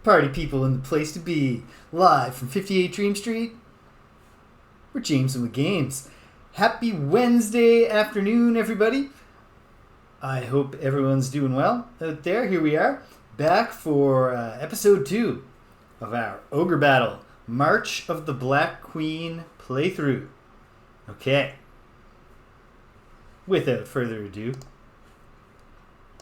Party people in the place to be. Live from 58 Dream Street. We're Jameson with Games. Happy Wednesday afternoon, everybody. I hope everyone's doing well out there. Here we are, back for episode 2 of our Ogre Battle, March of the Black Queen playthrough. Okay. Without further ado,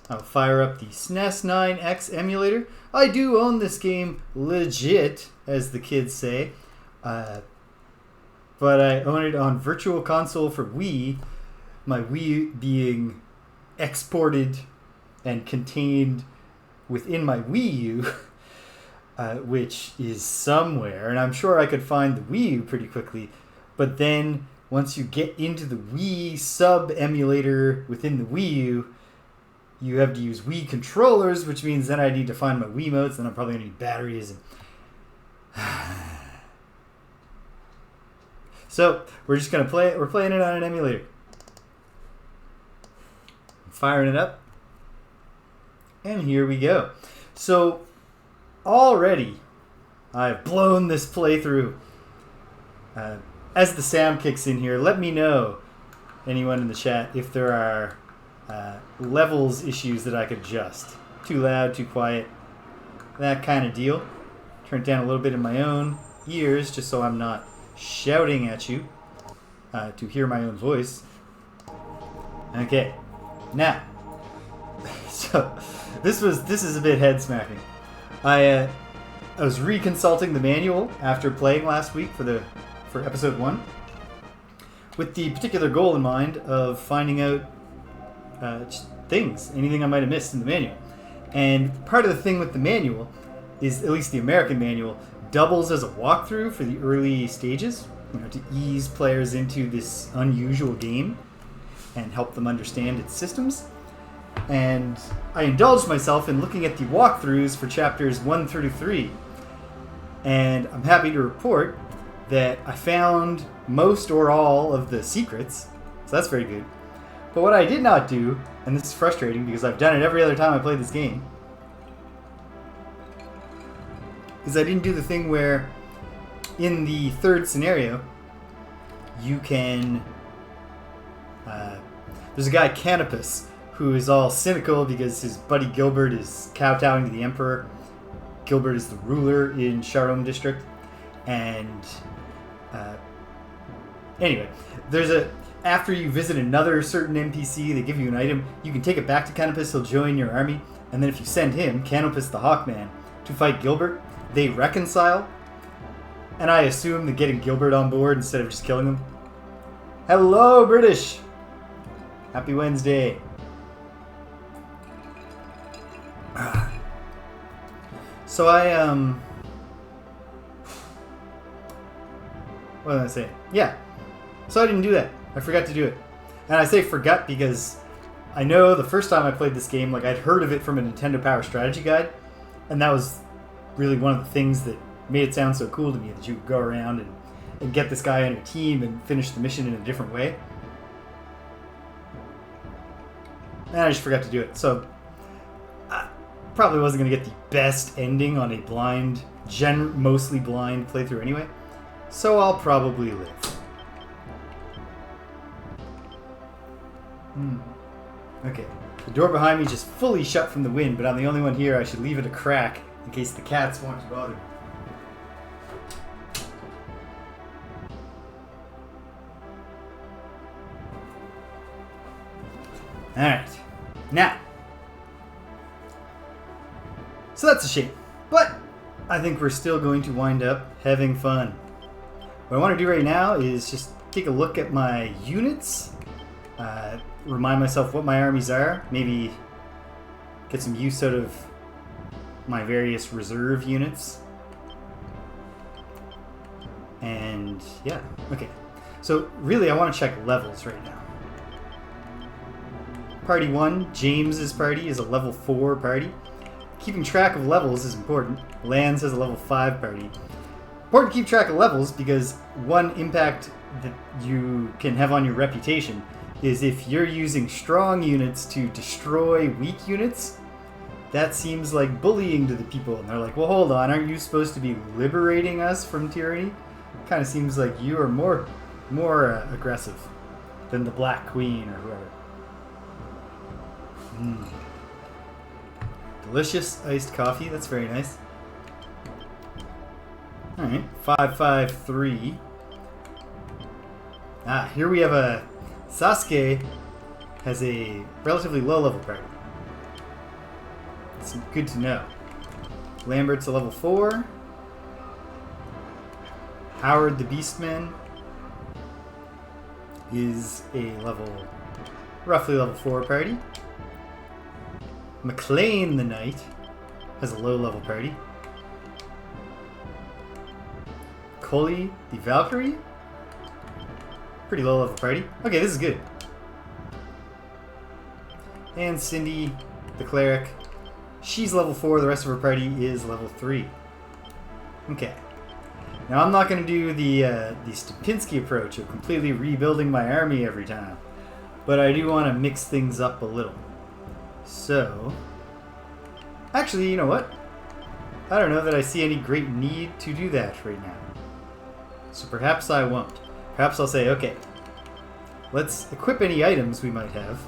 I'll fire up the SNES 9X emulator. I do own this game legit, as the kids say. But I own it on Virtual Console for Wii. My Wii being exported and contained within my Wii U, which is somewhere. And I'm sure I could find the Wii U pretty quickly. But then, once you get into the Wii sub-emulator within the Wii U, you have to use Wii controllers, which means then I need to find my Wiimotes, and I'm probably going to need batteries. So, we're just going to play it. We're playing it on an emulator. I'm firing it up. And here we go. So, already, I've blown this playthrough. As the sound kicks in here, let me know, anyone in the chat, if there are levels issues that I could adjust. Too loud, too quiet, that kind of deal. Turn it down a little bit in my own ears just so I'm not shouting at you to hear my own voice. Okay, now, so this is a bit head smacking. I was reconsulting the manual after playing last week for episode 1, with the particular goal in mind of finding out anything I might have missed in the manual. And part of the thing with the manual is, at least the American manual, doubles as a walkthrough for the early stages, to ease players into this unusual game and help them understand its systems. And I indulged myself in looking at the walkthroughs for chapters 1 through 3. And I'm happy to report that I found most or all of the secrets, so that's very good. But what I did not do, and this is frustrating because I've done it every other time I play this game, is I didn't do the thing where in the third scenario you can there's a guy, Canopus, who is all cynical because his buddy Gilbert is kowtowing to the Emperor. Gilbert is the ruler in Sharom district, and anyway, after you visit another certain NPC, they give you an item. You can take it back to Canopus, he'll join your army, and then if you send him, Canopus the Hawkman, to fight Gilbert, they reconcile. And I assume that getting Gilbert on board instead of just killing him. Hello, British! Happy Wednesday. So what did I say? Yeah. So I didn't do that. I forgot to do it. And I say forgot because I know the first time I played this game, I'd heard of it from a Nintendo Power Strategy guide, and that was really one of the things that made it sound so cool to me, that you would go around and get this guy on your team and finish the mission in a different way. And I just forgot to do it. So I probably wasn't going to get the best ending on a mostly blind playthrough anyway. So I'll probably live. Okay, the door behind me just fully shut from the wind, but I'm the only one here. I should leave it a crack in case the cats want to bother me. Alright, now, so that's a shame, but I think we're still going to wind up having fun. What I want to do right now is just take a look at my units, remind myself what my armies are, maybe get some use out of my various reserve units. And yeah, okay. So really I want to check levels right now. Party 1, James's party, is a level 4 party. Keeping track of levels is important. Lance has a level 5 party. Important to keep track of levels because one impact that you can have on your reputation is if you're using strong units to destroy weak units, that seems like bullying to the people. And they're like, well, hold on, aren't you supposed to be liberating us from tyranny? Kind of seems like you are more aggressive than the Black Queen or whoever. Delicious iced coffee. That's very nice. Alright, 553. Here we have a... Sasuke has a relatively low level party. It's good to know. Lambert's a level 4. Howard the Beastman is a roughly level 4 party. McLean the Knight has a low level party. Cully the Valkyrie, pretty low level party. Okay, this is good. And Cindy the Cleric, she's level 4, the rest of her party is level 3. Okay. Now I'm not going to do the Stupinski approach of completely rebuilding my army every time, but I do want to mix things up a little. So, actually, you know what? I don't know that I see any great need to do that right now. So perhaps I won't. Perhaps I'll say, okay, let's equip any items we might have,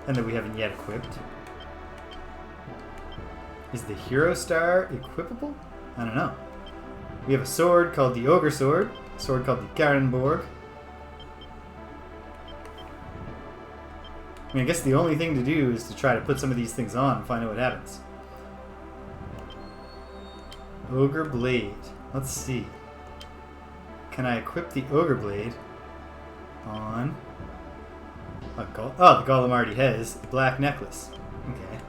and that we haven't yet equipped. Is the Hero Star equipable? I don't know. We have a sword called the Ogre Sword, a sword called the Karenborg. I mean, I guess the only thing to do is to try to put some of these things on and find out what happens. Ogre Blade. Let's see. Can I equip the Ogre Blade on... the Golem already has the Black Necklace. Okay.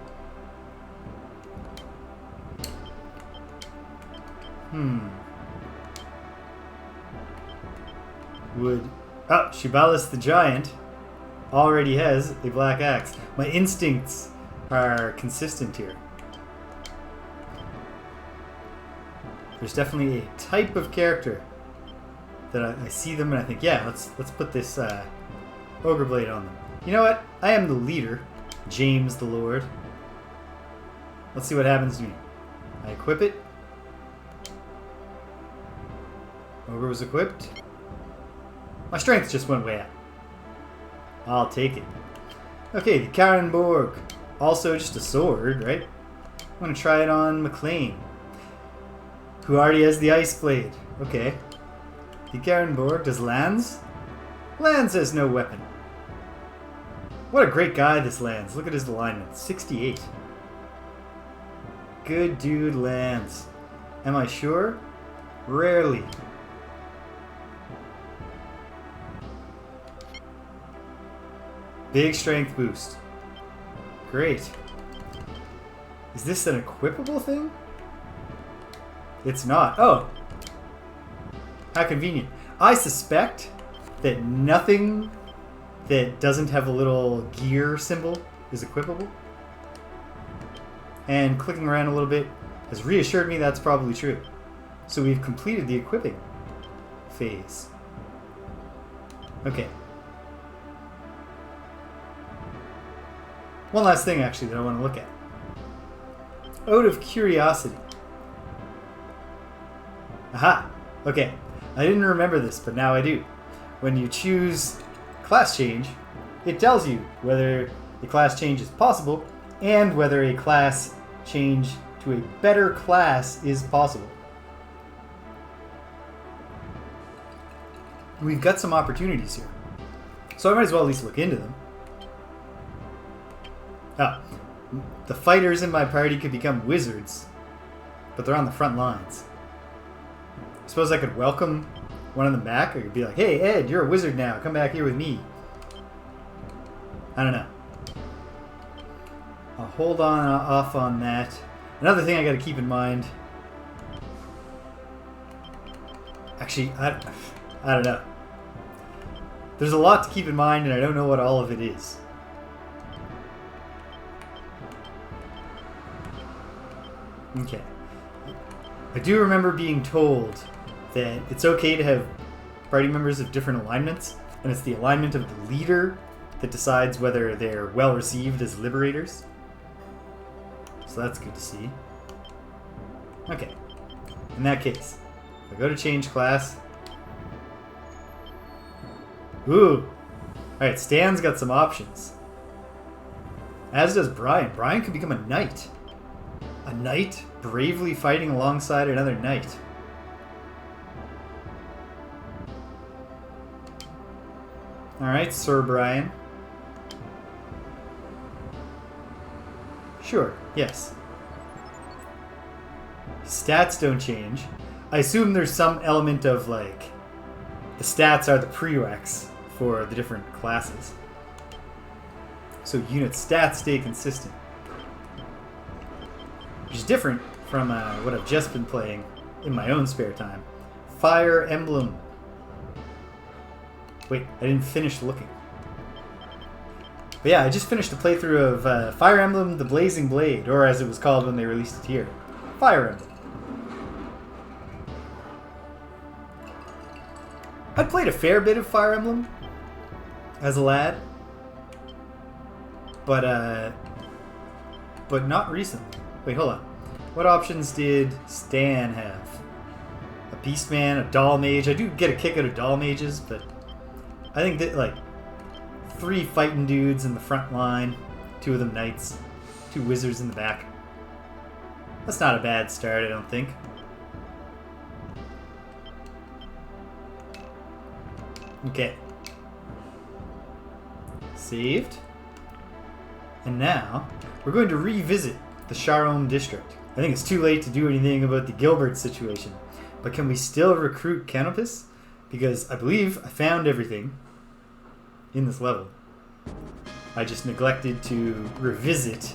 Would... Oh, Shibalis the Giant already has a Black Axe. My instincts are consistent here. There's definitely a type of character that I see them and I think, yeah, let's put this Ogre Blade on them. You know what? I am the leader, James the Lord. Let's see what happens to me. I equip it. Ogre was equipped. My strength just went way up. I'll take it. Okay, the Karenborg. Also just a sword, right? I'm going to try it on McLean, who already has the Ice Blade. Okay. The Karenborg does Lance? Lance has no weapon. What a great guy this Lance. Look at his alignment. 68. Good dude, Lance. Am I sure? Rarely. Big strength boost. Great. Is this an equipable thing? It's not. Oh. How convenient. I suspect that nothing that doesn't have a little gear symbol is equipable. And clicking around a little bit has reassured me that's probably true. So we've completed the equipping phase. Okay. One last thing, actually, that I want to look at. Out of Curiosity. Aha! Okay. I didn't remember this, but now I do. When you choose class change, it tells you whether a class change is possible and whether a class change to a better class is possible. We've got some opportunities here, so I might as well at least look into them. The fighters in my party could become wizards, but they're on the front lines. I suppose I could welcome one of them back, or could be like, hey, Ed, you're a wizard now. Come back here with me. I don't know. I'll hold off on that. Another thing I got to keep in mind... Actually, I don't know. There's a lot to keep in mind, and I don't know what all of it is. Okay. I do remember being told that it's okay to have party members of different alignments, and it's the alignment of the leader that decides whether they're well received as liberators. so that's good to see. Okay. In that case, if I go to change class... Ooh! Alright, Stan's got some options. As does Brian. Brian could become a knight. A knight bravely fighting alongside another knight. Alright, Sir Brian. Sure, yes. Stats don't change. I assume there's some element of, like, the stats are the prereqs for the different classes. So unit stats stay consistent. Which is different from what I've just been playing in my own spare time. Fire Emblem. Wait, I didn't finish looking. But yeah, I just finished a playthrough of Fire Emblem The Blazing Blade, or as it was called when they released it here, Fire Emblem. I'd played a fair bit of Fire Emblem as a lad, but not recently. Wait, hold on. What options did Stan have? A Beastman, a Doll Mage. I do get a kick out of Doll Mages, but I think that, like, 3 fighting dudes in the front line, 2 of them knights, 2 wizards in the back. That's not a bad start, I don't think. Okay. Saved. And now, we're going to revisit the Sharom district. I think it's too late to do anything about the Gilbert situation. But can we still recruit Canopus? Because I believe I found everything in this level. I just neglected to revisit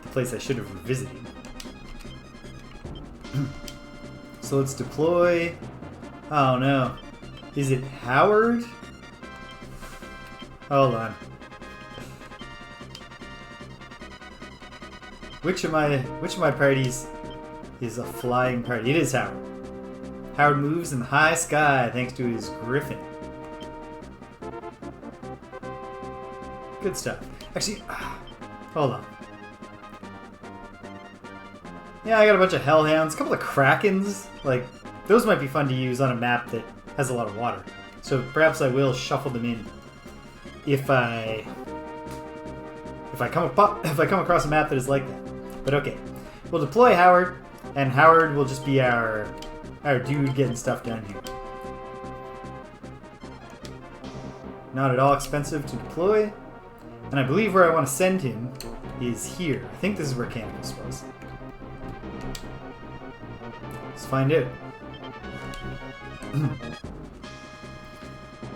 the place I should have revisited. So let's deploy... Oh no. Is it Howard? Hold on. Which of my parties is a flying party? It is Howard. Howard moves in the high sky thanks to his griffin. Good stuff. Actually, hold on. Yeah, I got a bunch of hellhounds, a couple of krakens. Like, those might be fun to use on a map that has a lot of water. So perhaps I will shuffle them in if I come across a map that is like that. But okay, we'll deploy Howard, and Howard will just be our dude getting stuff done here. Not at all expensive to deploy, and I believe where I want to send him is here. I think this is where Canopus was. Let's find out.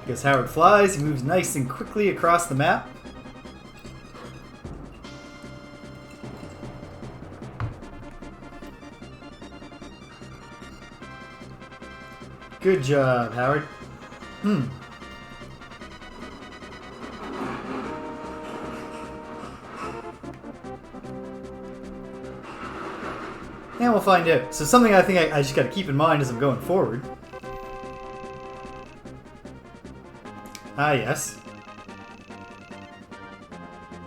Because Howard flies, he moves nice and quickly across the map. Good job, Howard. And we'll find out. So something I think I just got to keep in mind as I'm going forward. Ah, yes.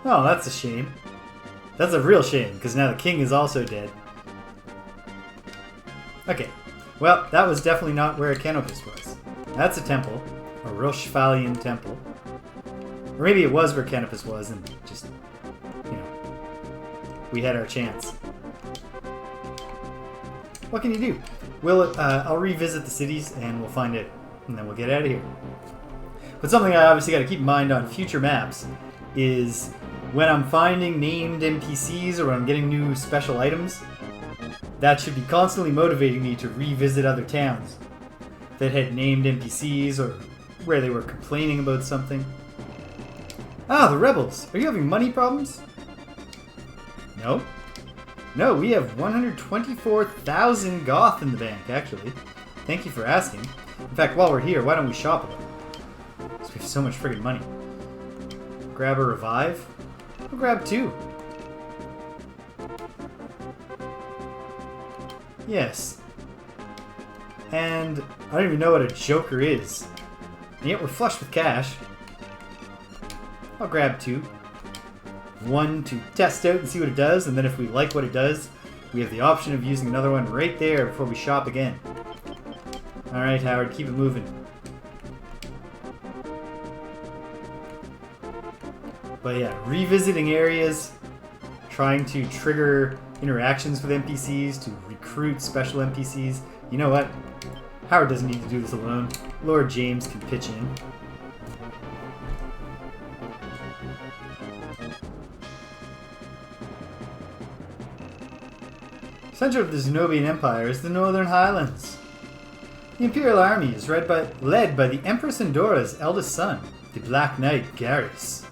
Oh, that's a shame. That's a real shame, because now the king is also dead. Okay. Well, that was definitely not where Canopus was. That's a temple. A Roshvalian temple. Or maybe it was where Canopus was, and just, you know, we had our chance. What can you do? I'll revisit the cities, and we'll find it, and then we'll get out of here. But something I obviously got to keep in mind on future maps is when I'm finding named NPCs or when I'm getting new special items, that should be constantly motivating me to revisit other towns that had named NPCs or where they were complaining about something. Ah, the rebels! Are you having money problems? No? No, we have 124,000 goth in the bank, actually. Thank you for asking. In fact, while we're here, why don't we shop a little? Because we have so much friggin' money. Grab a revive? We'll grab 2. Yes. And I don't even know what a joker is. And yet we're flush with cash. I'll grab 2. one to test out and see what it does, and then if we like what it does, we have the option of using another one right there before we shop again. Alright, Howard, keep it moving. But yeah, revisiting areas, trying to trigger interactions with NPCs, to recruit special NPCs. You know what? Howard doesn't need to do this alone. Lord James can pitch in. Center of the Zenobian Empire is the Northern Highlands. The Imperial Army is led by the Empress Endora's eldest son, the Black Knight Garrus.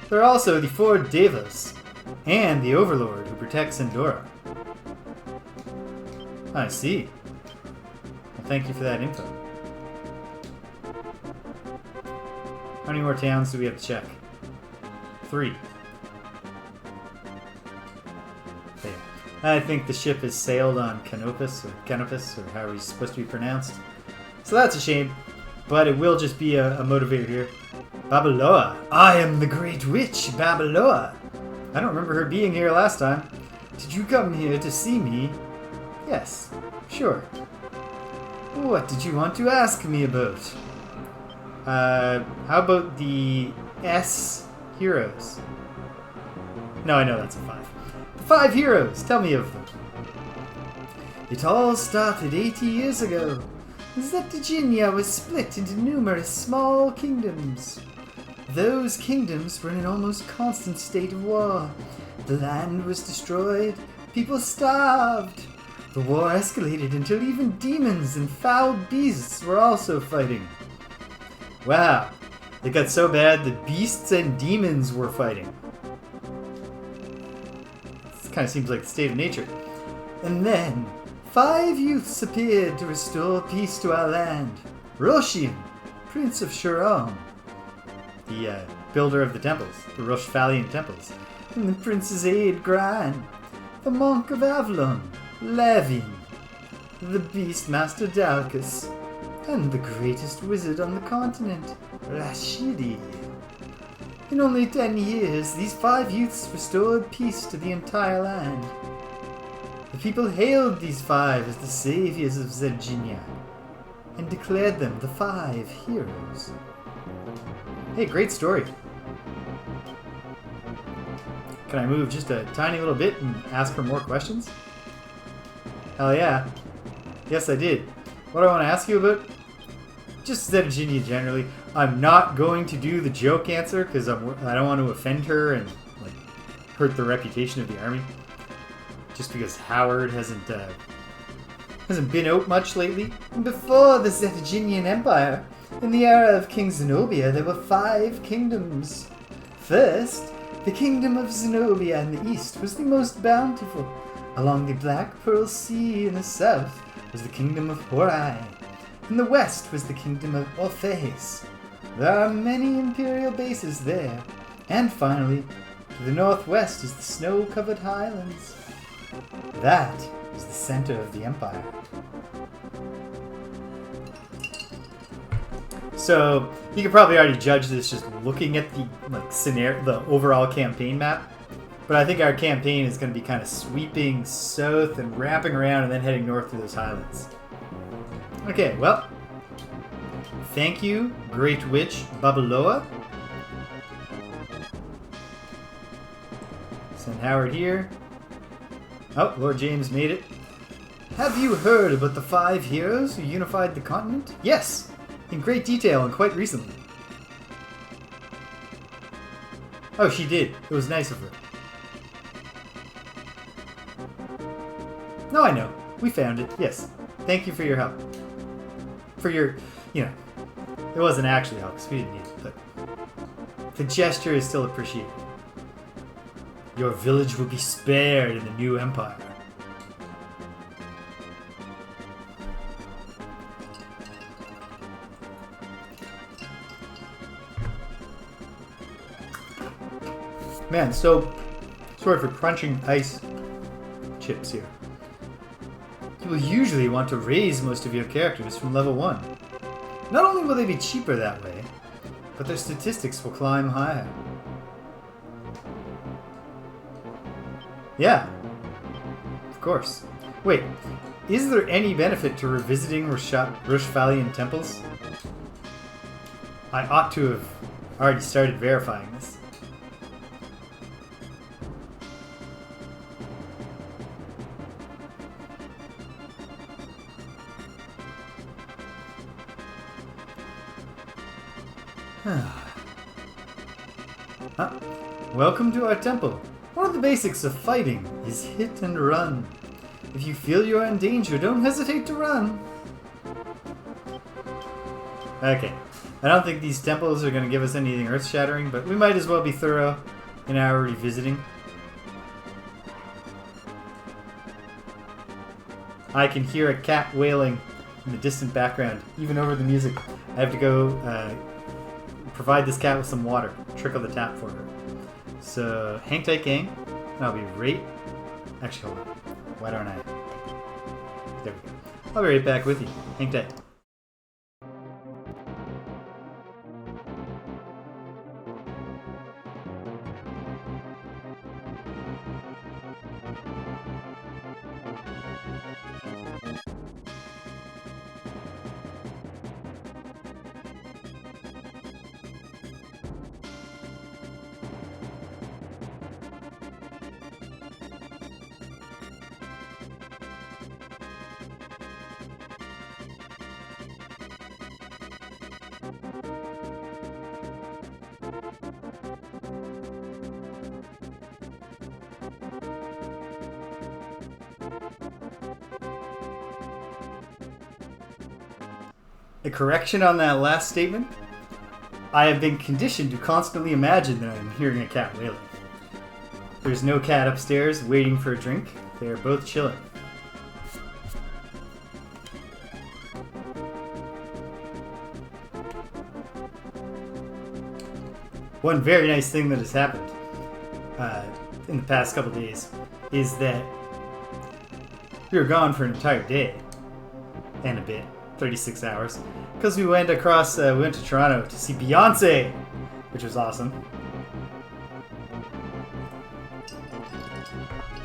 There are also the 4 Devas, and the Overlord who protects Endora. I see. Well, thank you for that info. How many more towns do we have to check? 3. There. I think the ship has sailed on Canopus, or however it's supposed to be pronounced. So that's a shame, but it will just be a motivator here. Babaloa. I am the Great Witch, Babaloa. I don't remember her being here last time. Did you come here to see me? Yes, sure. What did you want to ask me about? How about the S heroes? No, I know that's a 5. The 5 heroes! Tell me of them. It all started 80 years ago. Zetaginia was split into numerous small kingdoms. Those kingdoms were in an almost constant state of war. The land was destroyed. People starved. The war escalated until even demons and foul beasts were also fighting. Wow. It got so bad that beasts and demons were fighting. This kind of seems like the state of nature. And then 5 youths appeared to restore peace to our land. Roshian, Prince of Sharom, the builder of the temples, the Roshvalian temples, and the Prince's aide Gran, the Monk of Avalon, Levin, the Beastmaster Dalkus, and the greatest wizard on the continent, Rashidi. In only 10 years, these 5 youths restored peace to the entire land. The people hailed these 5 as the saviors of Zerginia, and declared them the 5 heroes. Hey, great story. Can I move just a tiny little bit and ask her more questions? Hell yeah. Yes, I did. What do I want to ask you about? Just Zerginia generally. I'm not going to do the joke answer because I don't want to offend her and like hurt the reputation of the army. Just because Howard hasn't been out much lately. Before the Zetaginian Empire, in the era of King Zenobia, there were 5 kingdoms. First, the kingdom of Zenobia in the east was the most bountiful. Along the Black Pearl Sea in the south was the kingdom of Horai. In the west was the kingdom of Orpheus. There are many imperial bases there. And finally, to the northwest is the snow-covered highlands. That is the center of the empire. So you can probably already judge this just looking at the scenario, the overall campaign map. But I think our campaign is going to be kind of sweeping south and wrapping around and then heading north through those highlands. Okay, well, thank you, Great Witch Babaloa. Send Howard here. Oh, Lord James made it. Have you heard about the 5 heroes who unified the continent? Yes, in great detail and quite recently. Oh, she did. It was nice of her. No, I know. We found it. Yes. Thank you for your help. For your, it wasn't actually help because we didn't need it, but the gesture is still appreciated. Your village will be spared in the new empire. Man, so sorry for crunching ice chips here. You will usually want to raise most of your characters from level 1. Not only will they be cheaper that way, but their statistics will climb higher. Yeah, of course. Wait, is there any benefit to revisiting Rushvalian temples? I ought to have already started verifying this. Welcome to our temple. One of the basics of fighting is hit and run. If you feel you are in danger, don't hesitate to run. Okay. I don't think these temples are going to give us anything earth-shattering, but we might as well be thorough in our revisiting. I can hear a cat wailing in the distant background, even over the music. I have to go provide this cat with some water, trickle the tap for her. So, hang tight, gang, and I'll be right... Actually, hold on. Why don't I... There we go. I'll be right back with you. Hang tight. A correction on that last statement. I have been conditioned to constantly imagine that I'm hearing a cat wailing. There's no cat upstairs waiting for a drink. They are both chilling. One very nice thing that has happened in the past couple days is that we were gone for an entire day and a bit. 36 hours, because we went to Toronto to see Beyonce, which was awesome.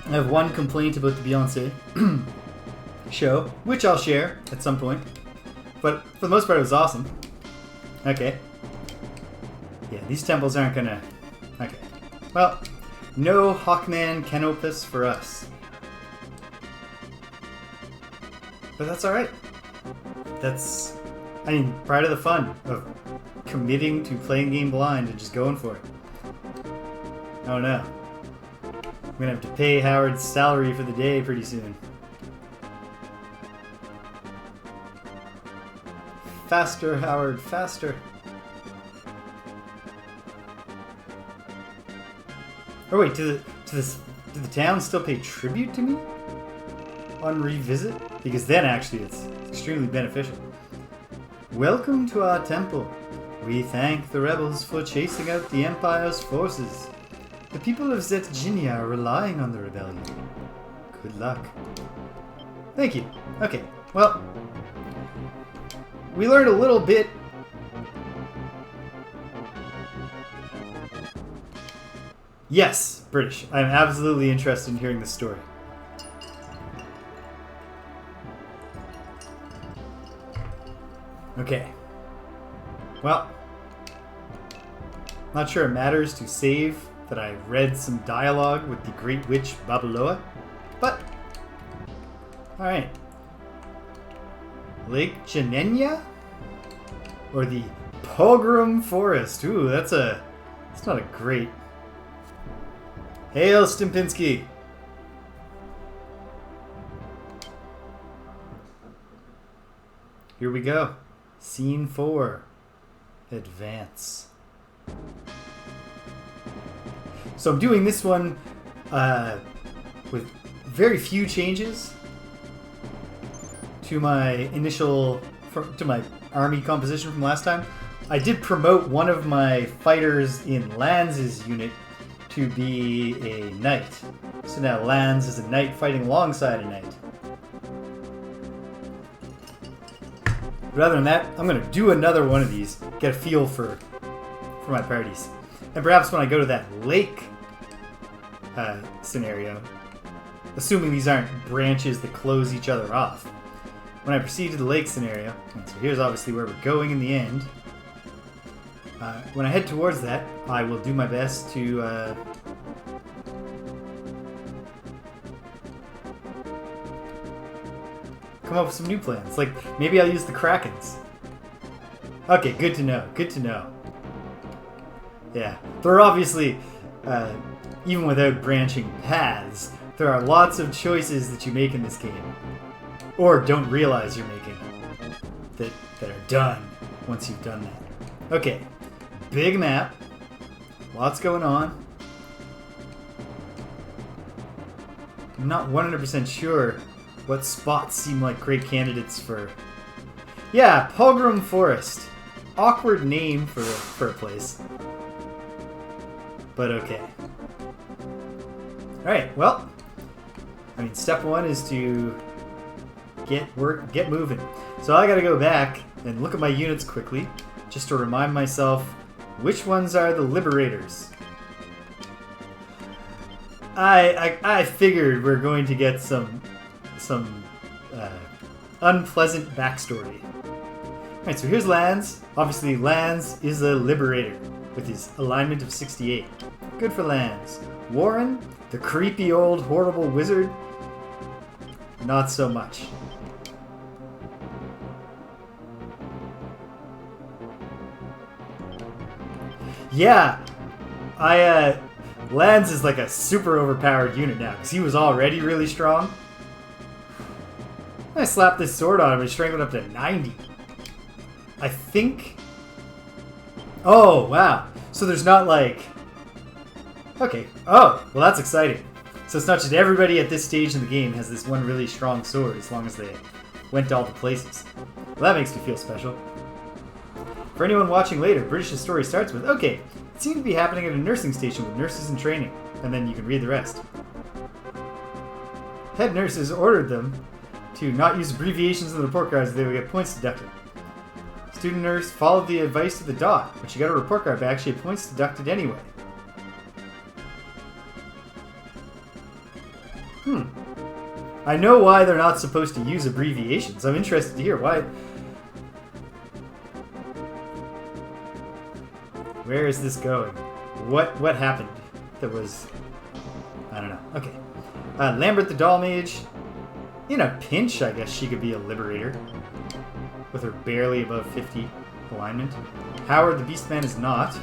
I have one complaint about the Beyonce show, which I'll share at some point, but for the most part it was awesome. Okay. Yeah, these temples aren't gonna... Okay. Well, no Hawkman Canopus for us. But that's alright. That's, I mean, part of the fun of committing to playing game blind and just going for it. Oh no. I'm gonna have to pay Howard's salary for the day pretty soon. Faster, Howard, faster. Oh wait, did the town still pay tribute to me on revisit? Because then actually it's extremely beneficial. Welcome to our temple. We thank the rebels for chasing out the Empire's forces. The people of Zetginia are relying on the rebellion. Good luck. Thank you. Okay, well, we learned a little bit. Yes, British. I'm absolutely interested in hearing this story. Okay. Well, not sure it matters to save that I read some dialogue with the Great Witch Babaloa, but alright. Lake Janenia? Or the Pogrom Forest. Ooh, that's not a great... Hail, Stimpinski! Here we go. Scene 4. Advance. So I'm doing this one with very few changes to my to my army composition from last time. I did promote one of my fighters in Lanz's unit to be a knight. So now Lanz is a knight fighting alongside a knight. Rather than that, I'm going to do another one of these, get a feel for for my parties. And perhaps when I go to that lake scenario, assuming these aren't branches that close each other off, when I proceed to the lake scenario, and so here's obviously where we're going in the end, when I head towards that, I will do my best to come up with some new plans. Like, maybe I'll use the Krakens. Okay, good to know. Good to know. Yeah. There are obviously, even without branching paths, there are lots of choices that you make in this game. Or don't realize you're making. That are done once you've done that. Okay. Big map. Lots going on. I'm not 100% sure what spots seem like great candidates for... Yeah, Pogrom Forest. Awkward name for a place. But okay. Alright, well... I mean, step one is to get moving. So I gotta go back and look at my units quickly, just to remind myself which ones are the Liberators. I figured we're going to get some unpleasant backstory. Alright, so here's Lands. Obviously, Lands is a Liberator with his alignment of 68. Good for Lands. Warren, the creepy old horrible wizard, not so much. Yeah, Lands is like a super overpowered unit now, because he was already really strong. I slapped this sword on him and strengthened up to 90. I think... Oh, wow. So there's not like... Okay. Oh, well that's exciting. So it's not just everybody at this stage in the game has this one really strong sword, as long as they went to all the places. Well, that makes me feel special. For anyone watching later, British's story starts with, okay, it seemed to be happening at a nursing station with nurses in training, and then you can read the rest. Head nurses ordered them to not use abbreviations in the report cards, they would get points deducted. Student nurse followed the advice to the dot, but she got a report card back, she had points deducted anyway. I know why they're not supposed to use abbreviations. I'm interested to hear why. Where is this going? What happened that was... I don't know. Okay. Lambert the Doll Mage. In a pinch, I guess she could be a Liberator. With her barely above 50 alignment. Howard the Beastman is not.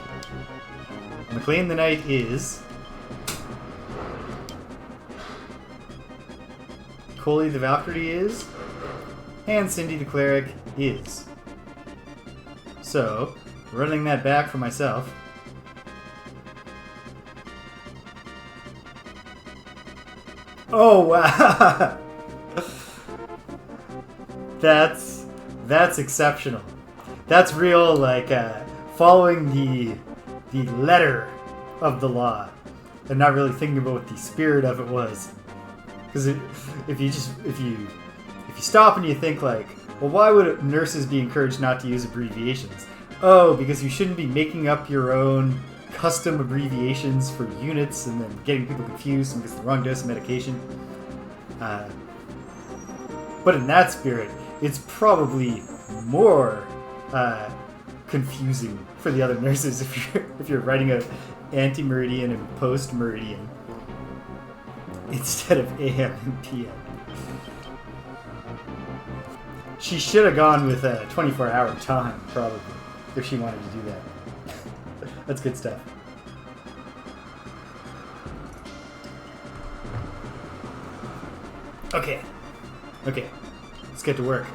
McLean the Knight is. Coley the Valkyrie is. And Cindy the Cleric is. So... running that back for myself. Oh wow! That's exceptional. That's real, like following the letter of the law, and not really thinking about what the spirit of it was. Because if you stop and you think like, well, why would nurses be encouraged not to use abbreviations? Oh, because you shouldn't be making up your own custom abbreviations for units and then getting people confused and gets the wrong dose of medication. But in that spirit, it's probably more confusing for the other nurses if you're writing a anti-meridian and post-meridian instead of AM and PM. She should have gone with a 24-hour time, probably, if she wanted to do that. That's good stuff. Okay. Okay. Let's get to work.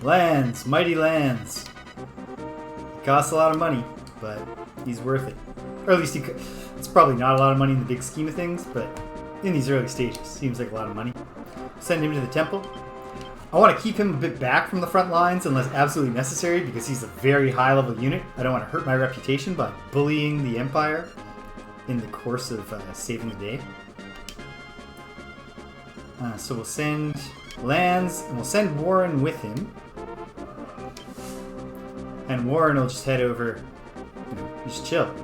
Lands. Mighty Lands. It costs a lot of money, but he's worth it. Or at least it's probably not a lot of money in the big scheme of things, but in these early stages, seems like a lot of money. Send him to the temple. I want to keep him a bit back from the front lines unless absolutely necessary, because he's a very high level unit. I don't want to hurt my reputation by bullying the Empire in the course of saving the day. So we'll send Lands, and we'll send Warren with him. And Warren will just head over, just chill.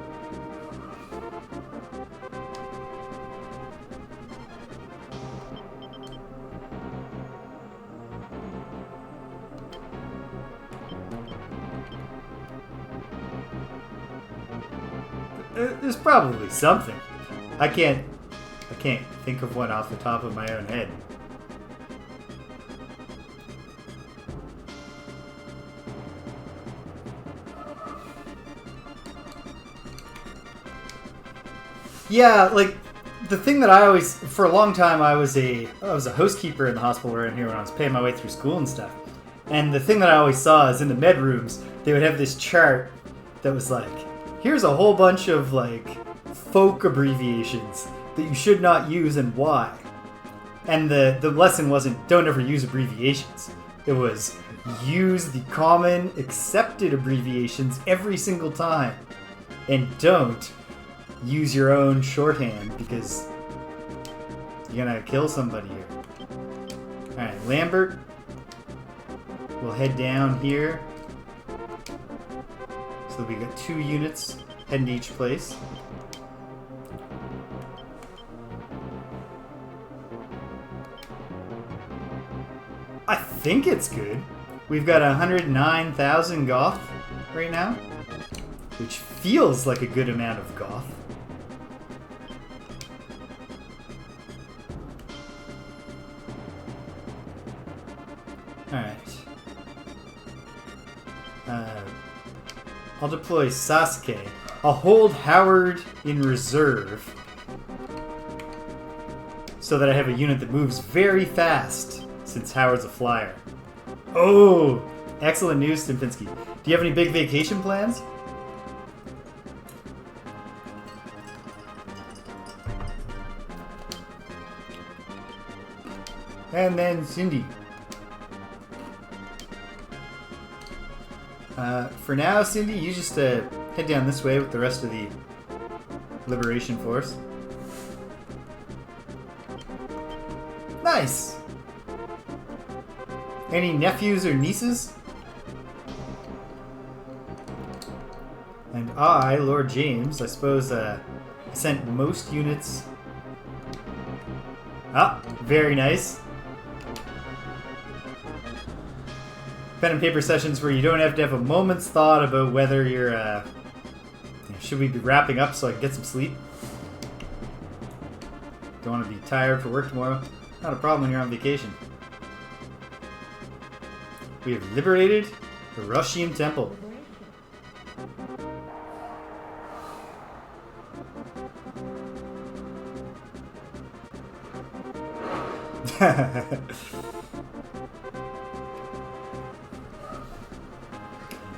There's probably something. I can't think of one off the top of my own head. Yeah, like the thing that I always, for a long time, I was a housekeeper in the hospital around here when I was paying my way through school and stuff. And the thing that I always saw is in the med rooms, they would have this chart that was like, here's a whole bunch of like folk abbreviations that you should not use and why. And the lesson wasn't don't ever use abbreviations. It was use the common accepted abbreviations every single time. And don't use your own shorthand because you're gonna kill somebody here. Alright, Lambert. We'll head down here. So we got 2 units heading to each place. I think it's good. We've got 109,000 goth right now, which feels like a good amount of goth. Alright. I'll deploy Sasuke. I'll hold Howard in reserve so that I have a unit that moves very fast since Howard's a flyer. Oh! Excellent news, Stimpinski. Do you have any big vacation plans? And then Cindy. For now, Cindy, you just head down this way with the rest of the Liberation Force. Nice! Any nephews or nieces? And I, Lord James, I suppose sent most units... Ah, very nice. Pen and paper sessions where you don't have to have a moment's thought about whether you're, should we be wrapping up so I can get some sleep? Don't want to be tired for work tomorrow. Not a problem when you're on vacation. We have liberated the Roshian Temple.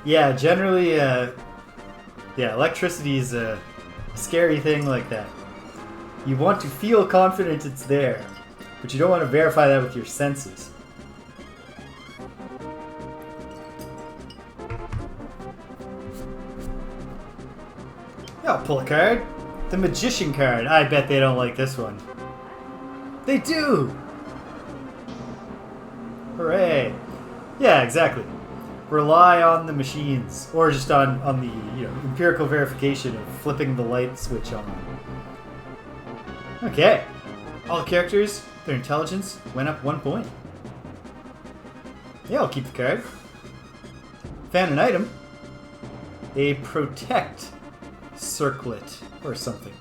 Yeah, generally, electricity is a scary thing like that. You want to feel confident it's there, but you don't want to verify that with your senses. Yeah, I'll pull a card. The Magician card. I bet they don't like this one. They do! Hooray. Yeah, exactly. Rely on the machines, or just on the empirical verification of flipping the light switch on. Okay. All the characters, their intelligence went up 1 point. Yeah, I'll keep the card. Found an item. A protect circlet or something.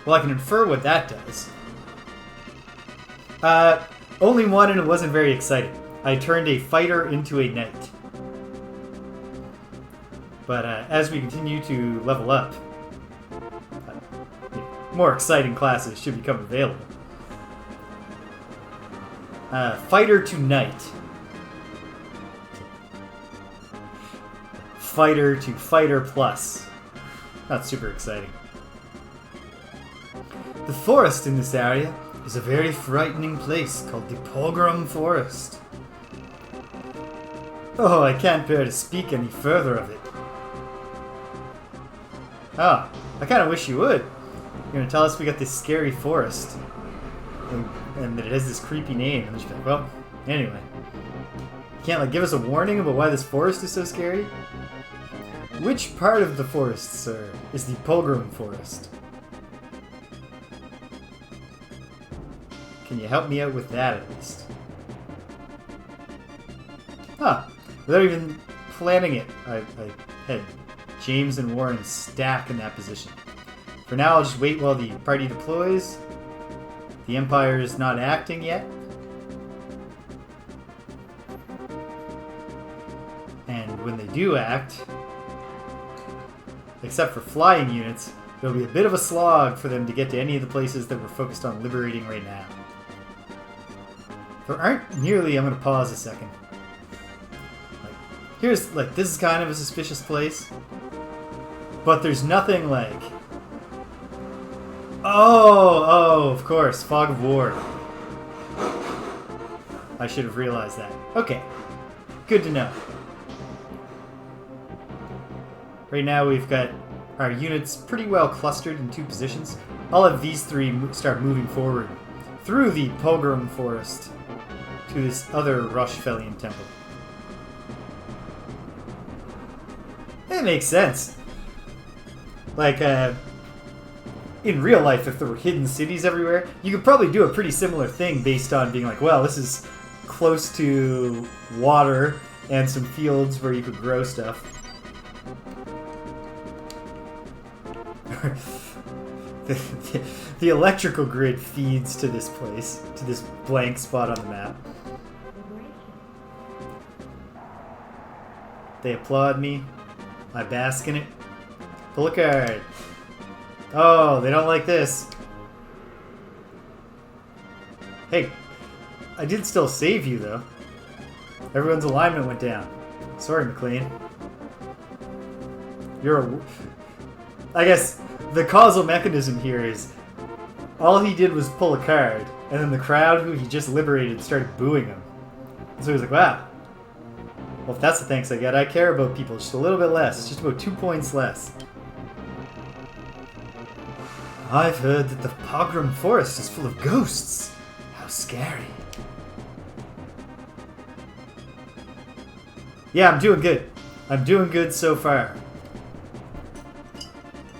Well, I can infer what that does. Only one, and it wasn't very exciting. I turned a fighter into a knight. But as we continue to level up, more exciting classes should become available. Fighter to knight. Fighter to fighter plus. Not super exciting. The forest in this area is a very frightening place called the Pogrom Forest. Oh, I can't bear to speak any further of it. Oh, I kind of wish you would. You're going to tell us we got this scary forest. And that it has this creepy name. And just be like, well, anyway. can't like give us a warning about why this forest is so scary? Which part of the forest, sir, is the Pogrom Forest? Can you help me out with that at least? Huh. Without even planning it, I had James and Warren stack in that position. For now, I'll just wait while the party deploys. The Empire is not acting yet. And when they do act, except for flying units, it'll be a bit of a slog for them to get to any of the places that we're focused on liberating right now. There aren't nearly... I'm going to pause a second. Here's, like, this is kind of a suspicious place. But there's nothing like... Oh, of course. Fog of War. I should have realized that. Okay. Good to know. Right now we've got our units pretty well clustered in two positions. I'll have these three start moving forward through the Pogrom Forest to this other Rushfellian temple. It makes sense. Like, in real life, if there were hidden cities everywhere, you could probably do a pretty similar thing based on being like, well, this is close to water and some fields where you could grow stuff. the electrical grid feeds to this place, to this blank spot on the map. They applaud me. I bask in it. Pull a card. Oh, they don't like this. Hey, I did still save you, though. Everyone's alignment went down. Sorry, McLean. You're a... I guess the causal mechanism here is all he did was pull a card, and then the crowd who he just liberated started booing him. And so he was like, wow. Well, if that's the thanks I get, I care about people just a little bit less. Just about 2 points less. I've heard that the Pogrom Forest is full of ghosts. How scary. Yeah, I'm doing good. I'm doing good so far.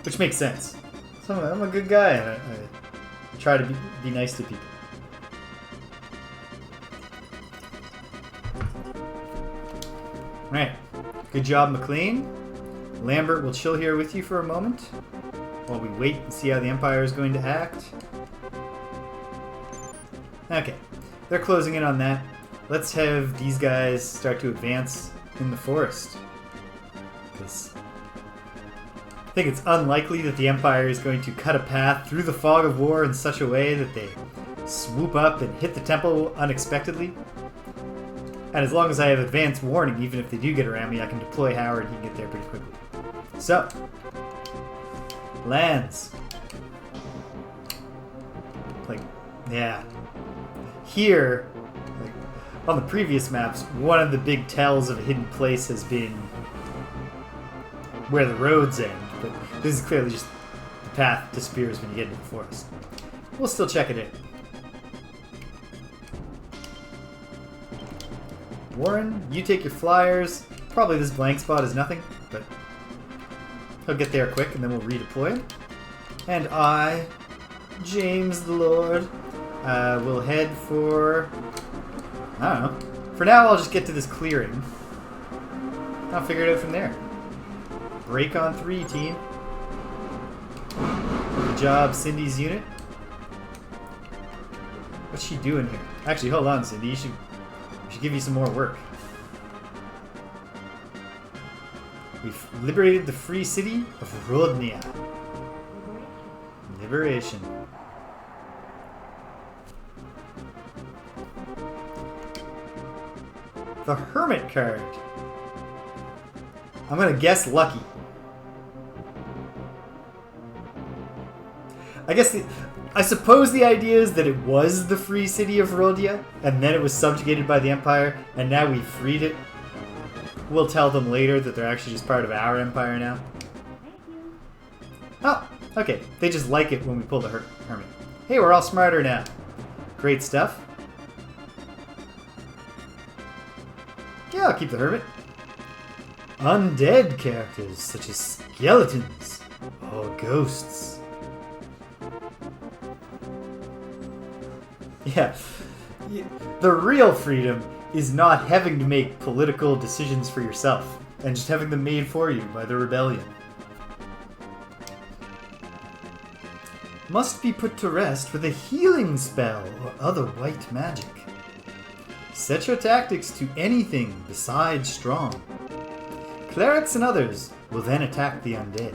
Which makes sense. So I'm a good guy. I try to be nice to people. Alright. Good job, McLean. Lambert will chill here with you for a moment while we wait and see how the Empire is going to act. Okay. They're closing in on that. Let's have these guys start to advance in the forest. Because I think it's unlikely that the Empire is going to cut a path through the fog of war in such a way that they swoop up and hit the temple unexpectedly. And as long as I have advance warning, even if they do get around me, I can deploy Howard and he can get there pretty quickly. So, lands. Like, yeah. Here, like, on the previous maps, one of the big tells of a hidden place has been where the roads end. But this is clearly just the path disappears when you get into the forest. We'll still check it in. Warren, you take your flyers. Probably this blank spot is nothing, but he'll get there quick and then we'll redeploy. And I, James the Lord, will head for... I don't know. For now, I'll just get to this clearing. I'll figure it out from there. Break on 3, team. Good job, Cindy's unit. What's she doing here? Actually, hold on, Cindy. We should give you some more work. We've liberated the free city of Rodnia. Liberation. The Hermit card. I'm gonna guess lucky. I suppose the idea is that it was the free city of Rodnia, and then it was subjugated by the Empire, and now we freed it. We'll tell them later that they're actually just part of our empire now. Oh, okay. They just like it when we pull the Hermit. Hey, we're all smarter now. Great stuff. Yeah, I'll keep the hermit. Undead characters such as skeletons or ghosts. Yeah. The real freedom is not having to make political decisions for yourself and just having them made for you by the rebellion. Must be put to rest with a healing spell or other white magic. Set your tactics to anything besides strong. Clerics and others will then attack the undead.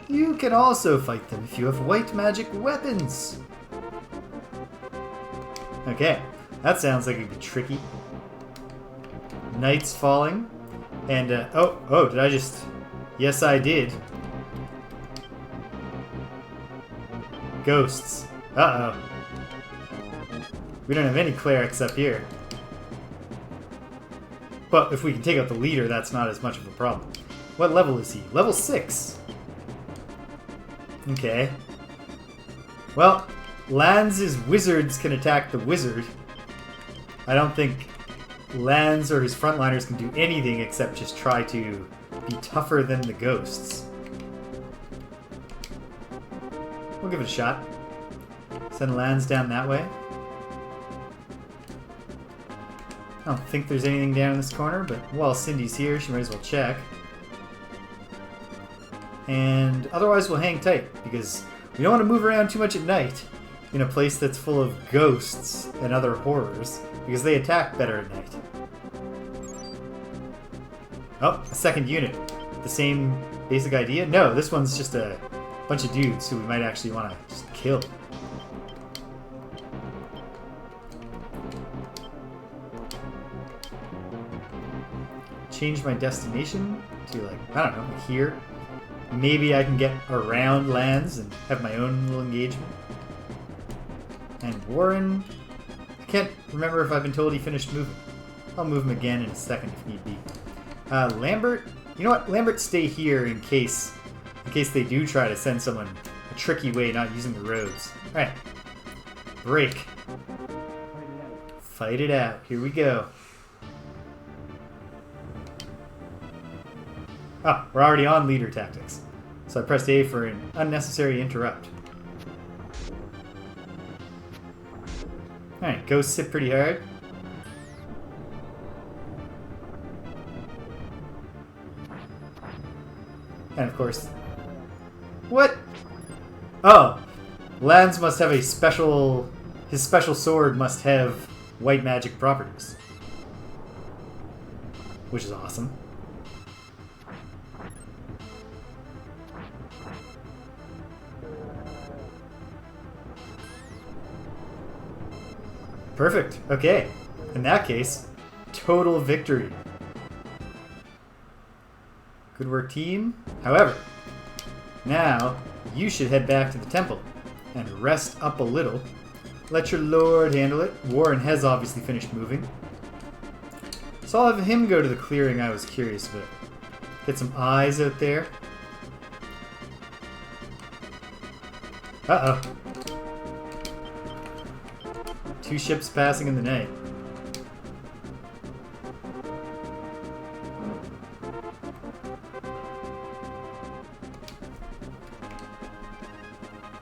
You can also fight them if you have white magic weapons. Okay, that sounds like it'd be tricky. Night's falling. And, oh, did I just... Yes, I did. Ghosts. Uh-oh. We don't have any clerics up here. But if we can take out the leader, that's not as much of a problem. What level is he? Level 6. Okay. Well, Lanz's wizards can attack the wizard. I don't think Lanz or his frontliners can do anything except just try to be tougher than the ghosts. We'll give it a shot. Send Lanz down that way. I don't think there's anything down in this corner, but while Cindy's here, she might as well check. And otherwise we'll hang tight, because we don't want to move around too much at night in a place that's full of ghosts and other horrors, because they attack better at night. Oh, a second unit. The same basic idea? No, this one's just a bunch of dudes who we might actually want to just kill. Change my destination to, like, I don't know, here. Maybe I can get around lands and have my own little engagement. And Warren, I can't remember if I've been told he finished moving. I'll move him again in a second if need be. Lambert, you know what? Lambert, stay here in case they do try to send someone a tricky way, not using the roads. All right, break. Fight it out. Here we go. Ah, we're already on leader tactics. So I pressed A for an unnecessary interrupt. Alright, ghosts hit pretty hard. And of course... What? Oh! Lanz must have a special... His special sword must have white magic properties. Which is awesome. Perfect. Okay. In that case, total victory. Good work, team. However, now you should head back to the temple and rest up a little. Let your lord handle it. Warren has obviously finished moving. So I'll have him go to the clearing I was curious about. Get some eyes out there. Uh-oh. Two ships passing in the night.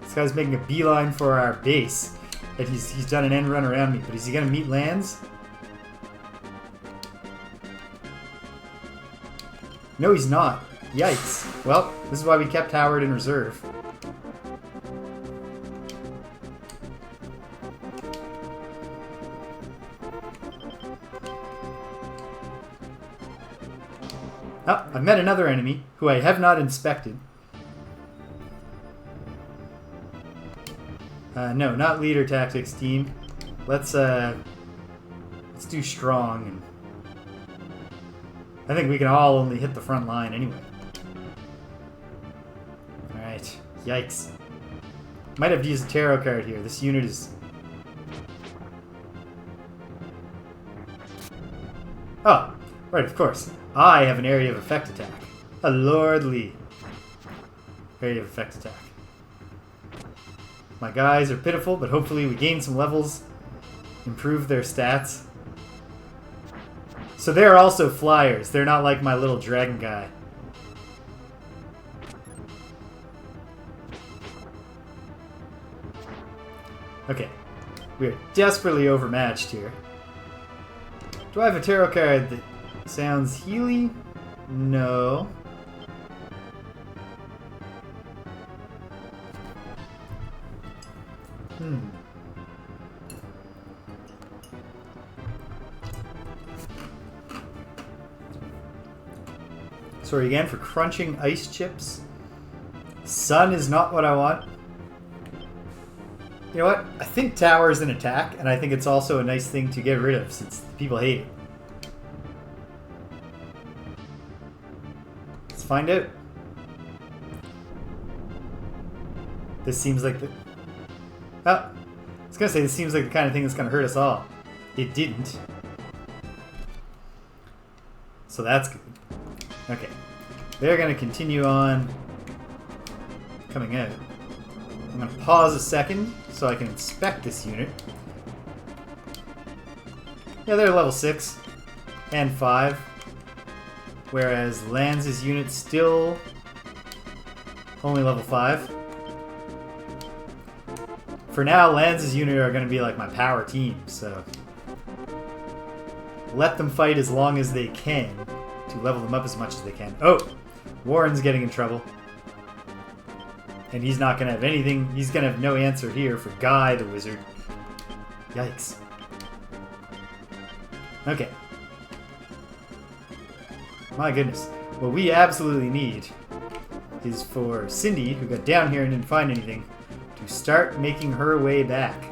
This guy's making a beeline for our base. And he's done an end run around me, but is he gonna meet lands? No, he's not. Yikes. Well, this is why we kept Howard in reserve. Oh, I've met another enemy who I have not inspected. No, not leader tactics, team. Let's do strong. And I think we can all only hit the front line anyway. Alright, yikes. Might have to use a tarot card here. This unit is... Oh, right, of course. I have an area of effect attack. A lordly area of effect attack. My guys are pitiful, but hopefully we gain some levels, improve their stats. So they're also flyers. They're not like my little dragon guy. Okay. We're desperately overmatched here. Do I have a tarot card that sounds healy? No. Sorry again for crunching ice chips. Sun is not what I want. You know what? I think tower is an attack, and I think it's also a nice thing to get rid of since people hate it. Let's find out. This seems like the... Oh, I was going to say this seems like the kind of thing that's going to hurt us all. It didn't. So that's good. Okay. They're going to continue on coming out. I'm going to pause a second so I can inspect this unit. Yeah, they're level 6 and 5. Whereas Lanz's unit's still only level 5. For now, Lanz's unit are going to be like my power team, so let them fight as long as they can to level them up as much as they can. Oh! Warren's getting in trouble. And he's not going to have anything. He's going to have no answer here for Guy the Wizard. Yikes. Okay. My goodness. What we absolutely need is for Cindy, who got down here and didn't find anything, to start making her way back.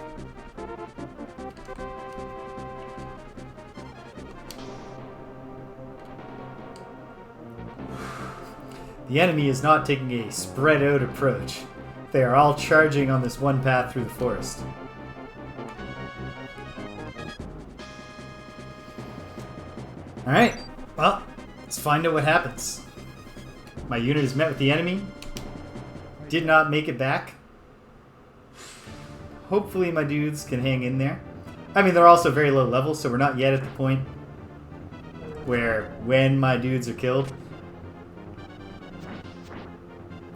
The enemy is not taking a spread-out approach. They are all charging on this one path through the forest. Alright, well, let's find out what happens. My unit is met with the enemy. Did not make it back. Hopefully my dudes can hang in there. I mean, they're also very low level, so we're not yet at the point where when my dudes are killed,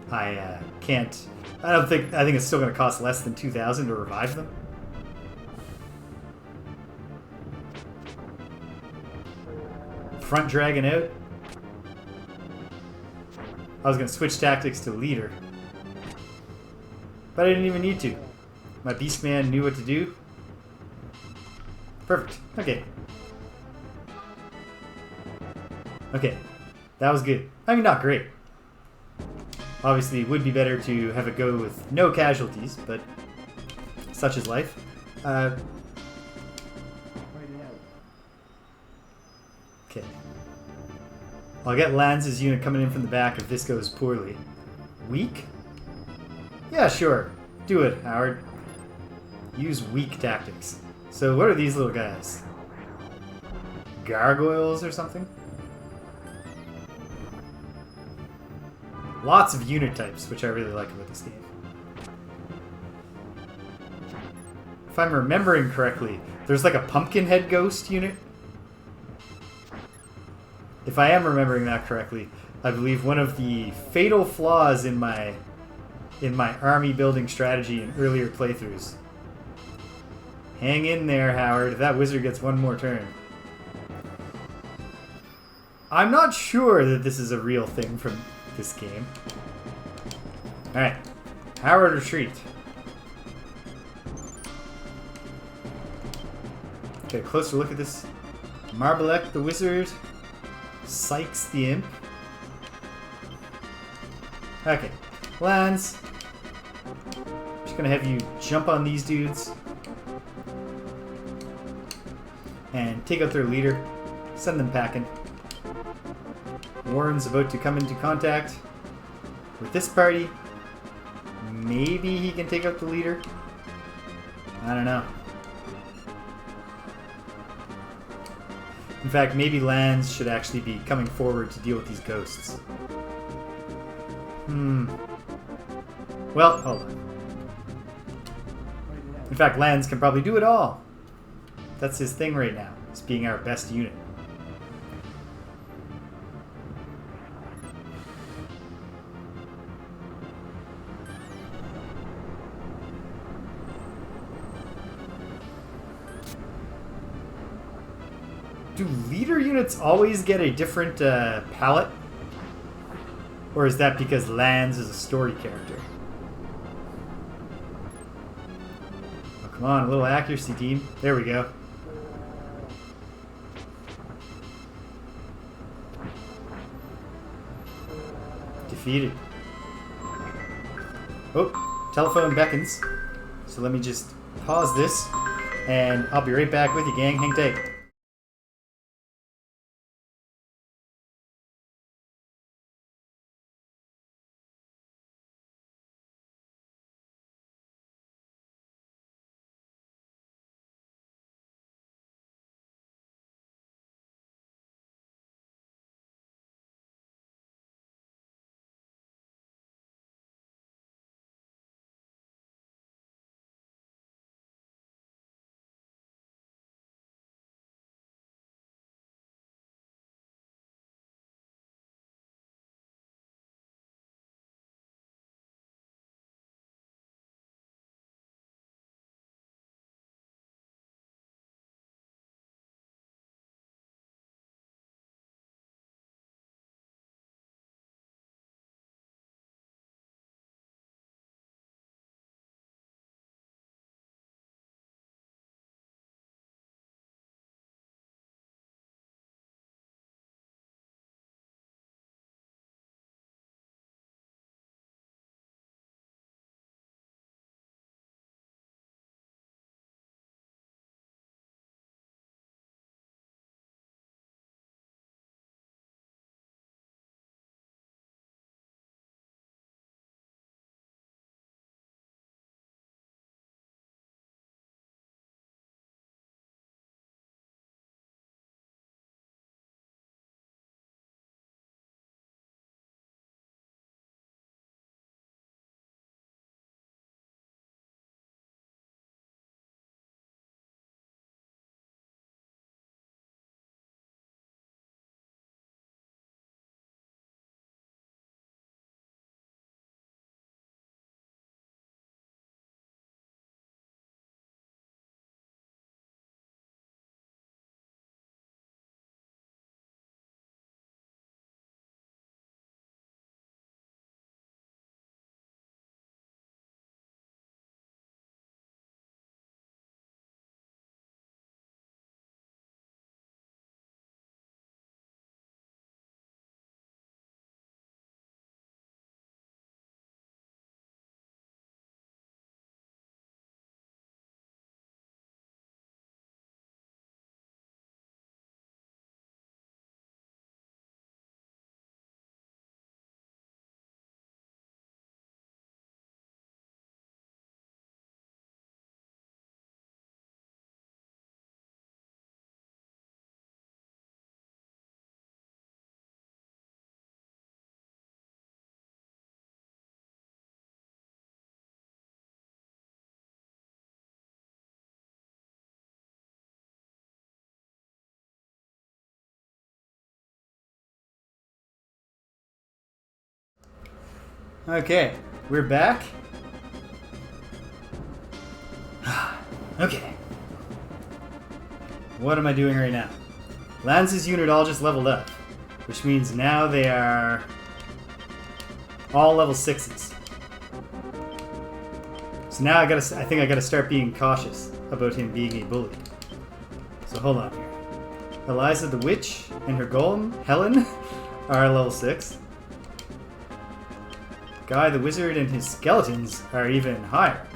I can't... I think it's still going to cost less than 2,000 to revive them. Front dragon out. I was going to switch tactics to leader, but I didn't even need to. My beastman knew what to do. Perfect. Okay. Okay. That was good. I mean, not great. Obviously, it would be better to have it go with no casualties, but such is life. Okay. I'll get Lanz's unit coming in from the back if this goes poorly. Weak? Yeah, sure. Do it, Howard. Use weak tactics. So what are these little guys? Gargoyles or something? Lots of unit types, which I really like about this game. If I'm remembering correctly, there's like a pumpkin head ghost unit. If I am remembering that correctly, I believe one of the fatal flaws in my army building strategy in earlier playthroughs. Hang in there, Howard, if that wizard gets one more turn. I'm not sure that this is a real thing from this game. Alright. Howard retreat. Okay, closer look at this. Marbalek the wizard. Sykes the imp. Okay. Lanz. Just gonna have you jump on these dudes. And take out their leader. Send them packing. Warren's about to come into contact with this party. Maybe he can take out the leader. I don't know. In fact, maybe Lanz should actually be coming forward to deal with these ghosts. Well, hold on. In fact, Lanz can probably do it all. That's his thing right now. It's being our best unit. Do leader units always get a different palette? Or is that because Lanz is a story character? Oh, come on, a little accuracy, team. There we go. Defeated. Oh, telephone beckons. So let me just pause this, and I'll be right back with you, gang. Hang tight. Okay, we're back. Okay. What am I doing right now? Lance's unit all just leveled up, which means now they are all level 6s. So now I think I gotta start being cautious about him being a bully. So hold on here. Eliza the Witch and her golem, Helen, are level 6. Guy the Wizard and his skeletons are even higher.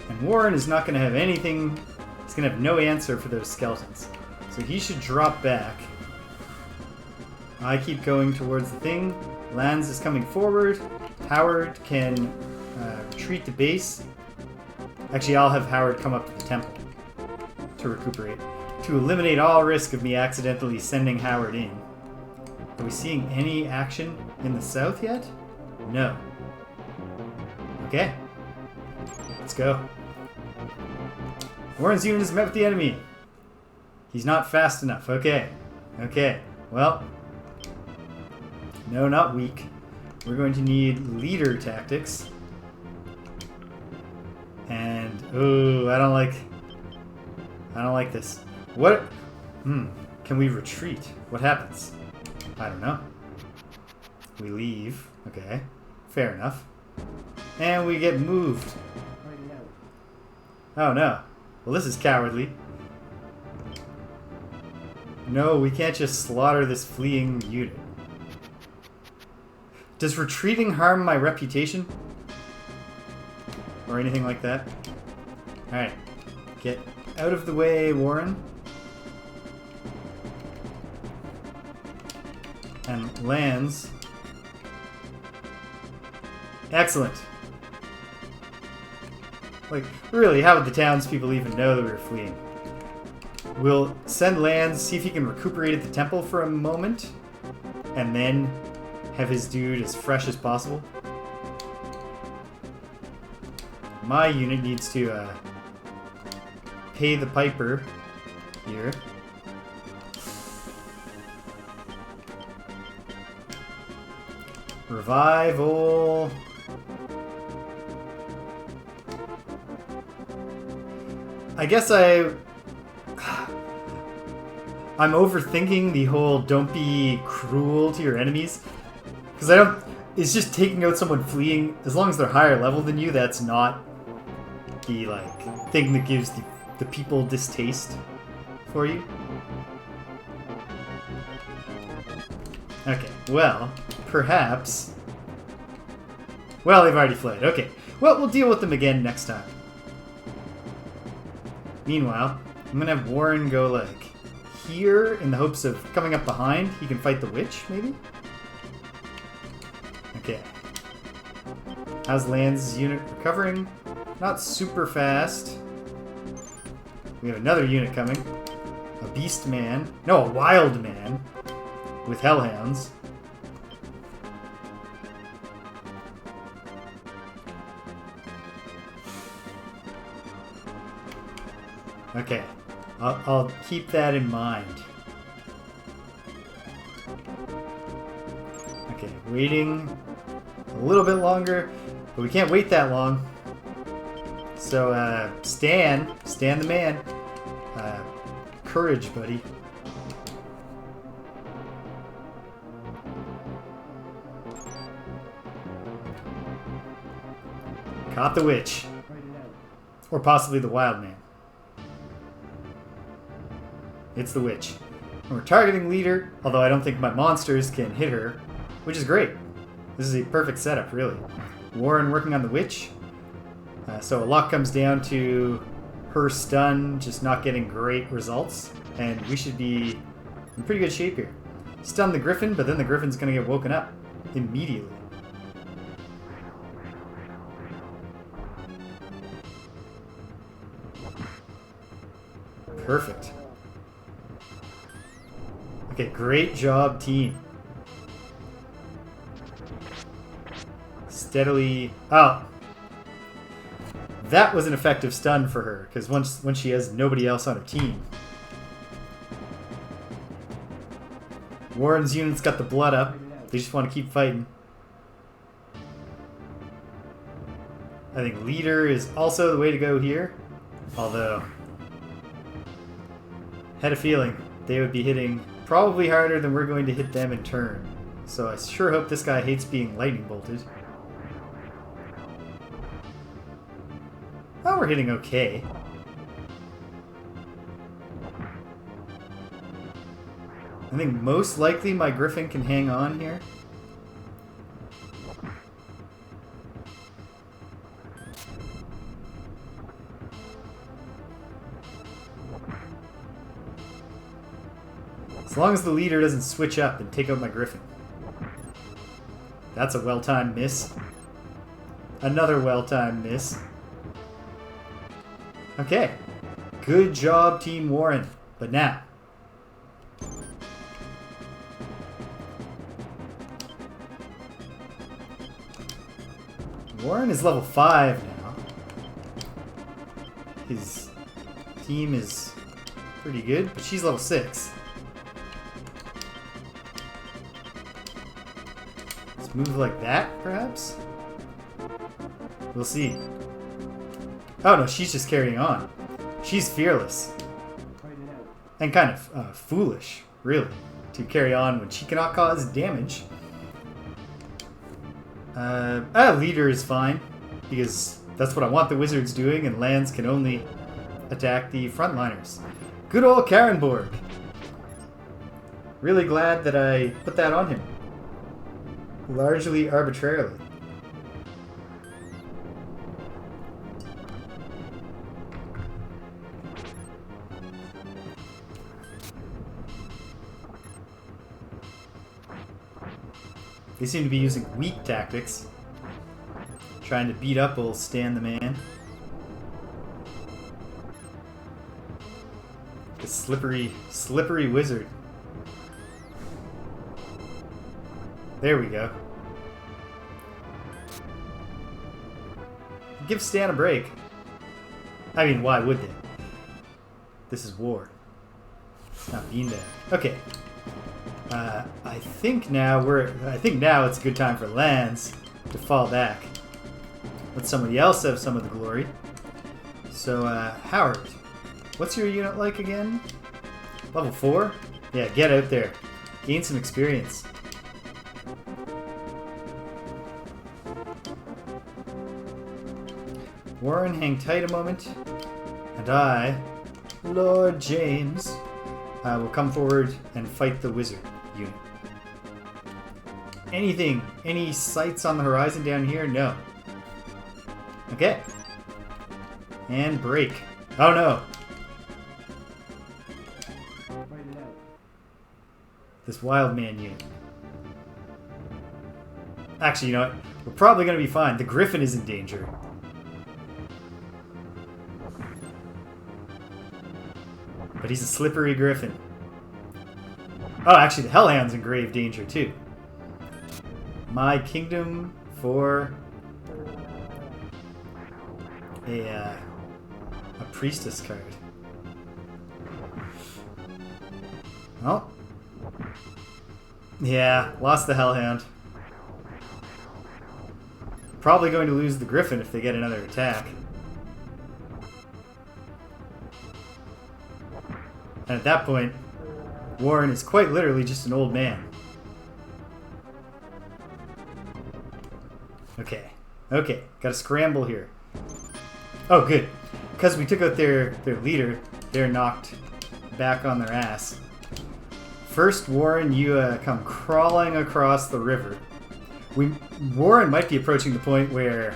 And Warren is not going to have anything, he's going to have no answer for those skeletons. So he should drop back. I keep going towards the thing. Lanz is coming forward. Howard can retreat to base. Actually, I'll have Howard come up to the temple to recuperate. To eliminate all risk of me accidentally sending Howard in. Are we seeing any action in the south yet? No. Okay. Let's go. Warren's unit has met with the enemy. He's not fast enough. Okay. Okay. Well. No, not weak. We're going to need leader tactics. And, ooh, I don't like this. What? Can we retreat? What happens? I don't know. We leave. Okay. Fair enough. And we get moved. Oh no. Well, this is cowardly. No, we can't just slaughter this fleeing unit. Does retreating harm my reputation? Or anything like that? Alright. Get out of the way, Warren. And lands. Excellent. Like, really, how would the townspeople even know that we were fleeing? We'll send lands, see if he can recuperate at the temple for a moment, and then have his dude as fresh as possible. My unit needs to pay the piper here. Revival. I guess I'm overthinking the whole don't be cruel to your enemies. Because I don't... It's just taking out someone fleeing. As long as they're higher level than you, that's not the, like, thing that gives the people distaste for you. Okay, well, perhaps... Well, they've already fled. Okay. Well, we'll deal with them again next time. Meanwhile, I'm going to have Warren go, like, here in the hopes of coming up behind. He can fight the witch, maybe? Okay. How's Land's unit recovering? Not super fast. We have another unit coming. A beast man. No, a wild man. With hellhounds. Okay. I'll keep that in mind. Okay, waiting a little bit longer, but we can't wait that long. So, Stan the man. Courage, buddy. Caught the witch. Or possibly the wild man. It's the witch. And we're targeting leader, although I don't think my monsters can hit her, which is great. This is a perfect setup, really. Warren working on the witch. So a lot comes down to her stun just not getting great results, and we should be in pretty good shape here. Stun the griffin, but then the griffin's going to get woken up immediately. Perfect. Okay, great job, team. Steadily... Oh! That was an effective stun for her, because once she has nobody else on her team. Warren's unit's got the blood up. They just want to keep fighting. I think leader is also the way to go here. Although... had a feeling they would be hitting probably harder than we're going to hit them in turn. So I sure hope this guy hates being lightning bolted. Oh, we're hitting okay. I think most likely my griffin can hang on here. As long as the leader doesn't switch up and take out my griffin. That's a well-timed miss. Another well-timed miss. Okay. Good job, Team Warren. But now... Warren is level 5 now. His team is pretty good, but she's level 6. Let's move like that, perhaps? We'll see. Oh no, she's just carrying on. She's fearless. And kind of foolish, really, to carry on when she cannot cause damage. Leader is fine, because that's what I want the wizards doing, and lands can only attack the frontliners. Good old Karenborg. Really glad that I put that on him. Largely arbitrarily. They seem to be using weak tactics. Trying to beat up old Stan the Man. The slippery wizard. There we go. Give Stan a break. I mean, why would they? This is war. It's not beanbag. Okay. I think now it's a good time for lands to fall back. Let somebody else have some of the glory. So, Howard, what's your unit like again? Level 4? Yeah, get out there. Gain some experience. Warren, hang tight a moment. And I, Lord James, will come forward and fight the wizard unit. Anything? Any sights on the horizon down here? No. Okay. And break. Oh no! This wild man unit. Actually, you know what? We're probably going to be fine. The griffin is in danger. But he's a slippery griffin. Oh, actually, the hellhound's in grave danger, too. My kingdom for a priestess card. Oh. Yeah, lost the hellhound. Probably going to lose the griffin if they get another attack. And at that point, Warren is quite literally just an old man. Okay, gotta scramble here. Oh, good. Because we took out their leader, they're knocked back on their ass. First, Warren, you come crawling across the river. Warren might be approaching the point where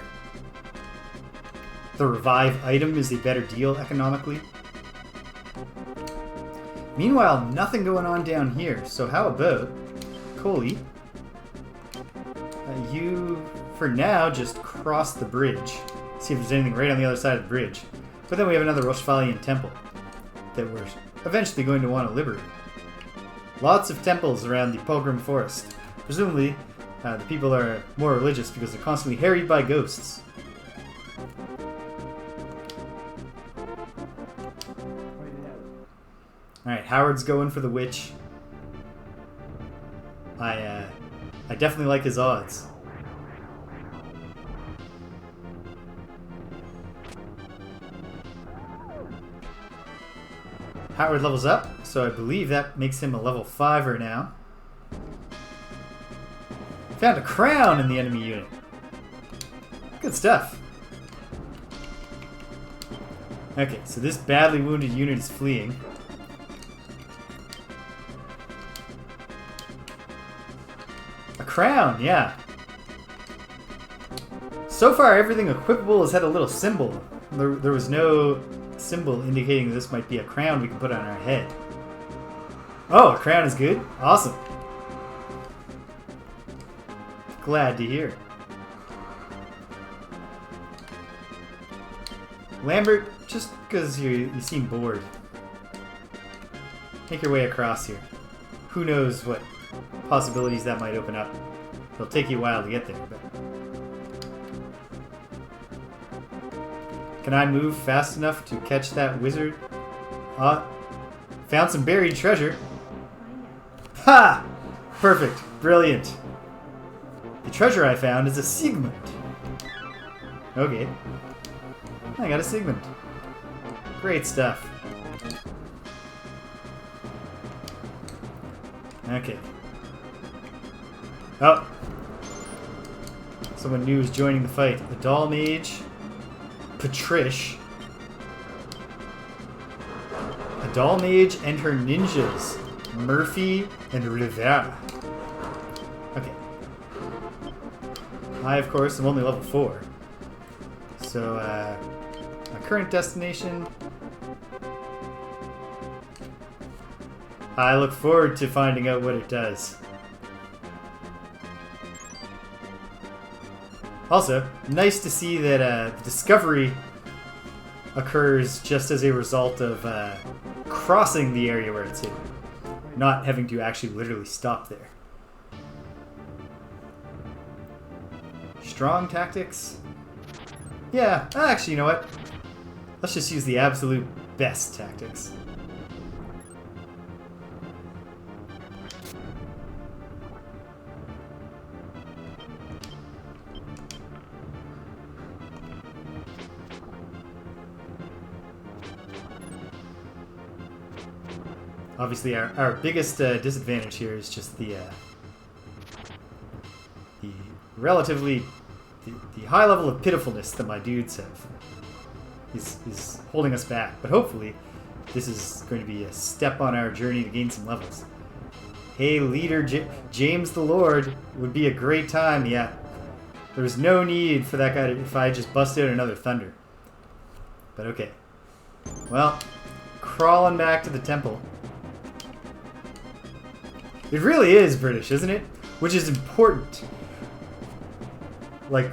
the revive item is a better deal economically. Meanwhile, nothing going on down here. So how about Coley? You, for now, just cross the bridge. See if there's anything right on the other side of the bridge. But then we have another Roshvalian temple that we're eventually going to want to liberate. Lots of temples around the Pogrom Forest. Presumably, the people are more religious because they're constantly harried by ghosts. Alright, Howard's going for the witch. I definitely like his odds. Howard levels up, so I believe that makes him a level 5er now. Found a crown in the enemy unit. Good stuff. Okay, so this badly wounded unit is fleeing. A crown, yeah. So far, everything equipable has had a little symbol. There was no symbol indicating this might be a crown we can put on our head. Oh, a crown is good? Awesome. Glad to hear. Lambert, just because you seem bored, make your way across here. Who knows what possibilities that might open up. It'll take you a while to get there, but... Can I move fast enough to catch that wizard? Found some buried treasure. Ha! Perfect. Brilliant. The treasure I found is a Sigmund. Okay. I got a Sigmund. Great stuff. Okay. Oh! Someone new is joining the fight. The doll mage. Patrish. A doll mage and her ninjas. Murphy and Rivera. Okay. I, of course, am only level 4. So, my current destination... I look forward to finding out what it does. Also, nice to see that the discovery occurs just as a result of crossing the area where it's hidden. Not having to actually literally stop there. Strong tactics? Yeah, actually, you know what? Let's just use the absolute best tactics. Obviously, our biggest disadvantage here is just the relatively the high level of pitifulness that my dudes have. Is holding us back, but hopefully this is going to be a step on our journey to gain some levels. Hey, leader James the Lord, would be a great time. Yeah, there's no need for that guy if I just bust out another thunder. But okay, well, crawling back to the temple. It really is British, isn't it? Which is important. Like,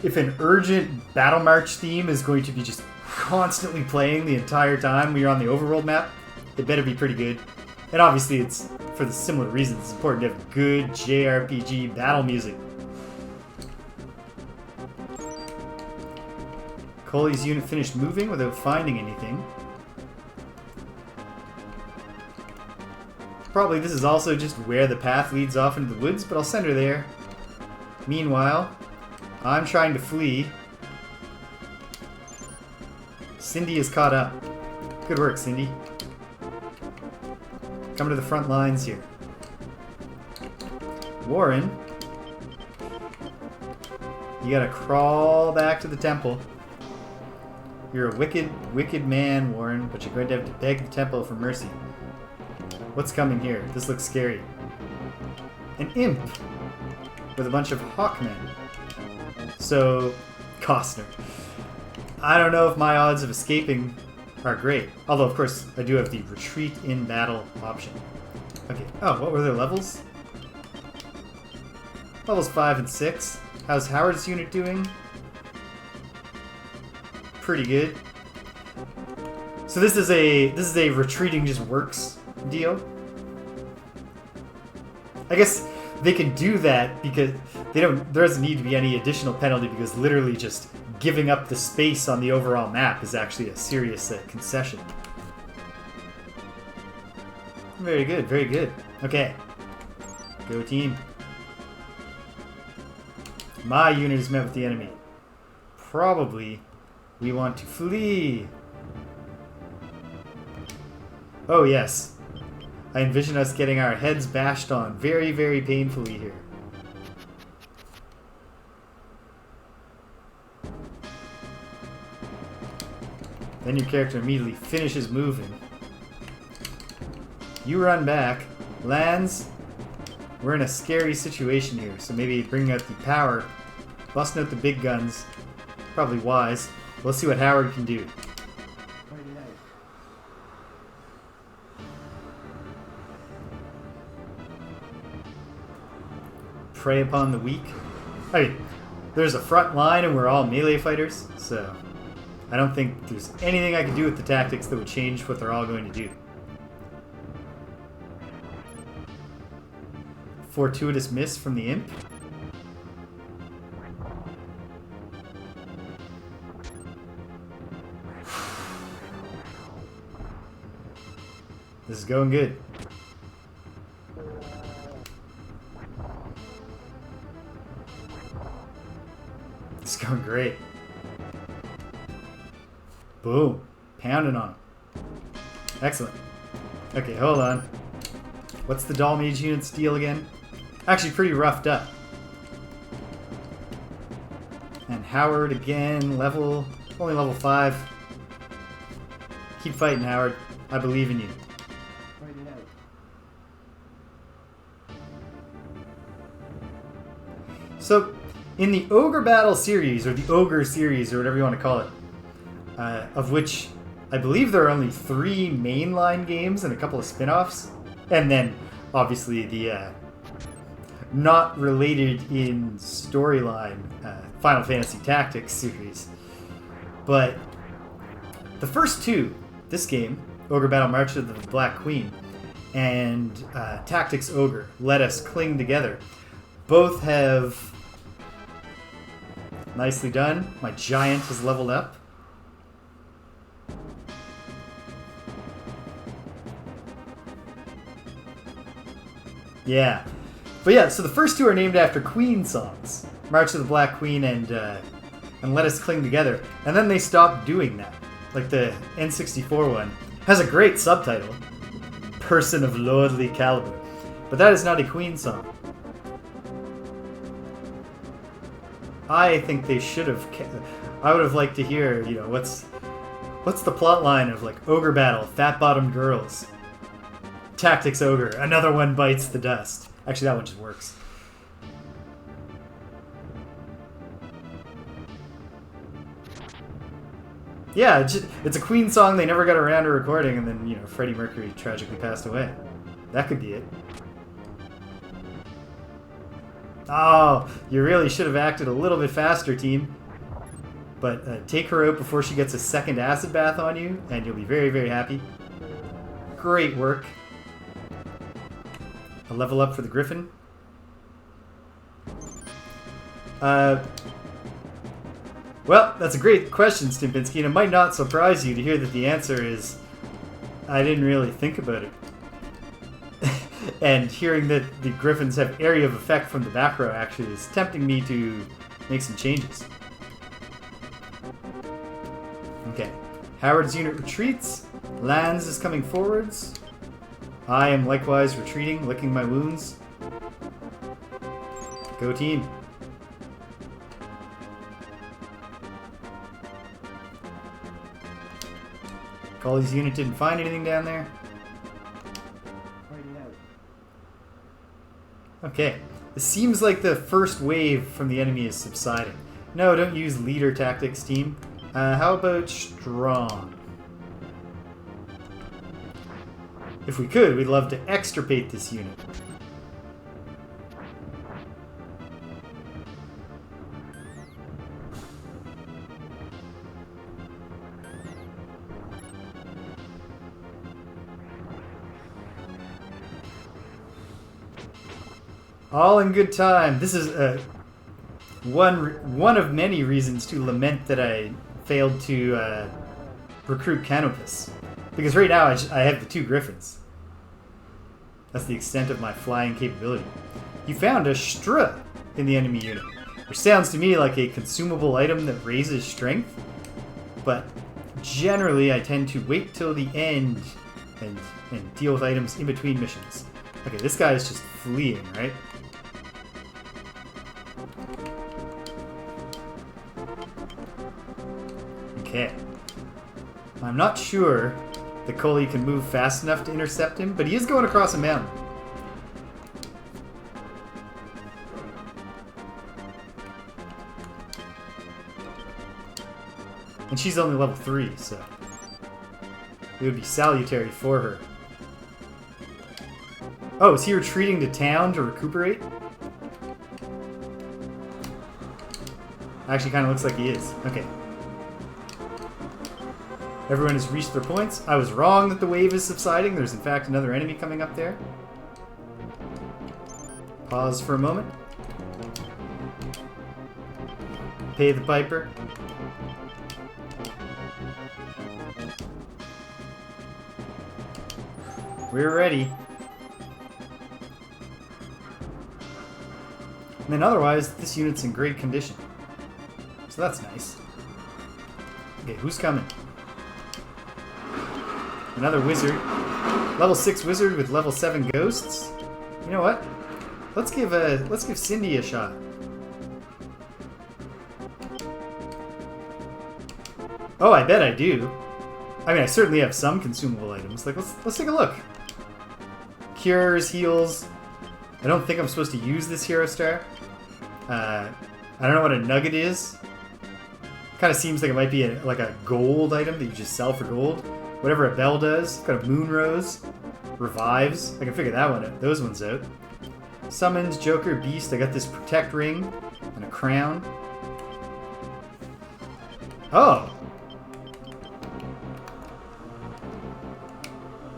if an urgent battle march theme is going to be just constantly playing the entire time we are on the overworld map, it better be pretty good. And obviously it's, for the similar reasons, it's important to have good JRPG battle music. Coley's unit finished moving without finding anything. Probably this is also just where the path leads off into the woods, but I'll send her there. Meanwhile, I'm trying to flee. Cindy is caught up. Good work, Cindy. Coming to the front lines here. Warren, you gotta crawl back to the temple. You're a wicked, wicked man, Warren, but you're going to have to beg the temple for mercy. What's coming here? This looks scary. An imp with a bunch of hawkmen. So, Costner. I don't know if my odds of escaping are great. Although, of course, I do have the retreat in battle option. Okay. Oh, what were their levels? Levels 5 and 6. How's Howard's unit doing? Pretty good. So this is a retreating just works deal. I guess they can do that because there doesn't need to be any additional penalty, because literally just giving up the space on the overall map is actually a serious concession. Very good, very good. Okay. Go team. My unit is met with the enemy. Probably we want to flee. Oh yes. I envision us getting our heads bashed on very, very painfully here. Then your character immediately finishes moving. You run back. Lands. We're in a scary situation here, so maybe bringing out the power, busting out the big guns, probably wise. Let's see what Howard can do. Prey upon the weak. I mean, there's a front line and we're all melee fighters, so I don't think there's anything I can do with the tactics that would change what they're all going to do. Fortuitous miss from the imp. This is going good. It's going great. Boom. Pounding on him. Excellent. Okay, hold on. What's the Doll Mage unit's deal again? Actually, pretty roughed up. And Howard again, only level 5. Keep fighting, Howard. I believe in you. So, in the Ogre Battle series, or the Ogre series, or whatever you want to call it, of which I believe there are only 3 mainline games and a couple of spin-offs, and then, obviously, the not related in storyline Final Fantasy Tactics series. But the first 2, this game, Ogre Battle March of the Black Queen, and Tactics Ogre, Let Us Cling Together, both have... Nicely done. My giant has leveled up. Yeah. But yeah, so the first 2 are named after Queen songs. March of the Black Queen and Let Us Cling Together. And then they stopped doing that. Like the N64 one has a great subtitle. Person of Lordly Caliber. But that is not a Queen song. I think they should have... I would have liked to hear, you know, what's the plot line of, like, Ogre Battle, Fat-Bottomed Girls, Tactics Ogre, another one bites the dust. Actually, that one just works. Yeah, it's a Queen song they never got around to recording, and then, you know, Freddie Mercury tragically passed away. That could be it. Oh, you really should have acted a little bit faster, team. But take her out before she gets a second acid bath on you, and you'll be very, very happy. Great work. A level up for the Griffin. Well, that's a great question, Stimpinski, and it might not surprise you to hear that the answer is I didn't really think about it. And hearing that the Griffins have area of effect from the back row actually is tempting me to make some changes. Okay. Howard's unit retreats. Lands is coming forwards. I am likewise retreating, licking my wounds. Go team. Colley's unit didn't find anything down there. Okay, it seems like the first wave from the enemy is subsiding. No, don't use leader tactics, team. How about strong? If we could, we'd love to extirpate this unit. All in good time. This is one of many reasons to lament that I failed to recruit Canopus. Because right now I have the 2 Griffins. That's the extent of my flying capability. You found a Stra in the enemy unit, which sounds to me like a consumable item that raises strength. But generally I tend to wait till the end and deal with items in between missions. Okay, this guy is just fleeing, right? Okay. I'm not sure that Coley can move fast enough to intercept him, but he is going across a mountain. And she's only level 3, so it would be salutary for her. Oh, is he retreating to town to recuperate? Actually, kind of looks like he is. Okay. Everyone has reached their points. I was wrong that the wave is subsiding. There's in fact another enemy coming up there. Pause for a moment. Pay the piper. We're ready. And then otherwise, this unit's in great condition. So that's nice. Okay, who's coming? Another wizard. Level 6 wizard with level 7 ghosts. You know what? Let's give Cindy a shot. Oh, I bet I do. I mean, I certainly have some consumable items. Like, let's take a look. Cures, heals. I don't think I'm supposed to use this hero star. I don't know what a nugget is. Kind of seems like it might be like a gold item that you just sell for gold. Whatever a bell does. Got a moon rose. Revives. I can figure that one out. Those ones out. Summons, Joker, Beast. I got this protect ring and a crown. Oh.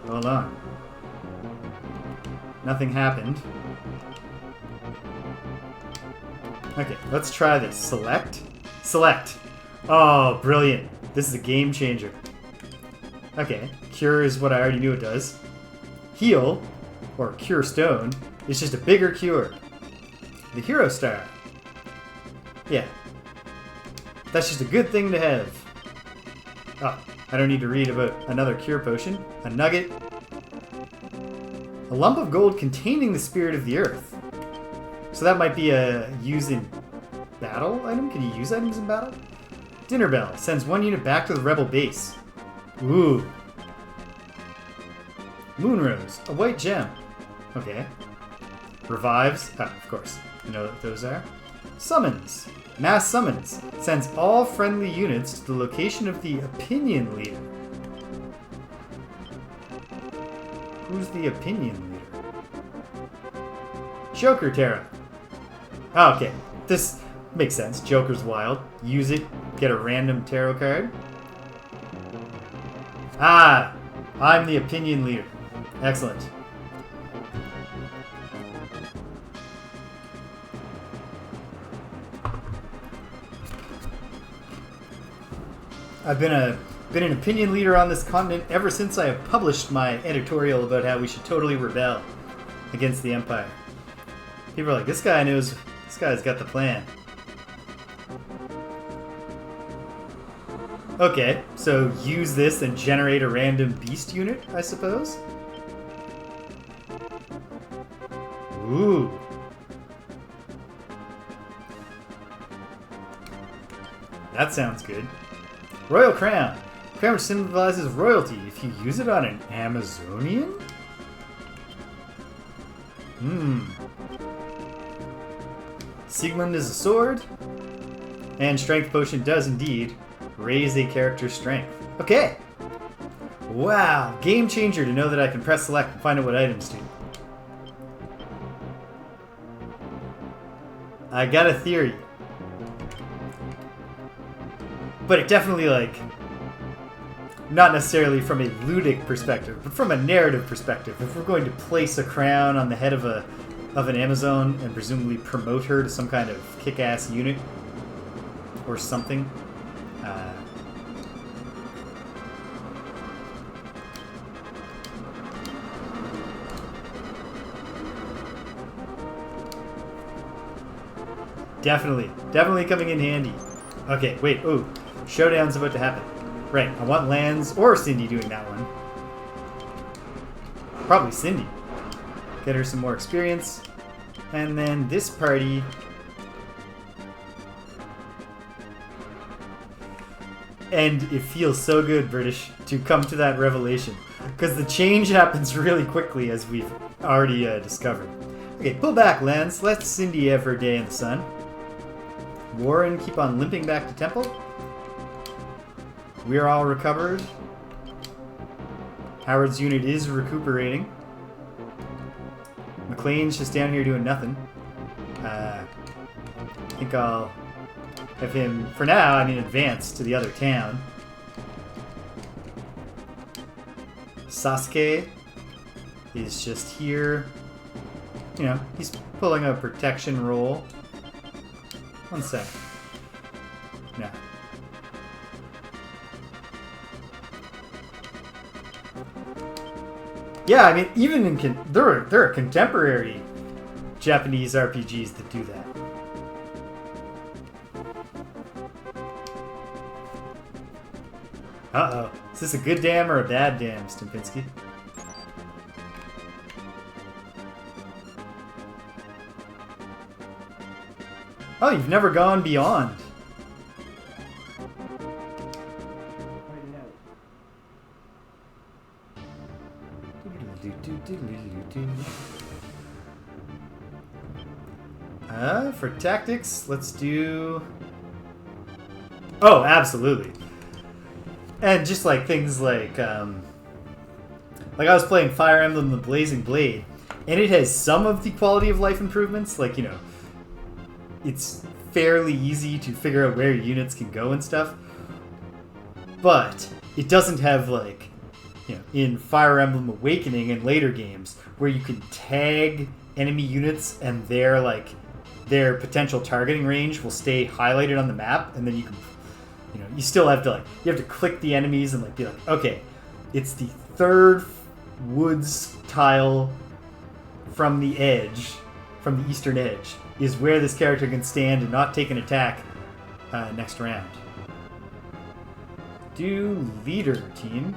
Hold on. Nothing happened. Okay, let's try this. Select. Select. Oh, brilliant. This is a game changer. Okay, cure is what I already knew it does. Heal, or cure stone, is just a bigger cure. The hero star. Yeah. That's just a good thing to have. Oh, I don't need to read about another cure potion. A nugget. A lump of gold containing the spirit of the earth. So that might be a use in battle item? Can you use items in battle? Dinner bell. Sends one unit back to the rebel base. Ooh. Moon rose. A white gem. Okay. Revives. Ah, of course. You know what those are. Summons. Mass summons. Sends all friendly units to the location of the opinion leader. Who's the opinion leader? Joker Terra. Oh, okay. This makes sense. Joker's wild. Use it. Get a random tarot card. Ah! I'm the opinion leader. Excellent. I've been an opinion leader on this continent ever since I have published my editorial about how we should totally rebel against the Empire. People are like, this guy's got the plan. Okay, so use this and generate a random beast unit, I suppose? Ooh. That sounds good. Royal Crown. Crown which symbolizes royalty. If you use it on an Amazonian? Sigmund is a sword. And Strength Potion does indeed raise a character's strength. Okay. Wow. Game changer to know that I can press select and find out what items do. I got a theory. But it definitely, like, not necessarily from a ludic perspective, but from a narrative perspective. If we're going to place a crown on the head of an Amazon and presumably promote her to some kind of kick-ass unit or something, definitely coming in handy. Okay, wait, ooh. Showdown's about to happen. Right, I want Lance or Cindy doing that one. Probably Cindy. Get her some more experience. And then this party... And it feels so good, British, to come to that revelation. Because the change happens really quickly, as we've already discovered. Okay, pull back, Lance. Let Cindy have her day in the sun. Warren, keep on limping back to temple. We are all recovered. Howard's unit is recuperating. McLean's just down here doing nothing. I think I'll have him, for now, I mean, advance to the other town. Sasuke is just here. You know, he's pulling a protection roll. One sec. No. Yeah, I mean, even in there are contemporary Japanese RPGs that do that. Uh-oh. Is this a good dam or a bad dam, Stimpinski? Oh, you've never gone beyond. For tactics, let's do... Oh, absolutely. And just like things like I was playing Fire Emblem the Blazing Blade, and it has some of the quality of life improvements, like, you know, it's fairly easy to figure out where units can go and stuff, but it doesn't have, like, you know, in Fire Emblem Awakening and later games, where you can tag enemy units and their, like, their potential targeting range will stay highlighted on the map, and then you can, you know, you still have to, like, you have to click the enemies and, like, be like, okay, it's the third woods tile from the edge, from the eastern edge, is where this character can stand and not take an attack next round. Do leader team.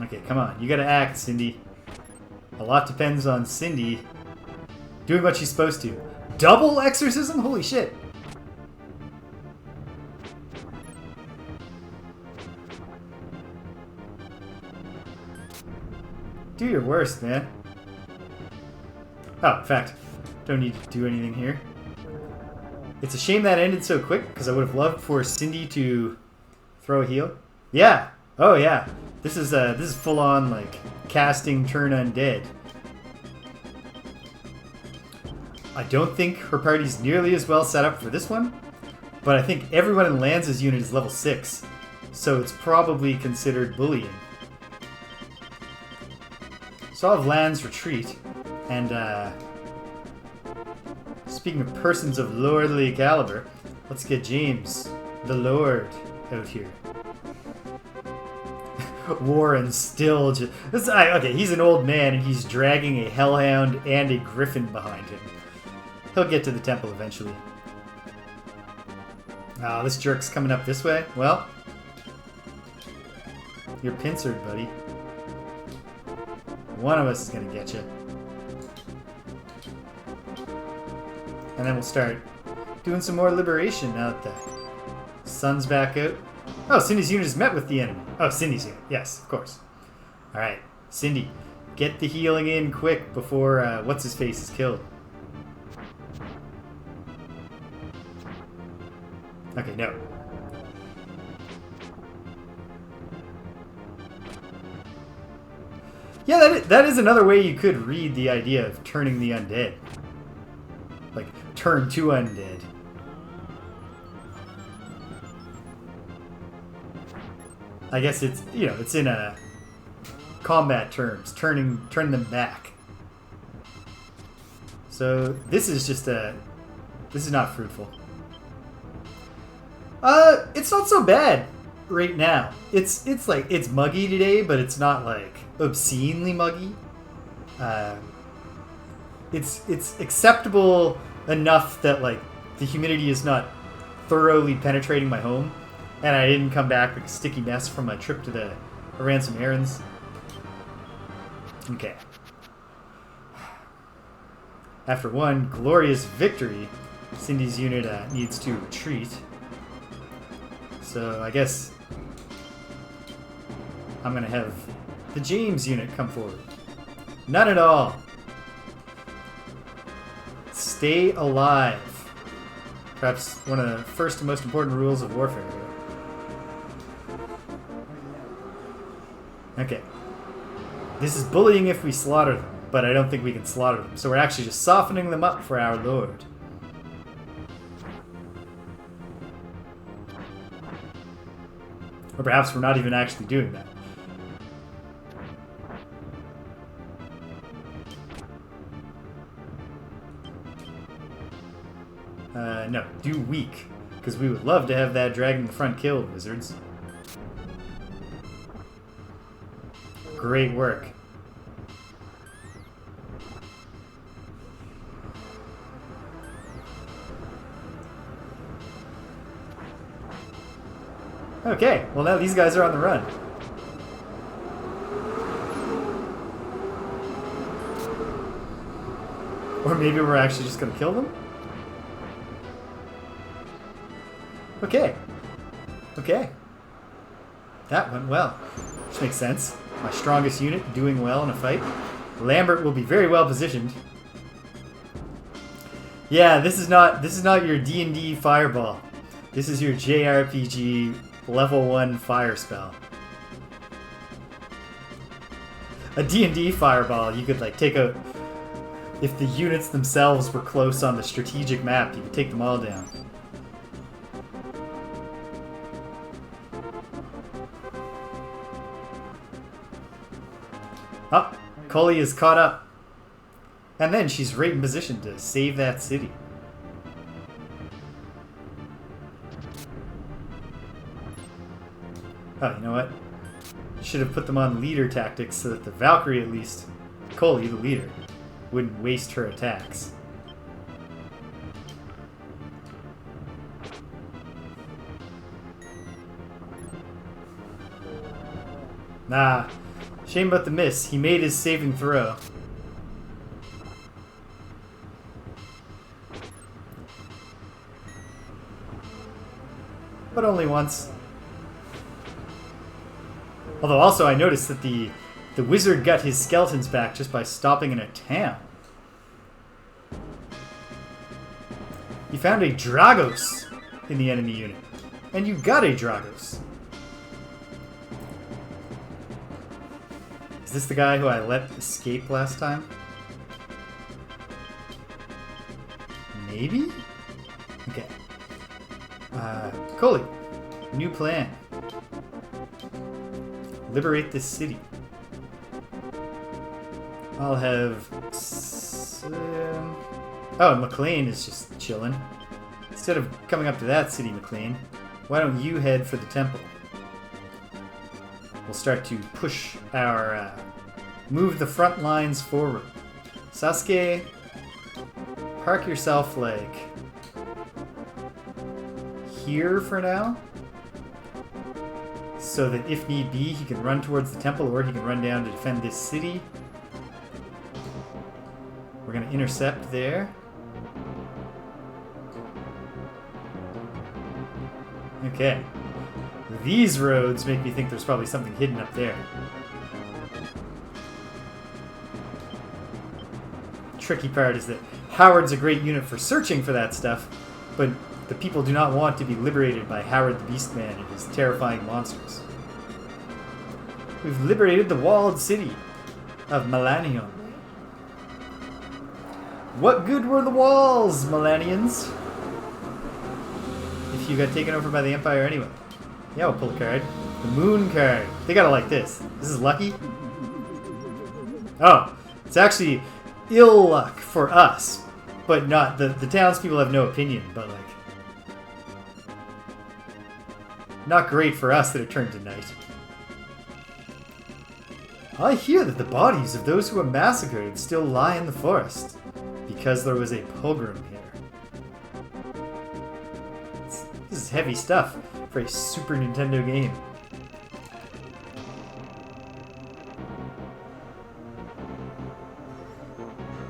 Okay, come on. You gotta act, Cindy. A lot depends on Cindy doing what she's supposed to. Double exorcism? Holy shit. Do your worst, man. Oh, in fact, don't need to do anything here. It's a shame that ended so quick, because I would have loved for Cindy to throw a heal. Yeah. Oh, yeah. This is full on, like, casting turn undead. I don't think her party's nearly as well set up for this one, but I think everyone in Lanza's unit is level 6, so it's probably considered bullying. So I'll have Lanz retreat, and speaking of persons of lordly caliber, let's get James, the Lord, out here. Warren still just... Okay, he's an old man, and he's dragging a hellhound and a griffin behind him. He'll get to the temple eventually. Oh, this jerk's coming up this way? Well, you're pincered, buddy. One of us is going to get you. And then we'll start doing some more liberation now that the sun's back out. Oh, Cindy's unit has met with the enemy. Oh, Cindy's unit. Yes, of course. Alright, Cindy, get the healing in quick before What's-His-Face is killed. Okay, no. Yeah, that is another way you could read the idea of turning the undead. Like, turn to undead. I guess it's, you know, it's in combat terms, turn them back. So this is just this is not fruitful. It's not so bad right now. It's like, it's muggy today, but it's not like obscenely muggy. It's acceptable enough that, like, the humidity is not thoroughly penetrating my home, and I didn't come back like a sticky mess from my trip to I ran some errands. Okay. After one glorious victory, Cindy's unit needs to retreat. So I guess I'm going to have the James unit come forward. None at all. Stay alive. Perhaps one of the first and most important rules of warfare. Okay. This is bullying if we slaughter them, but I don't think we can slaughter them. So we're actually just softening them up for our lord. Or perhaps we're not even actually doing that. No, do weak, because we would love to have that dragon in the front killed, wizards. Great work. Okay, well now these guys are on the run. Or maybe we're actually just gonna kill them? Okay. Okay. That went well. Which makes sense. My strongest unit doing well in a fight. Lambert will be very well positioned. Yeah, this is not your D&D fireball. This is your JRPG level 1 fire spell. A D&D fireball, you could like take out, if the units themselves were close on the strategic map, you could take them all down. Oh, Cully is caught up. And then she's right in position to save that city. Oh, you know what? Should have put them on leader tactics so that the Valkyrie, at least, Cully, the leader, wouldn't waste her attacks. Nah. Shame about the miss. He made his saving throw. But only once. Although also I noticed that the wizard got his skeletons back just by stopping in a town. You found a Dragos in the enemy unit. And you got a Dragos. Is this the guy who I let escape last time? Maybe? Okay. Coley, new plan. Liberate this city. I'll have... Oh, McLean is just chilling. Instead of coming up to that city, McLean, why don't you head for the temple? We'll start to push our... move the front lines forward. Sasuke, park yourself, like... here for now. So that if need be, he can run towards the temple or he can run down to defend this city. We're going to intercept there. Okay. These roads make me think there's probably something hidden up there. Tricky part is that Howard's a great unit for searching for that stuff, but the people do not want to be liberated by Howard the Beastman and his terrifying monsters. We've liberated the walled city of Melanion. What good were the walls, Melanians? If you got taken over by the Empire anyway. Yeah, we'll pull a card. The Moon card. They gotta like this. This is lucky. Oh, it's actually ill luck for us, but not the townspeople have no opinion. But like, not great for us that it turned to night. I hear that the bodies of those who were massacred still lie in the forest because there was a pogrom here. This is heavy stuff for a Super Nintendo game.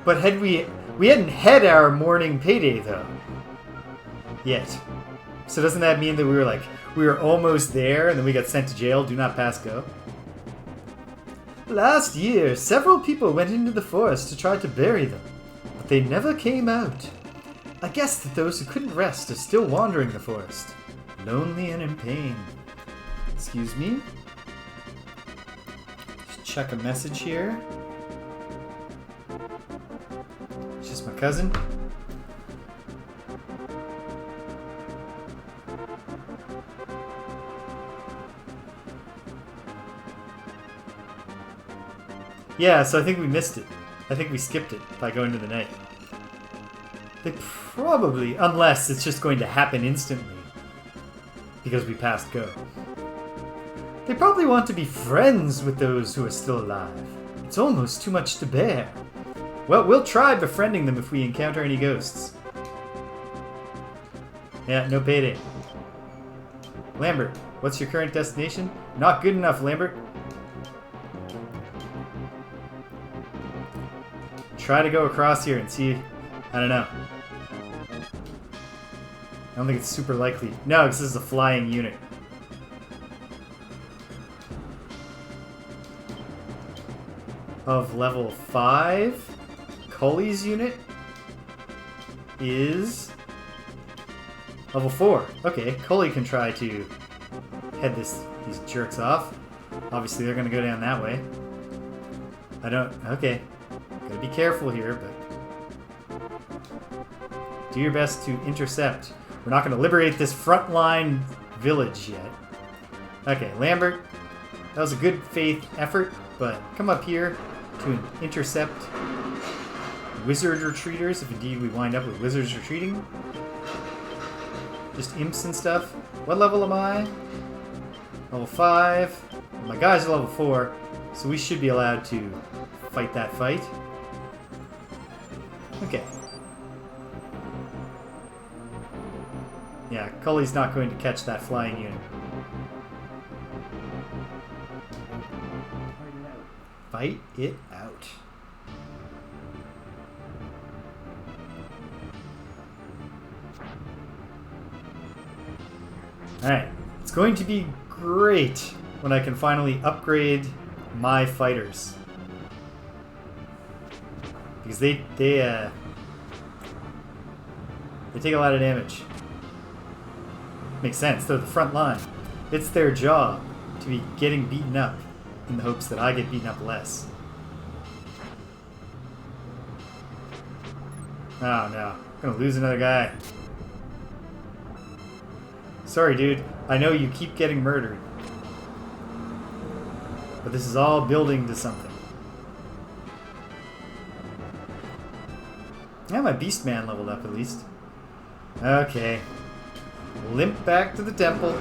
But had we hadn't had our morning payday though yet. So doesn't that mean that we were almost there and then we got sent to jail, do not pass go? Last year, several people went into the forest to try to bury them, but they never came out. I guess that those who couldn't rest are still wandering the forest, lonely and in pain. Excuse me? Just check a message here. It's just my cousin. Yeah, so I think we missed it. I think we skipped it by going to the night. They probably, unless it's just going to happen instantly, because we passed go. They probably want to be friends with those who are still alive. It's almost too much to bear. Well, we'll try befriending them if we encounter any ghosts. Yeah, no payday. Lambert, what's your current destination? Not good enough, Lambert. try to go across here and see. I don't know. I don't think it's super likely. No, because this is a flying unit. Of level 5. Cully's unit is level 4. Okay, Cully can try to head these jerks off. Obviously, they're going to go down that way. I don't... Okay. Gotta be careful here, but... Do your best to intercept. We're not going to liberate this frontline village yet. Okay, Lambert. That was a good faith effort, but come up here to intercept wizard retreaters, if indeed we wind up with wizards retreating. Just imps and stuff. What level am I? Level 5. My guys are level 4, so we should be allowed to fight that fight. Okay. Yeah, Cully's not going to catch that flying unit. Fight it out. Alright, it's going to be great when I can finally upgrade my fighters. Because they take a lot of damage. Makes sense, they're the front line. It's their job to be getting beaten up in the hopes that I get beaten up less. Oh no, I'm gonna lose another guy. Sorry dude, I know you keep getting murdered. But this is all building to something. Yeah, my beast man leveled up at least. Okay. Limp back to the temple.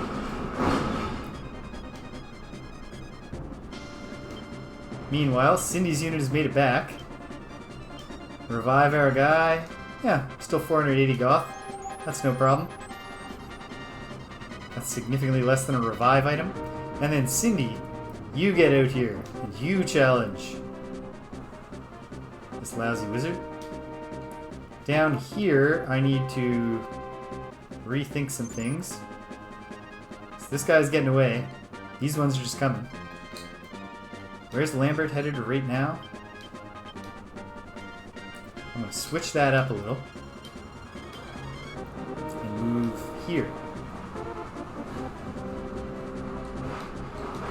Meanwhile, Cindy's unit has made it back. Revive our guy. Yeah, still 480 goth. That's no problem. That's significantly less than a revive item. And then Cindy, you get out here and you challenge this lousy wizard. Down here, I need to rethink some things. So this guy's getting away. These ones are just coming. Where's Lambert headed right now? I'm going to switch that up a little. And move here.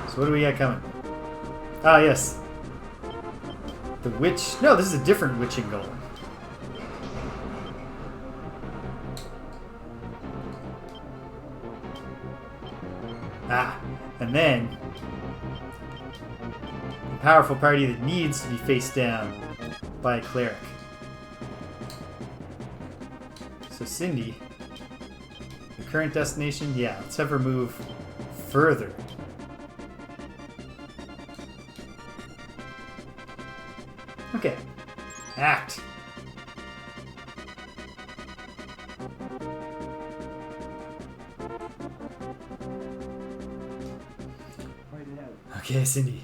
So what do we got coming? Ah, yes. The witch... No, this is a different witching golem. Ah, and then... a powerful party that needs to be faced down by a cleric. So Cindy... the current destination? Yeah, let's have her move further. Okay. Act. Okay, Cindy.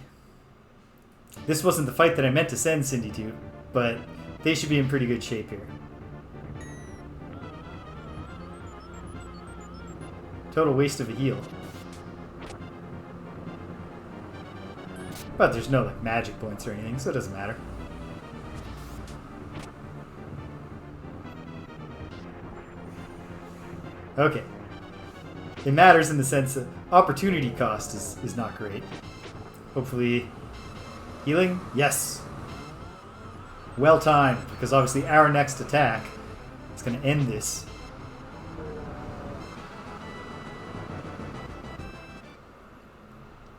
This wasn't the fight that I meant to send Cindy to, but they should be in pretty good shape here. Total waste of a heal. But there's no like magic points or anything, so it doesn't matter. Okay. It matters in the sense that opportunity cost is not great. Hopefully... healing? Yes! Well timed, because obviously our next attack is going to end this.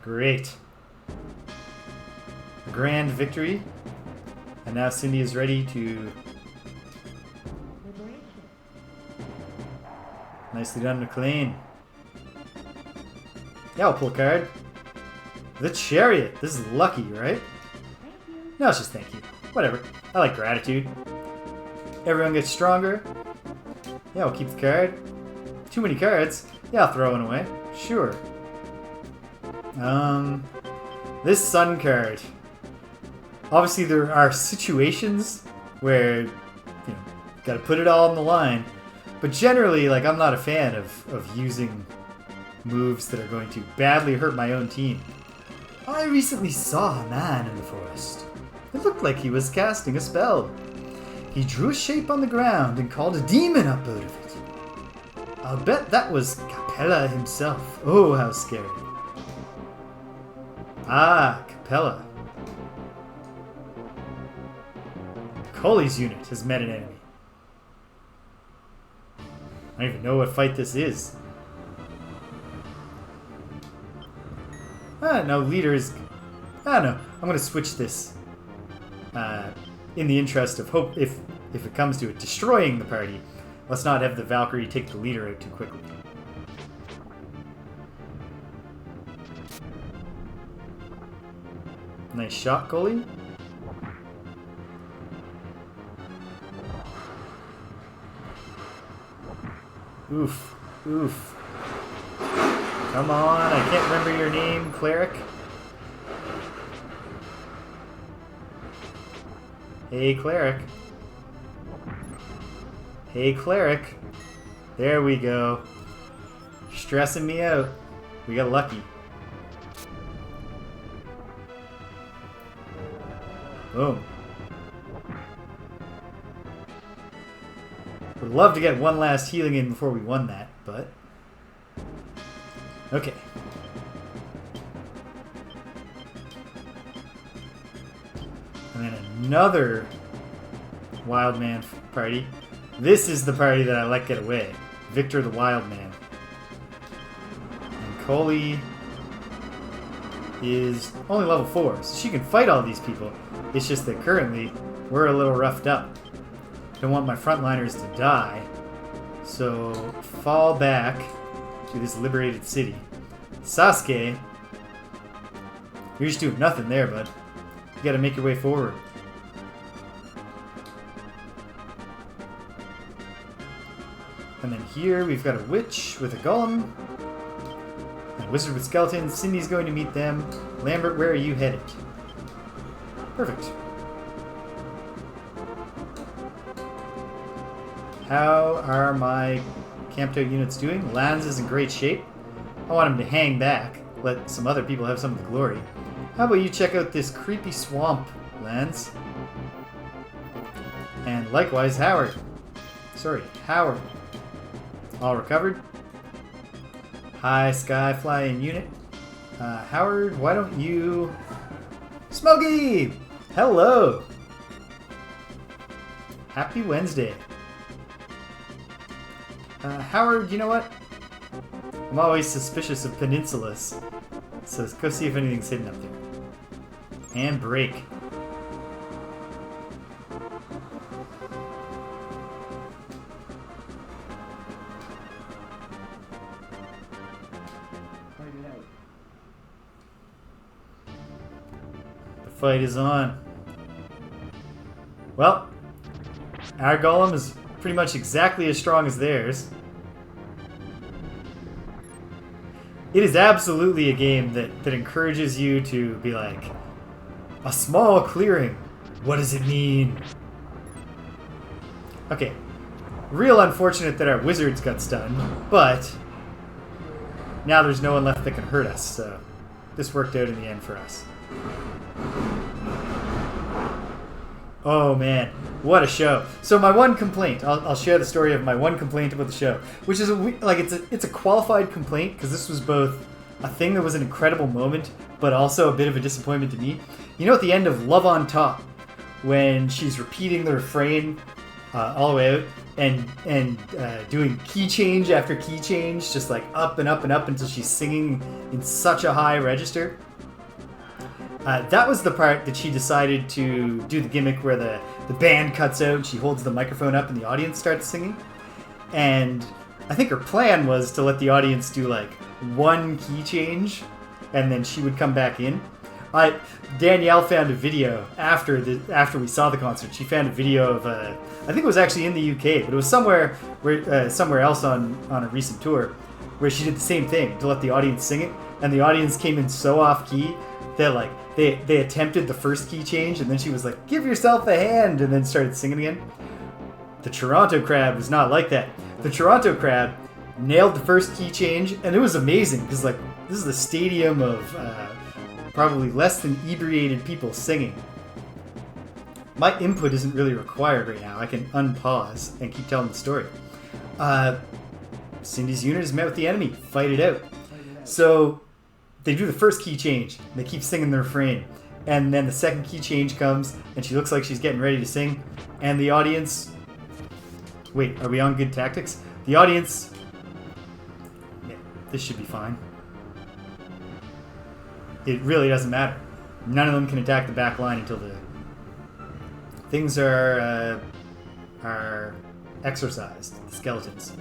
Great. A grand victory. And now Cindy is ready to... Nicely done, McLean. Yeah, I'll pull a card. The Chariot. This is lucky, right? No, it's just thank you. Whatever. I like gratitude. Everyone gets stronger. Yeah, we'll keep the card. Too many cards. Yeah, I'll throw one away. Sure. This sun card. Obviously, there are situations where, got to put it all on the line. But generally, like, I'm not a fan of using moves that are going to badly hurt my own team. I recently saw a man in the forest. It looked like he was casting a spell. He drew a shape on the ground and called a demon up out of it. I'll bet that was Capella himself. Oh, how scary. Ah, Capella. Colley's unit has met an enemy. I don't even know what fight this is. No, leader is... I don't know. I'm going to switch this. In the interest of hope, if it comes to it, destroying the party, let's not have the Valkyrie take the leader out too quickly. Nice shot, Coley. Oof. Oof. Come on, I can't remember your name, cleric. Hey, cleric. Hey, cleric. There we go. Stressing me out. We got lucky. Boom. Would love to get one last healing in before we won that, but... Okay. And then another Wild Man party. This is the party that I let get away. Victor the Wild Man. And Coley is only level 4, so she can fight all these people. It's just that currently we're a little roughed up. Don't want my frontliners to die, so fall back to this liberated city. Sasuke, you're just doing nothing there, bud. You gotta make your way forward. And then here we've got a witch with a golem. And a wizard with skeletons. Cindy's going to meet them. Lambert, where are you headed? Perfect. How are my camped out units doing? Lanz is in great shape. I want him to hang back. Let some other people have some of the glory. How about you check out this creepy swamp, Lanz? And likewise, Howard. Sorry, Howard. All recovered. High sky flying unit. Howard, why don't you... Smokey! Hello! Happy Wednesday. Howard, you know what? I'm always suspicious of peninsulas. So let's go see if anything's hidden up there. And break. The fight is on. Well, our golem is pretty much exactly as strong as theirs. It is absolutely a game that encourages you to be like, a small clearing, what does it mean? Okay, real unfortunate that our wizards got stunned, but now there's no one left that can hurt us, so this worked out in the end for us. Oh man, what a show. So my one complaint, I'll share the story of my one complaint about the show, which is it's a qualified complaint because this was both a thing that was an incredible moment, but also a bit of a disappointment to me. You know, at the end of Love on Top, when she's repeating the refrain all the way out and doing key change after key change, just like up and up and up until she's singing in such a high register. That was the part that she decided to do the gimmick where the band cuts out, she holds the microphone up and the audience starts singing. And I think her plan was to let the audience do like one key change and then she would come back in. Danielle found a video after we saw the concert. She found a video of I think it was actually in the UK, but it was somewhere else on a recent tour where she did the same thing to let the audience sing it, and the audience came in so off key that like they attempted the first key change, and then she was like, "Give yourself a hand," and then started singing again. The Toronto crowd was not like that. The Toronto crowd nailed the first key change, and it was amazing because like this is a stadium of probably less than inebriated people singing. My input isn't really required right now. I can unpause and keep telling the story. Cindy's unit has met with the enemy. Fight it out. So they do the first key change. And they keep singing the refrain. And then the second key change comes, and she looks like she's getting ready to sing. And the audience... Wait, are we on good tactics? The audience... Yeah, this should be fine. It really doesn't matter. None of them can attack the back line until the... Things are exorcised, the skeletons.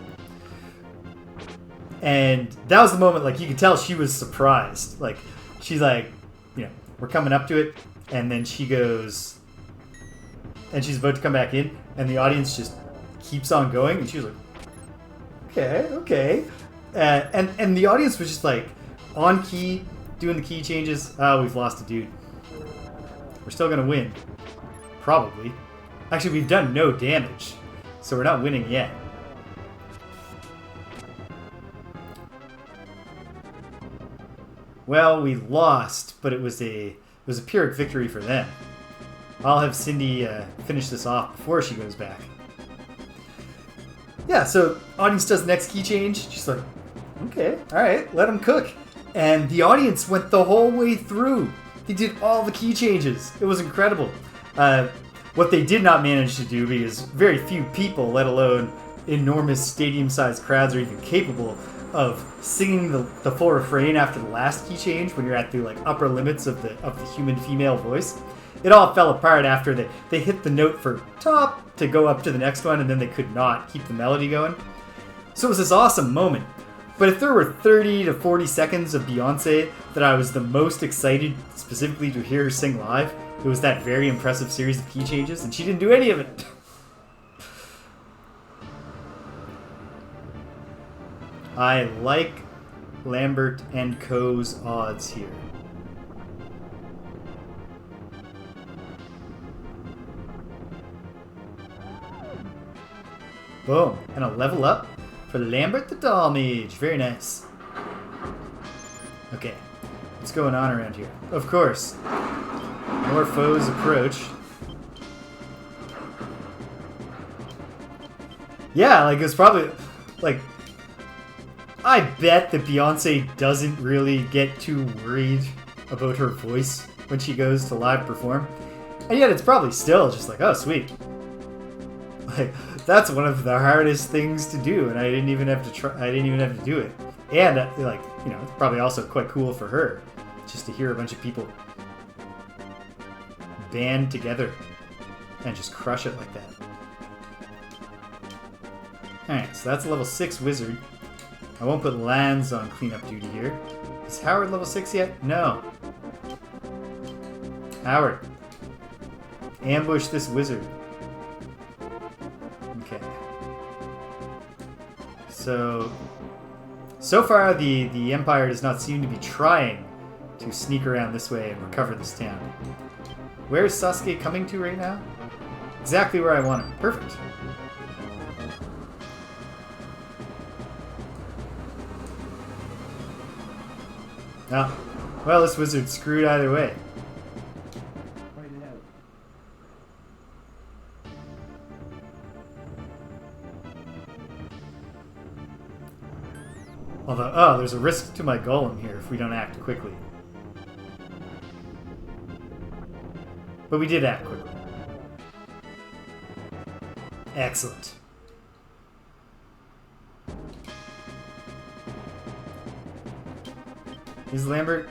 And that was the moment, like, you could tell she was surprised. Like, she's like, you know, we're coming up to it, and then she goes, and she's about to come back in, and the audience just keeps on going, and she was like, okay. And the audience was just like, on key, doing the key changes. Oh, we've lost a dude. We're still going to win. Probably. Actually, we've done no damage, so we're not winning yet. Well, we lost, but it was a Pyrrhic victory for them. I'll have Cindy finish this off before she goes back. Yeah, so audience does the next key change. She's like, okay, all right, let them cook. And the audience went the whole way through. They did all the key changes. It was incredible. What they did not manage to do, because very few people, let alone enormous stadium-sized crowds, are even capable of singing the full refrain after the last key change when you're at the like upper limits of the human female voice. It all fell apart after they hit the note for top to go up to the next one, and then they could not keep the melody going. So it was this awesome moment. But if there were 30 to 40 seconds of Beyonce that I was the most excited specifically to hear her sing live, it was that very impressive series of key changes, and she didn't do any of it. I like Lambert and Co.'s odds here. Boom. And a level up for Lambert the Doll Mage. Very nice. Okay. What's going on around here? Of course. More foes approach. Yeah, like it's probably... Like... I bet that Beyonce doesn't really get too worried about her voice when she goes to live perform. And yet it's probably still just like, oh, sweet. Like, that's one of the hardest things to do, and I didn't even have to try. I didn't even have to do it. And like, you know, it's probably also quite cool for her just to hear a bunch of people band together and just crush it like that. Alright, so that's a level 6 wizard. I won't put lands on cleanup duty here. Is Howard level 6 yet? No. Howard. Ambush this wizard. Okay. So far the Empire does not seem to be trying to sneak around this way and recover this town. Where is Sasuke coming to right now? Exactly where I want him. Perfect. Ah, well, this wizard's screwed either way. Although, oh, there's a risk to my golem here if we don't act quickly. But we did act quickly. Excellent. Is Lambert?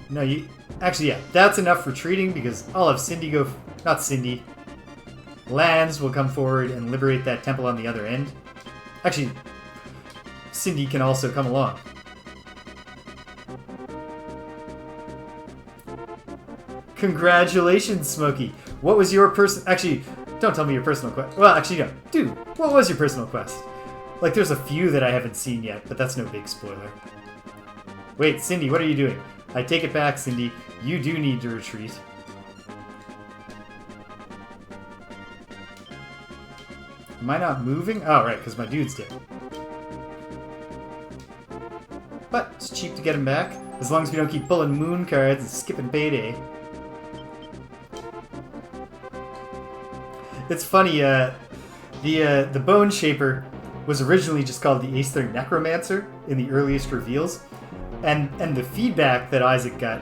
No, you... Actually, yeah, that's enough for treating because I'll have Cindy go... Not Cindy. Lands will come forward and liberate that temple on the other end. Actually, Cindy can also come along. Congratulations, Smokey. What was your Actually, don't tell me your personal quest. Well, actually, no. Dude, what was your personal quest? Like, there's a few that I haven't seen yet, but that's no big spoiler. Wait, Cindy, what are you doing? I take it back, Cindy. You do need to retreat. Am I not moving? Oh, right, because my dude's dead. But it's cheap to get him back, as long as we don't keep pulling moon cards and skipping payday. It's funny, the Bone Shaper was originally just called the Aether Necromancer in the earliest reveals, and the feedback that Isaac got.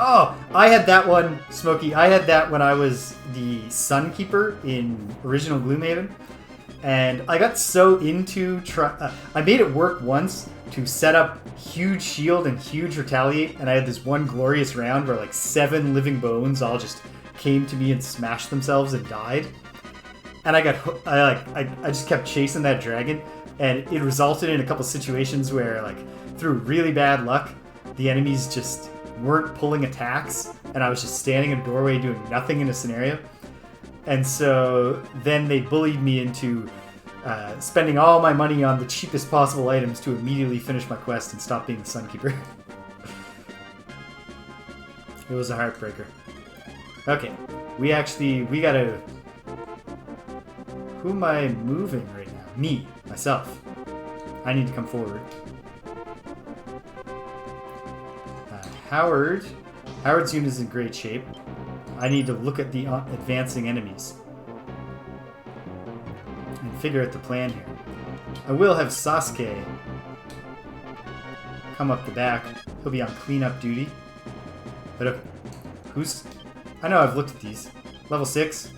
Oh, I had that one, Smokey. I had that when I was the Sunkeeper in original Gloomhaven, and I got so into I made it work once to set up huge shield and huge retaliate, and I had this one glorious round where like 7 living bones all just came to me and smashed themselves and died. And I just kept chasing that dragon, and it resulted in a couple situations where, like, through really bad luck, the enemies just weren't pulling attacks, and I was just standing in a doorway doing nothing in a scenario. And so then they bullied me into spending all my money on the cheapest possible items to immediately finish my quest and stop being the Sunkeeper. It was a heartbreaker. Okay, we gotta... Who am I moving right now? Me, myself. I need to come forward. Howard's unit is in great shape. I need to look at the advancing enemies and figure out the plan here. I will have Sasuke come up the back. He'll be on cleanup duty. But okay, who's... I know I've looked at these. Level 6.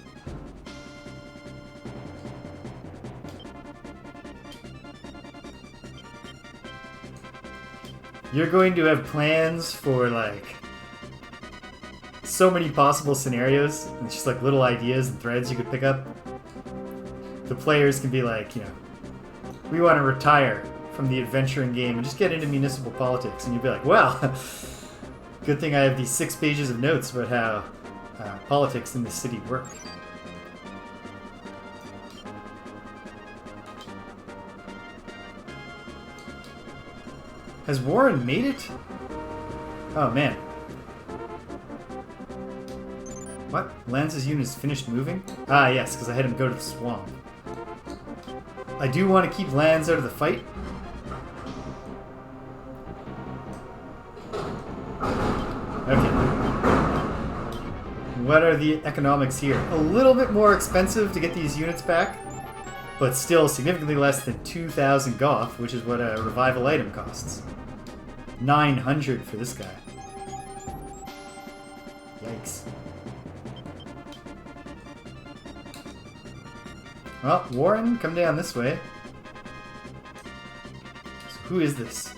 You're going to have plans for, like, so many possible scenarios. It's just, like, little ideas and threads you could pick up. The players can be like, you know, we want to retire from the adventuring game and just get into municipal politics. And you'd be like, well, good thing I have these 6 pages of notes about how politics in the city work. Has Warren made it? Oh, man. What? Lance's unit is finished moving? Ah, yes, because I had him go to the swamp. I do want to keep Lance out of the fight. Okay. What are the economics here? A little bit more expensive to get these units back, but still significantly less than 2,000 Goth, which is what a revival item costs. 900 for this guy. Yikes. Well, Warren, come down this way. So who is this?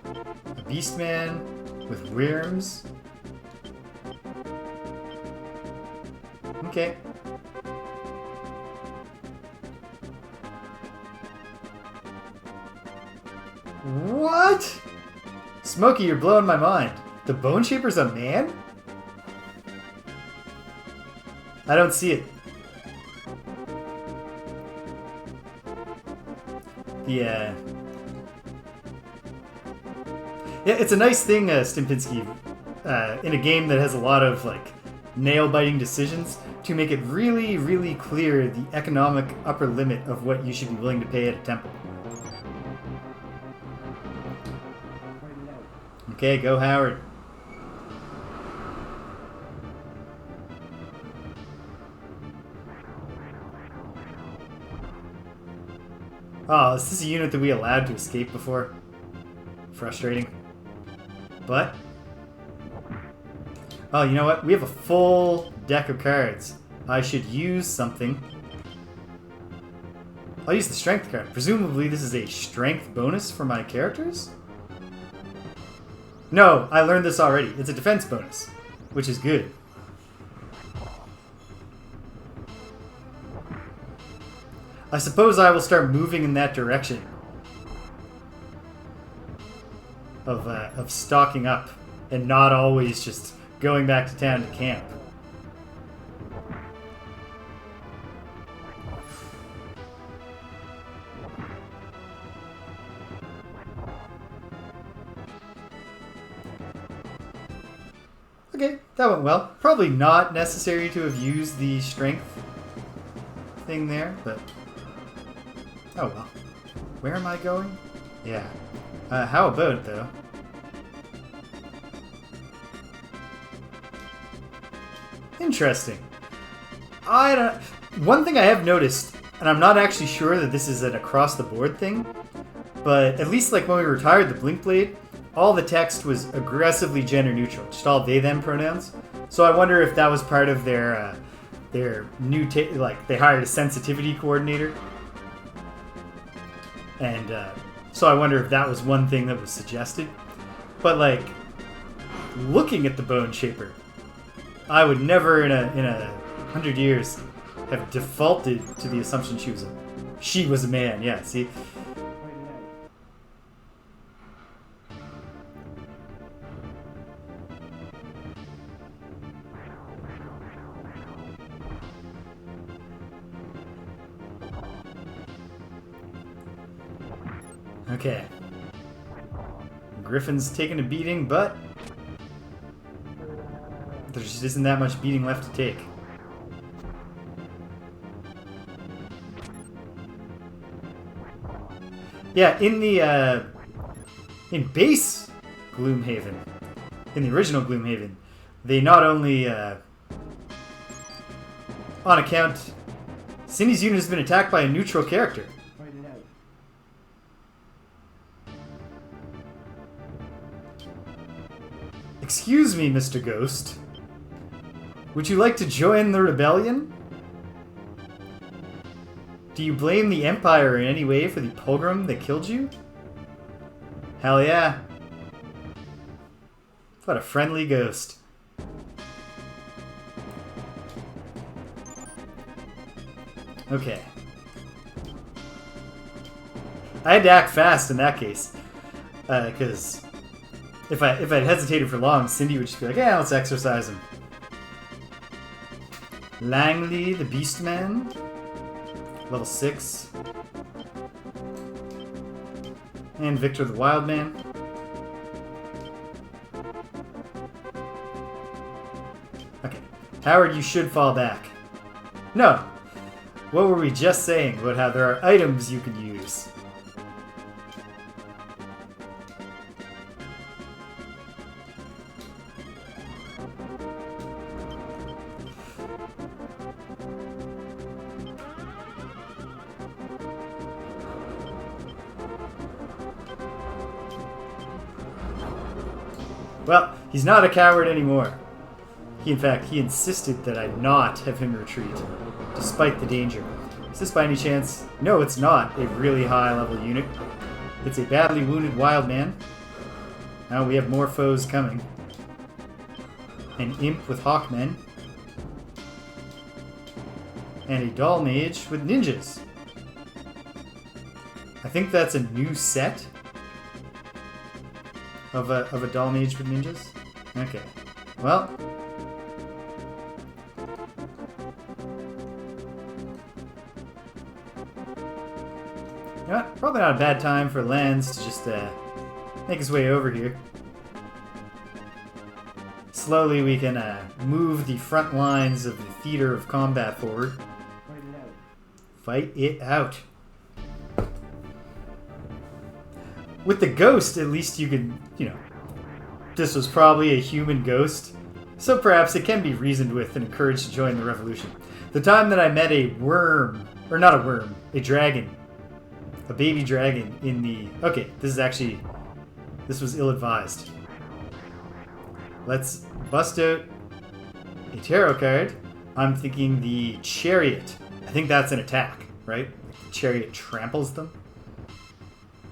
A beastman with worms. Okay. What? Smokey, you're blowing my mind. The Bone Shaper's a man? I don't see it. Yeah. Yeah, it's a nice thing, Stimpinski, in a game that has a lot of, like, nail-biting decisions, to make it really, really clear the economic upper limit of what you should be willing to pay at a temple. Okay, go Howard. Oh, is this a unit that we allowed to escape before? Frustrating. But... oh, you know what? We have a full deck of cards. I should use something. I'll use the strength card. Presumably this is a strength bonus for my characters? No, I learned this already. It's a defense bonus, which is good. I suppose I will start moving in that direction of stocking up and not always just going back to town to camp. Okay, that went well. Probably not necessary to have used the strength thing there, but... Oh well. Where am I going? Yeah. How about it, though? Interesting. One thing I have noticed, and I'm not actually sure that this is an across-the-board thing, but at least like when we retired the Blink Blade, all the text was aggressively gender-neutral, just all they/them pronouns. So I wonder if that was part of their new like they hired a sensitivity coordinator, and so I wonder if that was one thing that was suggested. But like looking at the Bone Shaper, I would never in a 100 years have defaulted to the assumption she was a man. Yeah, see. Okay. Griffin's taking a beating, but there just isn't that much beating left to take. Yeah, in the in base Gloomhaven, in the original Gloomhaven, they not only on account Cindy's unit has been attacked by a neutral character. Excuse me, Mr. Ghost. Would you like to join the rebellion? Do you blame the Empire in any way for the pogrom that killed you? Hell yeah. What a friendly ghost. Okay. I had to act fast in that case. Because if I'd hesitated for long, Cindy would just be like, yeah, let's exorcise him. Langley, the Beastman. Level 6. And Victor the Wildman. Okay. Howard, you should fall back. No. What were we just saying about how there are items you can use? Well, he's not a coward anymore. He insisted that I not have him retreat, despite the danger. Is this by any chance? No, it's not a really high-level unit. It's a badly wounded wild man. Now we have more foes coming. An imp with hawkmen. And a doll mage with ninjas. I think that's a new set of a doll mage with ninjas. Okay. Well. You know what? Probably not a bad time for Lance to just make his way over here. Slowly we can move the front lines of the theater of combat forward. Fight it out. With the ghost, at least you can, this was probably a human ghost, so perhaps it can be reasoned with and encouraged to join the revolution. The time that I met a worm, or not a worm, a dragon, a baby dragon in the... Okay, this was ill-advised. Let's bust out a tarot card. I'm thinking the chariot. I think that's an attack, right? The chariot tramples them.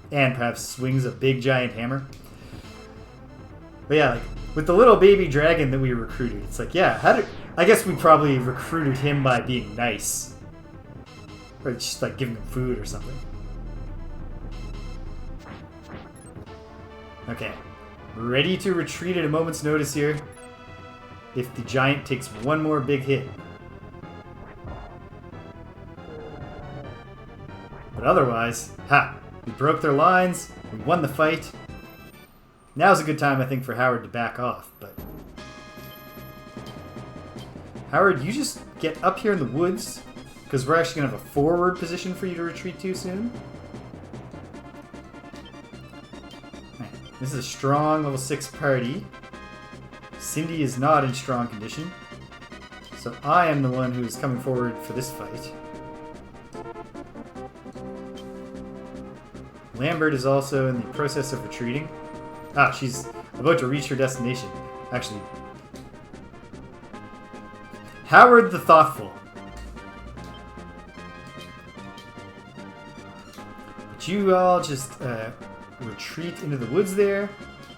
And perhaps swings a big giant hammer. But yeah, like, with the little baby dragon that we recruited, it's like, yeah, I guess we probably recruited him by being nice. Or just like giving him food or something. Okay. Ready to retreat at a moment's notice here. If the giant takes one more big hit. But otherwise, we broke their lines, we won the fight. Now's a good time, I think, for Howard to back off, but Howard, you just get up here in the woods, because we're actually going to have a forward position for you to retreat to soon. Right. This is a strong level 6 party. Cindy is not in strong condition. So I am the one who is coming forward for this fight. Lambert is also in the process of retreating. Ah, she's about to reach her destination. Actually, Howard the Thoughtful. But you all just retreat into the woods there.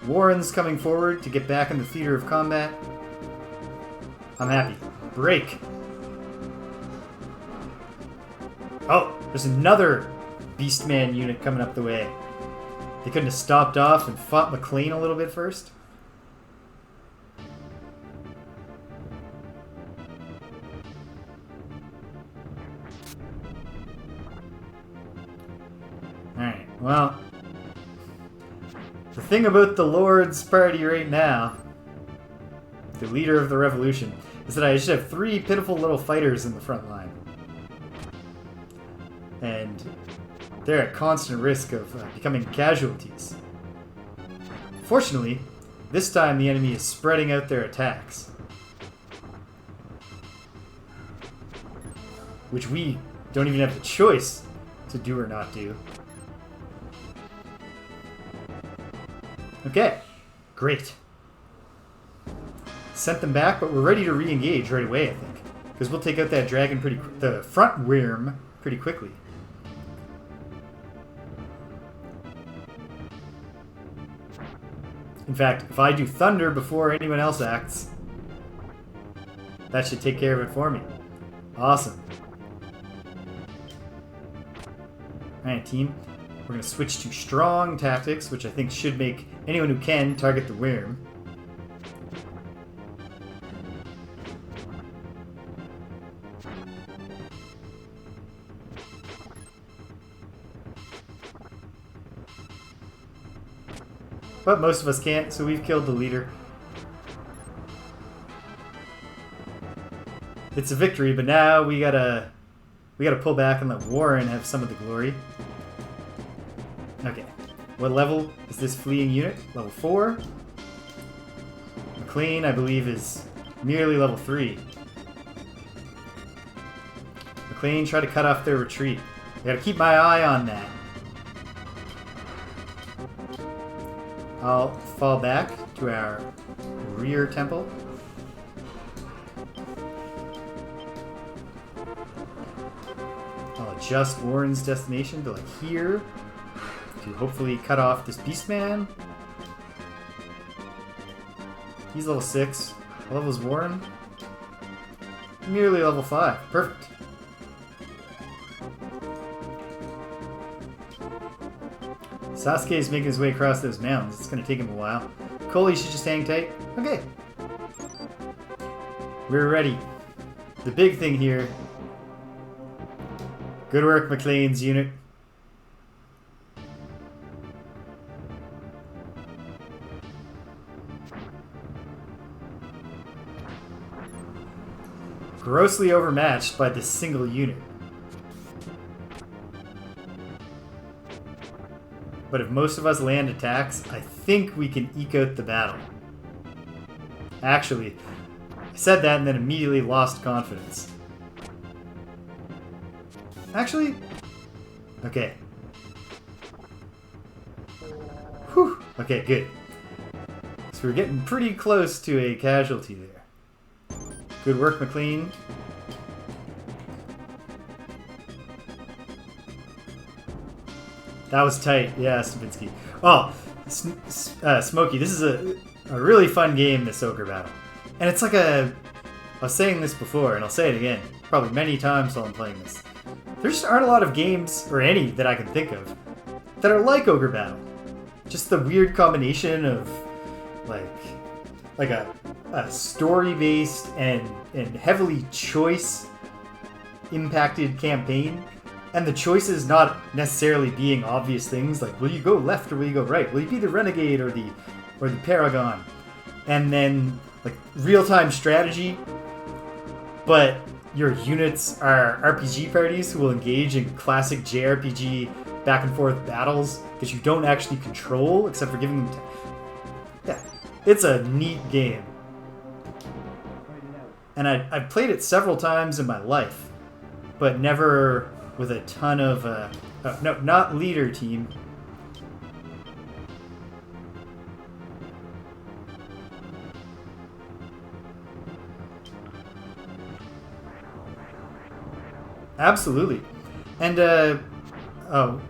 Warren's coming forward to get back in the theater of combat. I'm happy. Break. Oh, there's another Beastman unit coming up the way. They couldn't have stopped off and fought McLean a little bit first. Alright, well, the thing about the Lord's party right now, the leader of the revolution, is that I just have 3 pitiful little fighters in the front line. And they're at constant risk of becoming casualties. Fortunately, this time the enemy is spreading out their attacks, which we don't even have the choice to do or not do. Okay, great. Sent them back, but we're ready to re-engage right away, I think. Because we'll take out that dragon the front worm pretty quickly. In fact, if I do thunder before anyone else acts, that should take care of it for me. Awesome. Alright, team. We're going to switch to strong tactics, which I think should make anyone who can target the worm. But most of us can't, so we've killed the leader. It's a victory, but now we gotta pull back and let Warren have some of the glory. Okay, what level is this fleeing unit? Level 4. McLean, I believe, is merely level 3. McLean, try to cut off their retreat. I gotta keep my eye on that. I'll fall back to our rear temple. I'll adjust Warren's destination to like here to hopefully cut off this Beastman. He's level 6. What level is Warren? Merely level 5. Perfect. Sasuke is making his way across those mountains. It's going to take him a while. Coley should just hang tight. Okay. We're ready. The big thing here. Good work, McLean's unit. Grossly overmatched by this single unit. But if most of us land attacks, I think we can eke out the battle. Actually, I said that and then immediately lost confidence. Actually, okay. Whew. Okay, good. So we're getting pretty close to a casualty there. Good work, McLean. That was tight. Yeah, Stavinsky. Oh, Smokey, this is a really fun game, this Ogre battle. And it's like a... I was saying this before, and I'll say it again, probably many times while I'm playing this. There just aren't a lot of games, or any that I can think of, that are like Ogre battle. Just the weird combination of, like a story-based and heavily choice-impacted campaign. And the choices not necessarily being obvious things like, will you go left or will you go right? Will you be the renegade or the paragon? And then like real-time strategy but your units are RPG parties who will engage in classic JRPG back and forth battles that you don't actually control except for giving them... Yeah, it's a neat game. And I've played it several times in my life, but never with a ton of... no, not leader team. Absolutely. And, oh,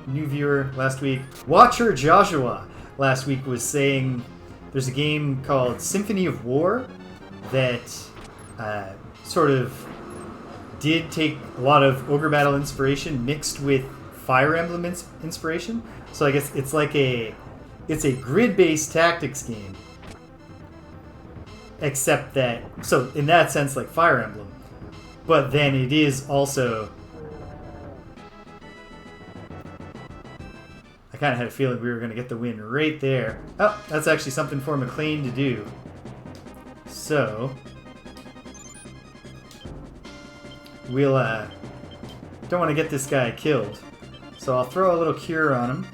new viewer last week. Watcher Joshua last week was saying there's a game called Symphony of War that sort of did take a lot of Ogre Battle inspiration mixed with Fire Emblem inspiration. So I guess it's like it's a grid-based tactics game. Except that, so in that sense, like Fire Emblem. But then it is also... I kind of had a feeling we were going to get the win right there. Oh, that's actually something for McLean to do. So... we'll, don't want to get this guy killed. So I'll throw a little cure on him.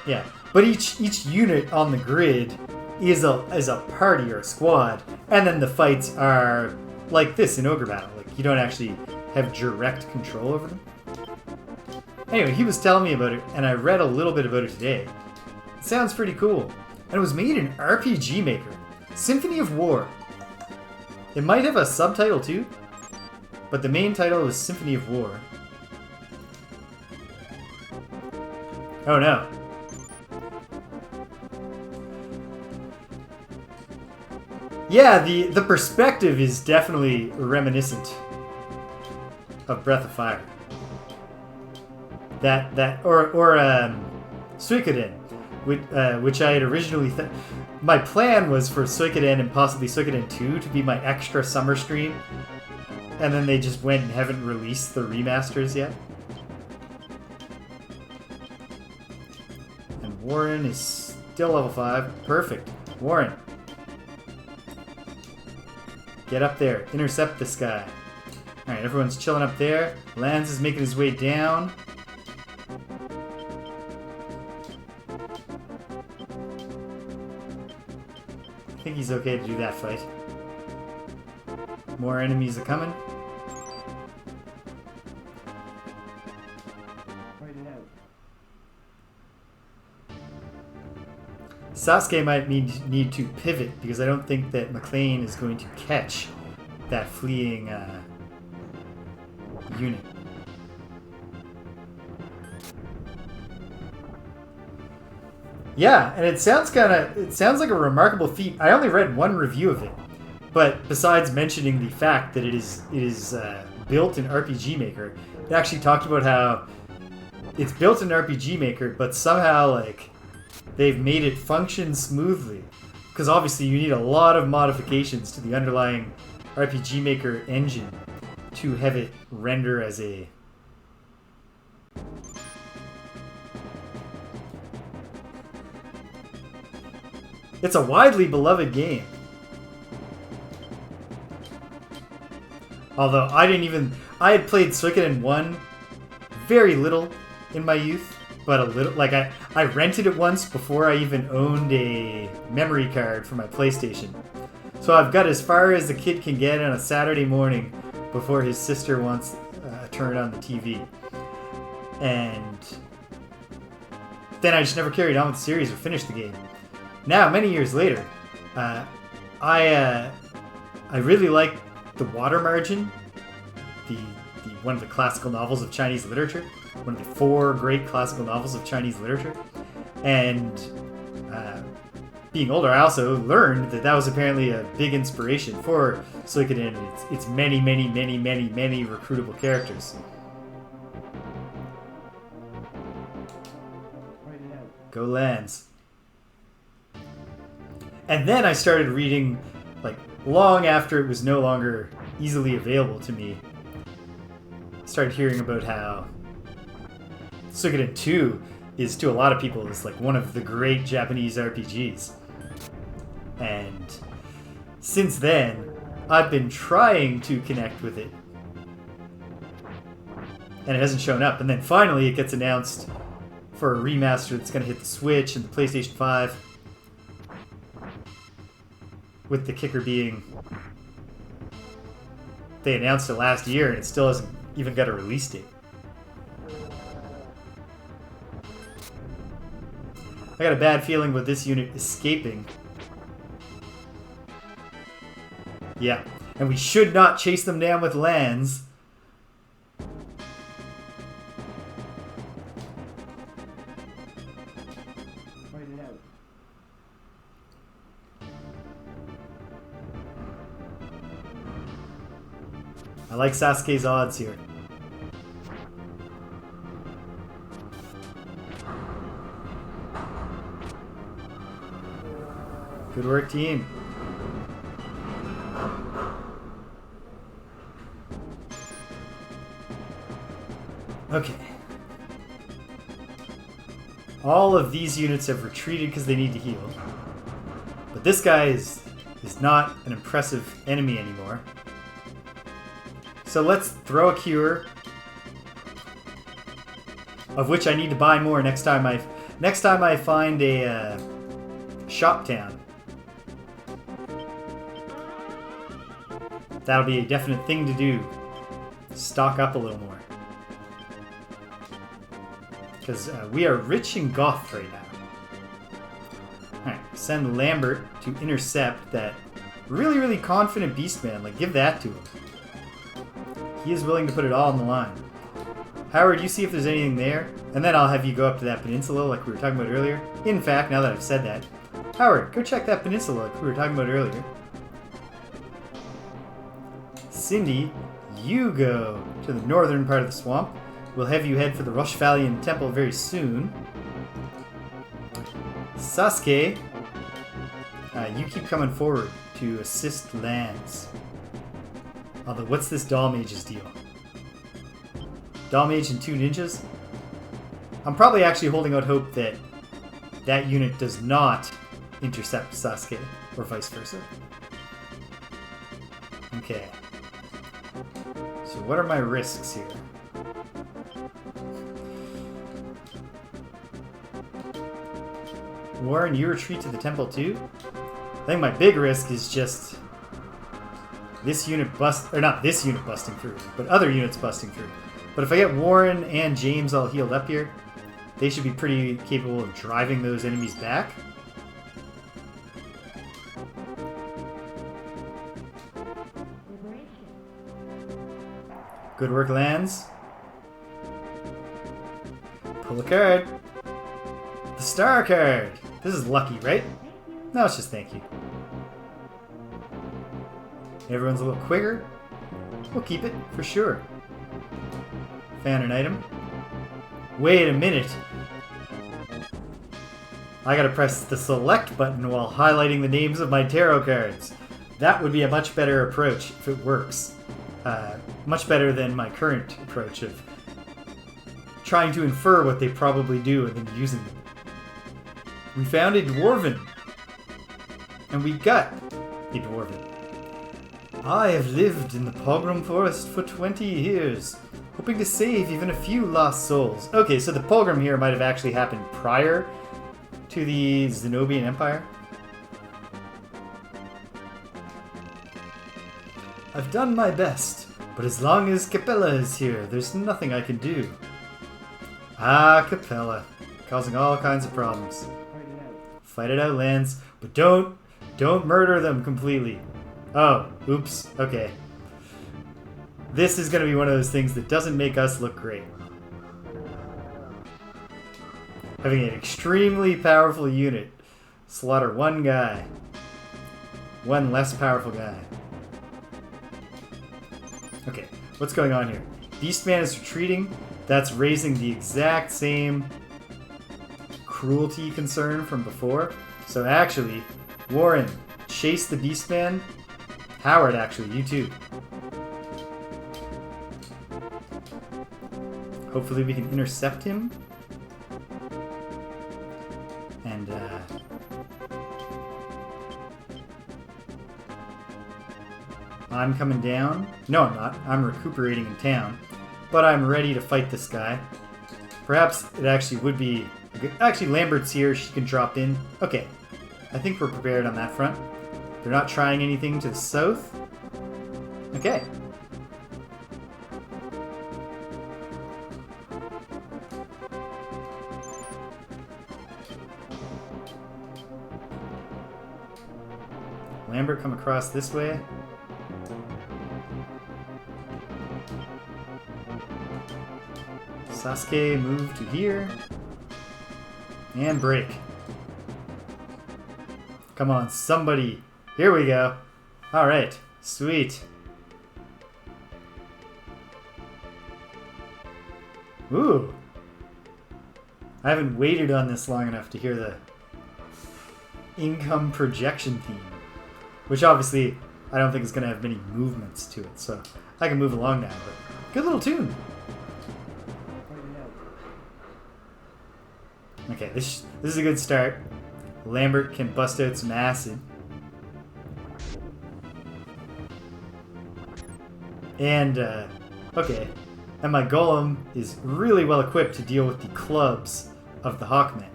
Yeah, but each unit on the grid is a party or a squad, and then the fights are like this in Ogre Battle. Like, you don't actually have direct control over them. Anyway, he was telling me about it, and I read a little bit about it today. It sounds pretty cool. And it was made in RPG Maker. Symphony of War. It might have a subtitle too, but the main title is Symphony of War. Oh no. Yeah, the perspective is definitely reminiscent of Breath of Fire. Or Suikoden, which I had originally my plan was for Suikoden and possibly Suikoden 2 to be my extra summer stream, and then they just went and haven't released the remasters yet. And Warren is still level 5. Perfect. Warren. Get up there. Intercept this guy. Alright, everyone's chilling up there. Lance is making his way down. I think he's okay to do that fight. More enemies are coming. Sasuke might need to pivot because I don't think that McLean is going to catch that fleeing unit. Yeah, and it sounds like a remarkable feat. I only read one review of it, but besides mentioning the fact that it is built in RPG Maker, it actually talked about how it's built in RPG Maker, but somehow like they've made it function smoothly. Because obviously you need a lot of modifications to the underlying RPG Maker engine to have it render as a... It's a widely beloved game. Although I had played Suikoden 1 very little in my youth. But a little, like I rented it once before I even owned a memory card for my PlayStation. So I've got as far as the kid can get on a Saturday morning before his sister wants to turn on the TV. And then I just never carried on with the series or finished the game. Now, many years later, I really like The Water Margin, the one of the classical novels of Chinese literature. One of the 4 great classical novels of Chinese literature. And being older, I also learned that that was apparently a big inspiration for Suikoden and its many, many, many, many, many recruitable characters. Go Lands. And then I started reading, like, long after it was no longer easily available to me. Started hearing about how Suikoden 2 is, to a lot of people, is like one of the great Japanese RPGs. And since then, I've been trying to connect with it. And it hasn't shown up. And then finally it gets announced for a remaster that's going to hit the Switch and the PlayStation 5. With the kicker being, they announced it last year and it still hasn't even got a release date. I got a bad feeling with this unit escaping. Yeah, and we should not chase them down with lands. I like Sasuke's odds here. Good work, team. Okay. All of these units have retreated because they need to heal. But this guy is not an impressive enemy anymore. So let's throw a cure, of which I need to buy more next time I find a shop town. That'll be a definite thing to do. Stock up a little more. Because we are rich in goth right now. Alright, send Lambert to intercept that really, really confident Beastman. Like, give that to him. He is willing to put it all on the line. Howard, you see if there's anything there, and then I'll have you go up to that peninsula like we were talking about earlier. In fact, now that I've said that, Howard, go check that peninsula like we were talking about earlier. Cindy, you go to the northern part of the swamp. We'll have you head for the Rushvalian Temple very soon. Sasuke, you keep coming forward to assist Lance. Although, what's this Doll Mage's deal? Doll Mage and 2 ninjas? I'm probably actually holding out hope that that unit does not intercept Sasuke, or vice versa. Okay. So what are my risks here? Warren, you retreat to the temple too? I think my big risk is just this unit not this unit busting through, but other units busting through. But if I get Warren and James all healed up here, they should be pretty capable of driving those enemies back. Good work, Lands. Pull a card. The star card. This is lucky, right? No, it's just thank you. Everyone's a little quicker. We'll keep it, for sure. Found an item. Wait a minute. I gotta press the select button while highlighting the names of my tarot cards. That would be a much better approach if it works. Much better than my current approach of trying to infer what they probably do and then using them. We found a dwarven. And we got a dwarven. I have lived in the Pogrom Forest for 20 years, hoping to save even a few lost souls. Okay, so the Pogrom here might have actually happened prior to the Zenobian Empire. I've done my best, but as long as Capella is here, there's nothing I can do. Ah, Capella, causing all kinds of problems. Fight it out, Lance, but don't murder them completely. Oh, oops, okay. This is going to be one of those things that doesn't make us look great. Having an extremely powerful unit slaughter one guy. One less powerful guy. Okay, what's going on here? Beastman is retreating. That's raising the exact same cruelty concern from before. So actually, Warren, chase the Beastman. Howard, actually, you too. Hopefully we can intercept him. And, I'm coming down. No, I'm not. I'm recuperating in town. But I'm ready to fight this guy. Perhaps it actually would be... Actually, Lambert's here. She can drop in. Okay. I think we're prepared on that front. They're not trying anything to the south. Okay. Lambert, come across this way. Sasuke, move to here. And break. Come on, somebody. Here we go. Alright, sweet. Ooh. I haven't waited on this long enough to hear the income projection theme. Which obviously, I don't think is going to have many movements to it, so I can move along now. But good little tune. Okay, this is a good start. Lambert can bust out some acid. And, okay. And my golem is really well equipped to deal with the clubs of the Hawkmen.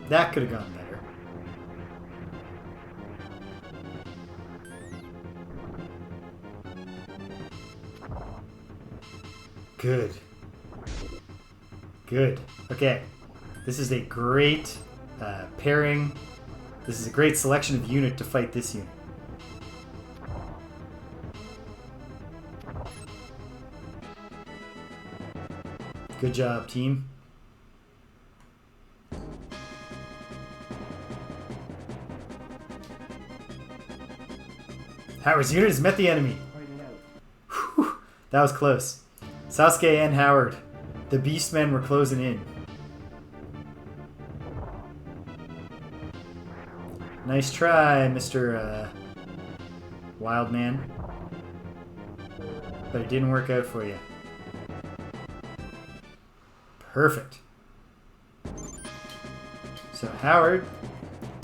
That could have gone better. Good. Good. Okay. This is a great pairing. This is a great selection of unit to fight this unit. Good job, team. Howard's unit has met the enemy. Whew, that was close. Sasuke and Howard. The Beastmen were closing in. Nice try, Mr. Wildman. But it didn't work out for you. Perfect. So Howard,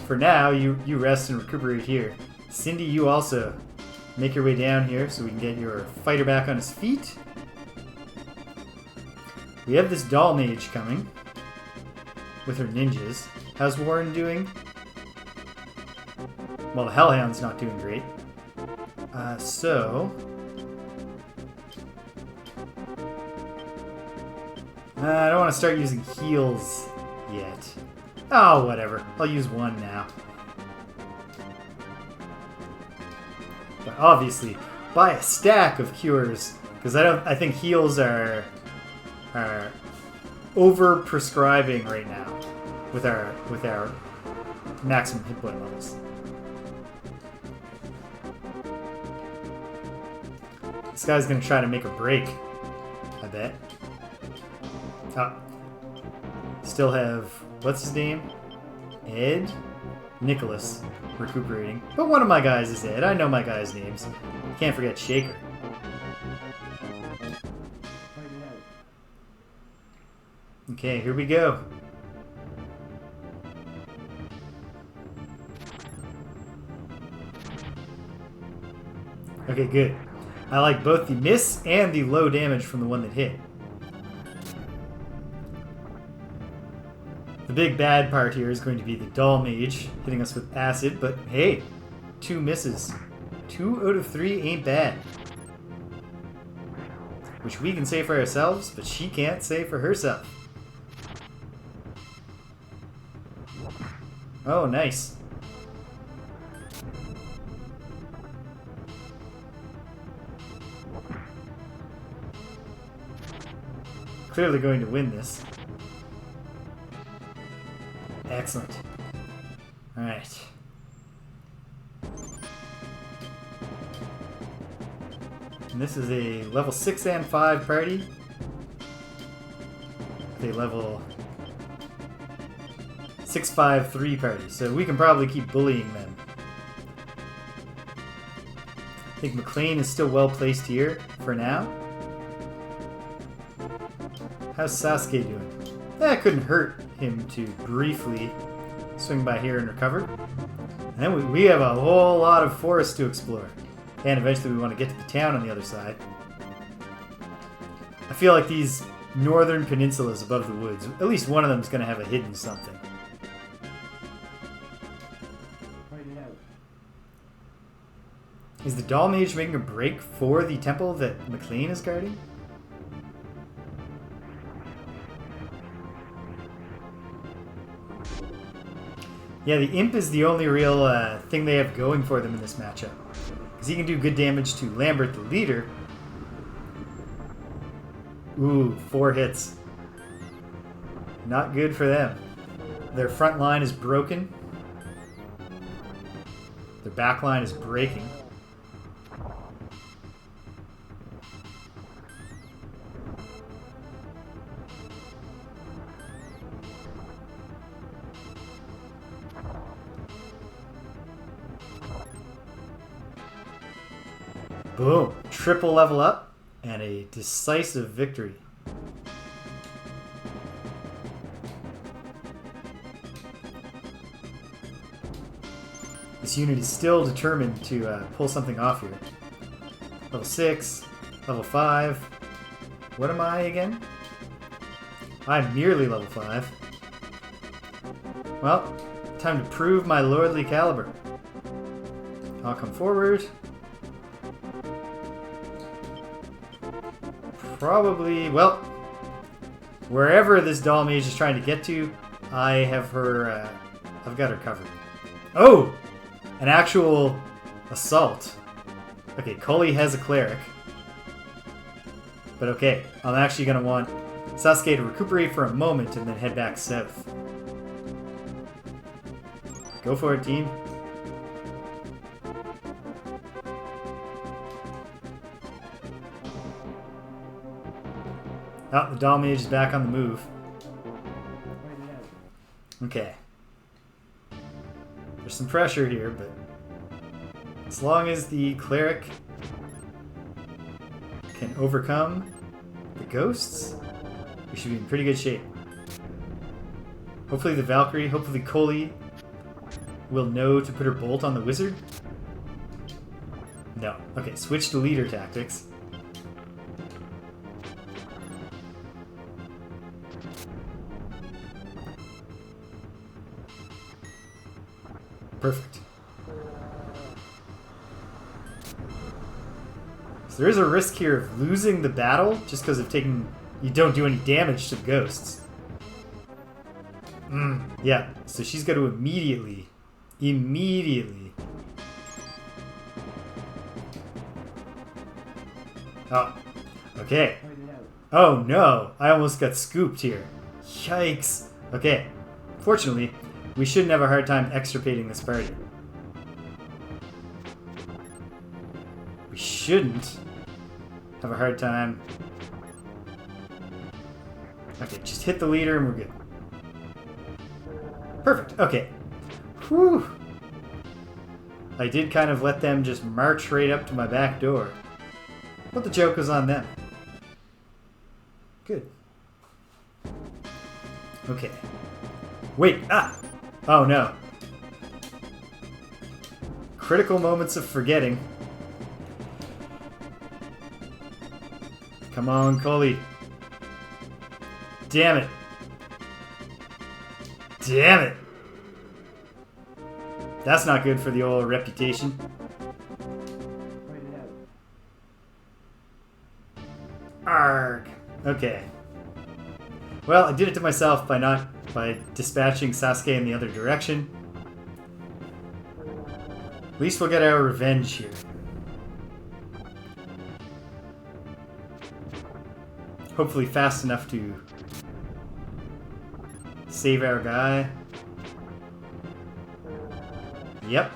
for now, you rest and recuperate here. Cindy, you also make your way down here so we can get your fighter back on his feet. We have this doll mage coming with her ninjas. How's Warren doing? Well, the Hellhound's not doing great. I don't want to start using heals yet. Oh, whatever. I'll use one now. But obviously, buy a stack of cures, because I think heals are over prescribing right now with our maximum hit point levels. This guy's gonna try to make a break, I bet. Oh. Still have, what's his name? Ed? Nicholas recuperating. But one of my guys is Ed. I know my guys' names. Can't forget Shaker. Okay, here we go. Okay, good. I like both the miss and the low damage from the one that hit. The big bad part here is going to be the doll mage hitting us with acid, but hey, 2 misses. 2 out of 3 ain't bad. Which we can say for ourselves, but she can't say for herself. Oh, nice. Clearly going to win this. Excellent. Alright. And this is a level 6 and 5 party. A level 6, 5, 3 party. So we can probably keep bullying them. I think McLean is still well placed here for now. How's Sasuke doing? That couldn't hurt him to briefly swing by here and recover. And then we have a whole lot of forest to explore. And eventually we want to get to the town on the other side. I feel like these northern peninsulas above the woods, at least one of them is going to have a hidden something. Is the Doll Mage making a break for the temple that McLean is guarding? Yeah, the Imp is the only real thing they have going for them in this matchup. Because he can do good damage to Lambert, the leader. Ooh, 4 hits. Not good for them. Their front line is broken. Their back line is breaking. Boom. Triple level up and a decisive victory. This unit is still determined to pull something off here. Level 6, level 5. What am I again? I'm merely level 5. Well, time to prove my lordly caliber. I'll come forward. Probably, well, wherever this Doll Mage is trying to get to, I have her, I've got her covered. Oh! An actual assault. Okay, Cully has a cleric. But okay, I'm actually going to want Sasuke to recuperate for a moment and then head back south. Go for it, team. Oh, the Doll Mage is back on the move. Okay. There's some pressure here, but as long as the cleric can overcome the ghosts, we should be in pretty good shape. Hopefully the Valkyrie, hopefully Coley will know to put her bolt on the wizard. No. Okay, switch to leader tactics. Perfect. So there is a risk here of losing the battle just because of taking... You don't do any damage to the ghosts. Yeah, so she's got to immediately... Oh, okay. Oh no, I almost got scooped here. Yikes. Okay, fortunately, we shouldn't have a hard time extirpating this party. We shouldn't have a hard time. Okay, just hit the leader and we're good. Perfect, okay. Whew. I did kind of let them just march right up to my back door. But the joke was on them. Good. Okay. Wait, ah! Oh no. Critical moments of forgetting. Come on, Cully. Damn it. Damn it. That's not good for the old reputation. Arg. Okay. Well, I did it to myself by dispatching Sasuke in the other direction. At least we'll get our revenge here. Hopefully fast enough to save our guy. Yep.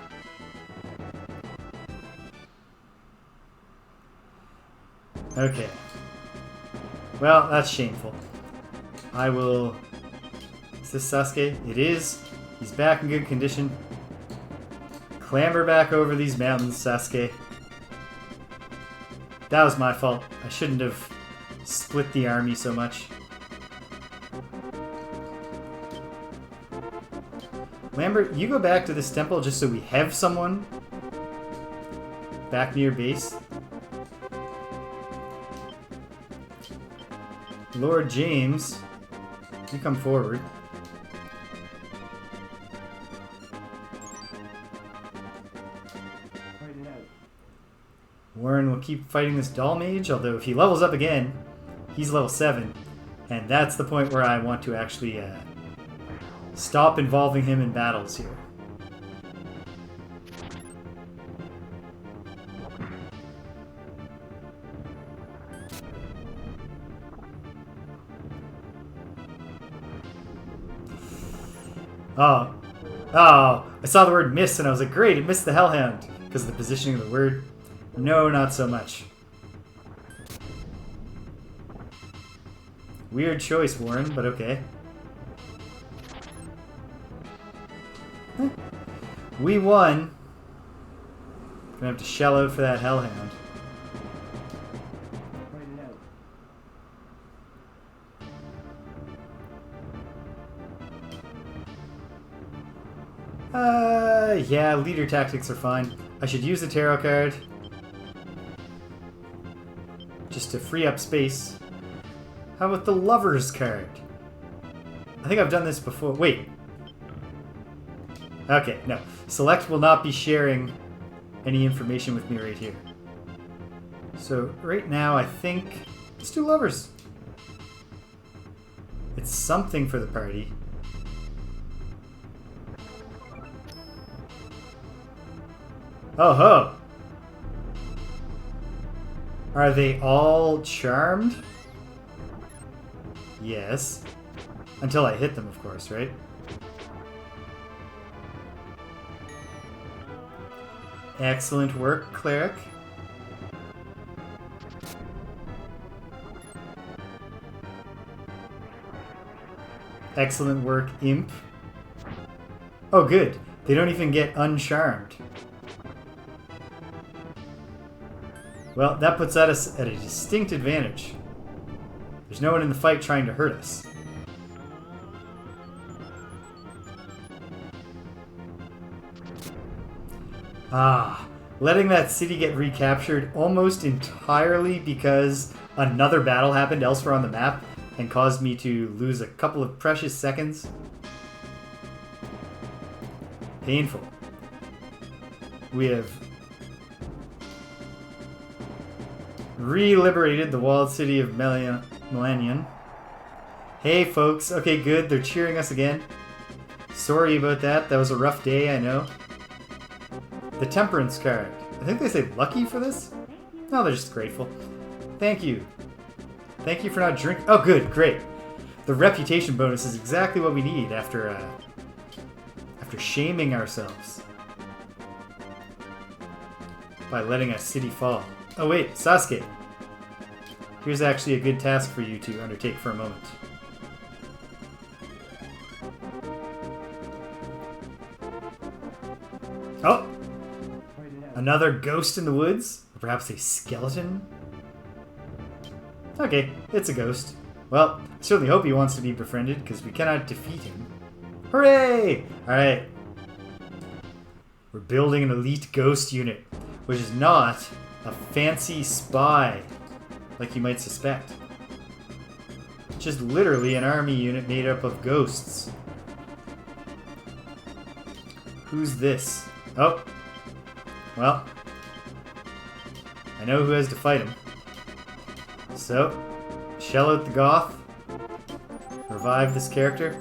Okay. Well, that's shameful. I will... Is this Sasuke? It is. He's back in good condition. Clamber back over these mountains, Sasuke. That was my fault. I shouldn't have split the army so much. Lambert, you go back to this temple just so we have someone back near base. Lord James, you come forward. Warren will keep fighting this doll mage, although if he levels up again, he's level 7. And that's the point where I want to actually stop involving him in battles here. Oh, I saw the word miss and I was like, great, it missed the Hellhound because of the positioning of the word. No, not so much. Weird choice, Warren, but okay. We won. Gonna have to shell out for that Hellhound. Yeah, leader tactics are fine. I should use the tarot card just to free up space. How about the Lover's card? I think I've done this before. Wait. Okay, no. Select will not be sharing any information with me right here. So right now, I think let's do Lovers. It's something for the party. Oh ho! Are they all charmed? Yes. Until I hit them, of course, right? Excellent work, Cleric. Excellent work, Imp. Oh, good. They don't even get uncharmed. Well, that puts us at a distinct advantage. There's no one in the fight trying to hurt us. Letting that city get recaptured almost entirely because another battle happened elsewhere on the map and caused me to lose a couple of precious seconds. Painful. We have re-liberated the walled city of Millennium. Hey folks, okay good, they're cheering us again. Sorry about that, that was a rough day, I know. The Temperance card. I think they say lucky for this? No, they're just grateful. Thank you. Thank you for not drinking. Oh good, great. The reputation bonus is exactly what we need after shaming ourselves by letting a city fall. Oh wait, Sasuke. Here's actually a good task for you to undertake for a moment. Oh! Another ghost in the woods? Or perhaps a skeleton? Okay, it's a ghost. Well, I certainly hope he wants to be befriended, because we cannot defeat him. Hooray! Alright. We're building an elite ghost unit, which is not a fancy spy, like you might suspect. Just literally an army unit made up of ghosts. Who's this? Oh. Well. I know who has to fight him. So, shell out the Goth. Revive this character.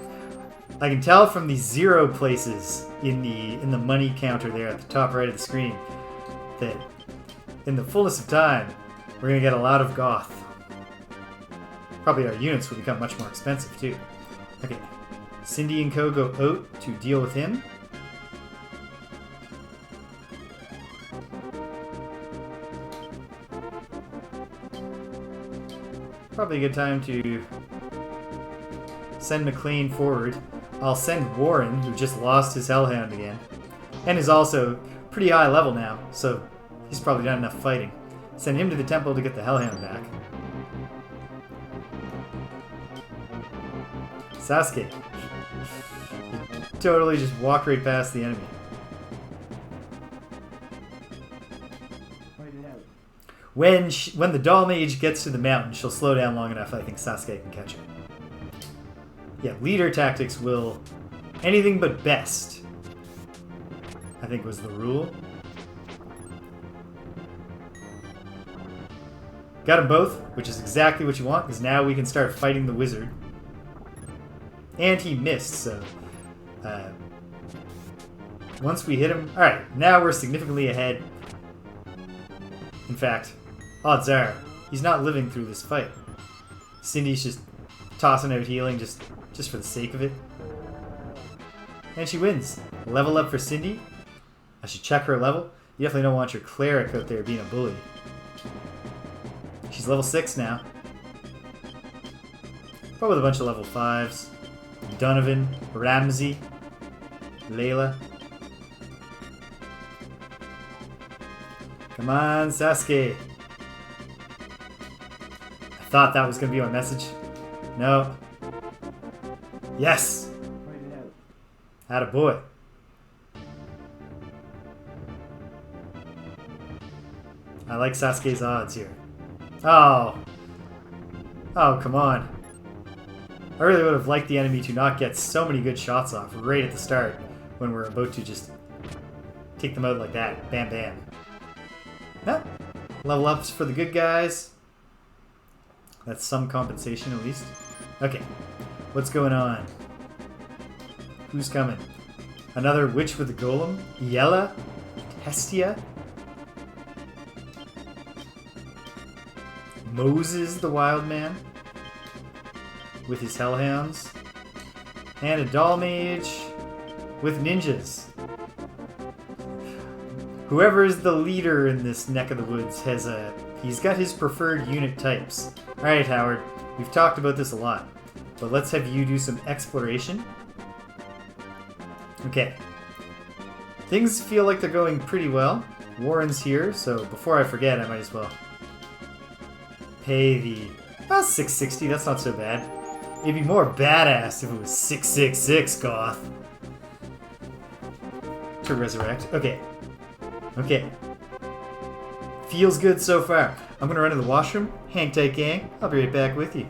I can tell from the 0 places in the money counter there at the top right of the screen that in the fullness of time, we're going to get a lot of Goth. Probably our units will become much more expensive, too. Okay. Cindy and Co. go out to deal with him. Probably a good time to send McLean forward. I'll send Warren, who just lost his Hellhound again, and is also pretty high level now, so he's probably done enough fighting. Send him to the temple to get the Hellhound back. Sasuke. Totally just walk right past the enemy. When the doll mage gets to the mountain, she'll slow down long enough, I think Sasuke can catch her. Yeah, leader tactics will... anything but best, I think was the rule. Got them both, which is exactly what you want, because now we can start fighting the wizard. And he missed, so... once we hit him... Alright, now we're significantly ahead. In fact, odds are, he's not living through this fight. Cindy's just tossing out healing just for the sake of it. And she wins. Level up for Cindy. I should check her level. You definitely don't want your cleric out there being a bully. She's level 6 now. But with a bunch of level 5s. Donovan, Ramsey, Layla. Come on, Sasuke. I thought that was going to be my message. No. Yes! Attaboy. I like Sasuke's odds here. Oh. Oh, come on. I really would have liked the enemy to not get so many good shots off right at the start when we're about to just take them out like that. Bam, bam. Huh? Level ups for the good guys. That's some compensation at least. Okay. What's going on? Who's coming? Another witch with a golem? Yella? Hestia? Moses the wild man? With his hellhounds? And a doll mage with ninjas. Whoever is the leader in this neck of the woods has he's got his preferred unit types. Alright, Howard, we've talked about this a lot, but let's have you do some exploration. Okay. Things feel like they're going pretty well. Warren's here, so before I forget, I might as well pay the... 660, that's not so bad. It'd be more badass if it was 666, Goth. To resurrect. Okay. Okay. Feels good so far. I'm gonna run to the washroom. Hang tight, gang. I'll be right back with you.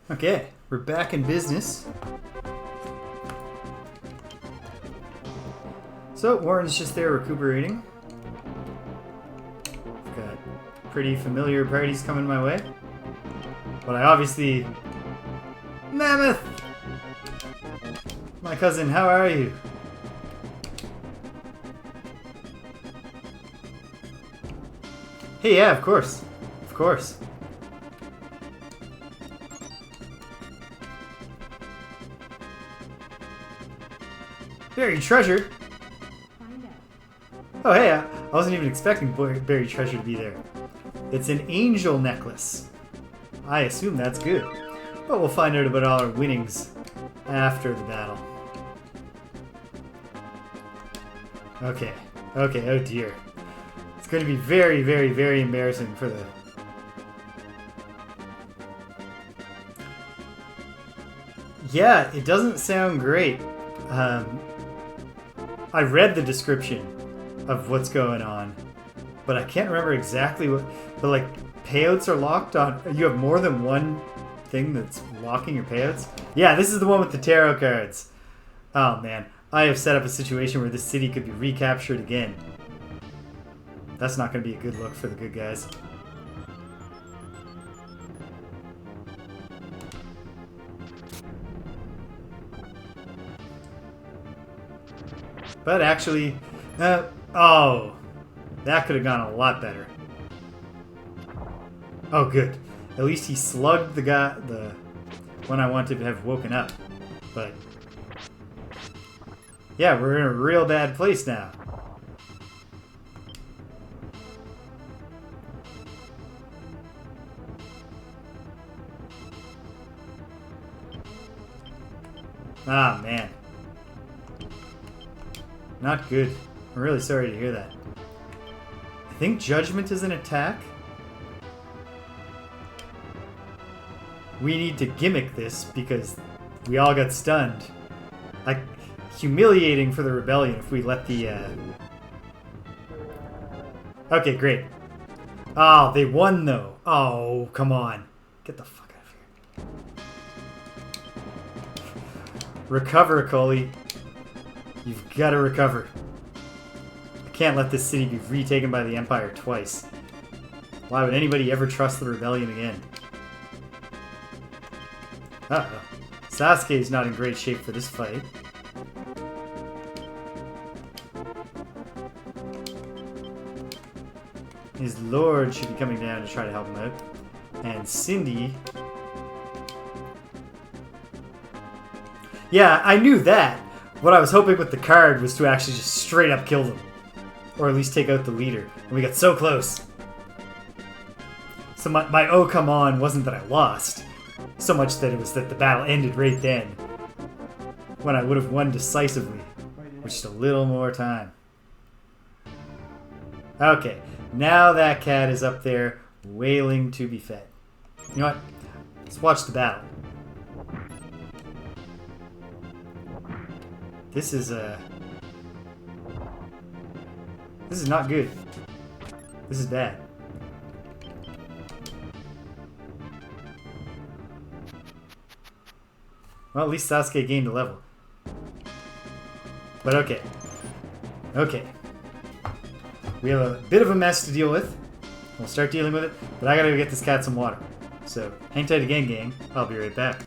Okay, We're back in business. So, Warren's just there recuperating. I've got pretty familiar parties coming my way. But I obviously... Mammoth! My cousin, how are you? Hey, yeah, of course. Of course. Buried treasure? Oh, hey, I wasn't even expecting buried treasure to be there. It's an angel necklace. I assume that's good. But we'll find out about all our winnings after the battle. Okay. Okay, oh dear. It's going to be very, very, very embarrassing for the... Yeah, it doesn't sound great. I read the description of what's going on, but I can't remember exactly what... But, like, payouts are locked on... You have more than one thing that's locking your payouts? Yeah, this is the one with the tarot cards. Oh, man. I have set up a situation where this city could be recaptured again. That's not going to be a good look for the good guys. But actually... oh! That could have gone a lot better. Oh, good. At least he slugged the guy... the one I wanted to have woken up. But... yeah, we're in a real bad place now. Ah, man. Not good. I'm really sorry to hear that. I think Judgment is an attack. We need to gimmick this because we all got stunned. Like, humiliating for the rebellion if we let the... Okay, great. Oh, they won though. Oh, come on. Get the fuck out of here. Recover, Cully. You've got to recover. I can't let this city be retaken by the Empire twice. Why would anybody ever trust the rebellion again? Uh-oh. Sasuke's not in great shape for this fight. His lord should be coming down to try to help him out. And Cindy... yeah, I knew that. What I was hoping with the card was to actually just straight up kill them. Or at least take out the leader. And we got so close. So my oh come on wasn't that I lost. So much that it was that the battle ended right then. When I would have won decisively. With just a little more time. Okay. Now that cat is up there wailing to be fed. You know what? Let's watch the battle. This is not good. This is bad. Well, at least Sasuke gained a level. But okay. Okay. We have a bit of a mess to deal with. We'll start dealing with it, but I gotta go get this cat some water. So, hang tight again, gang. I'll be right back.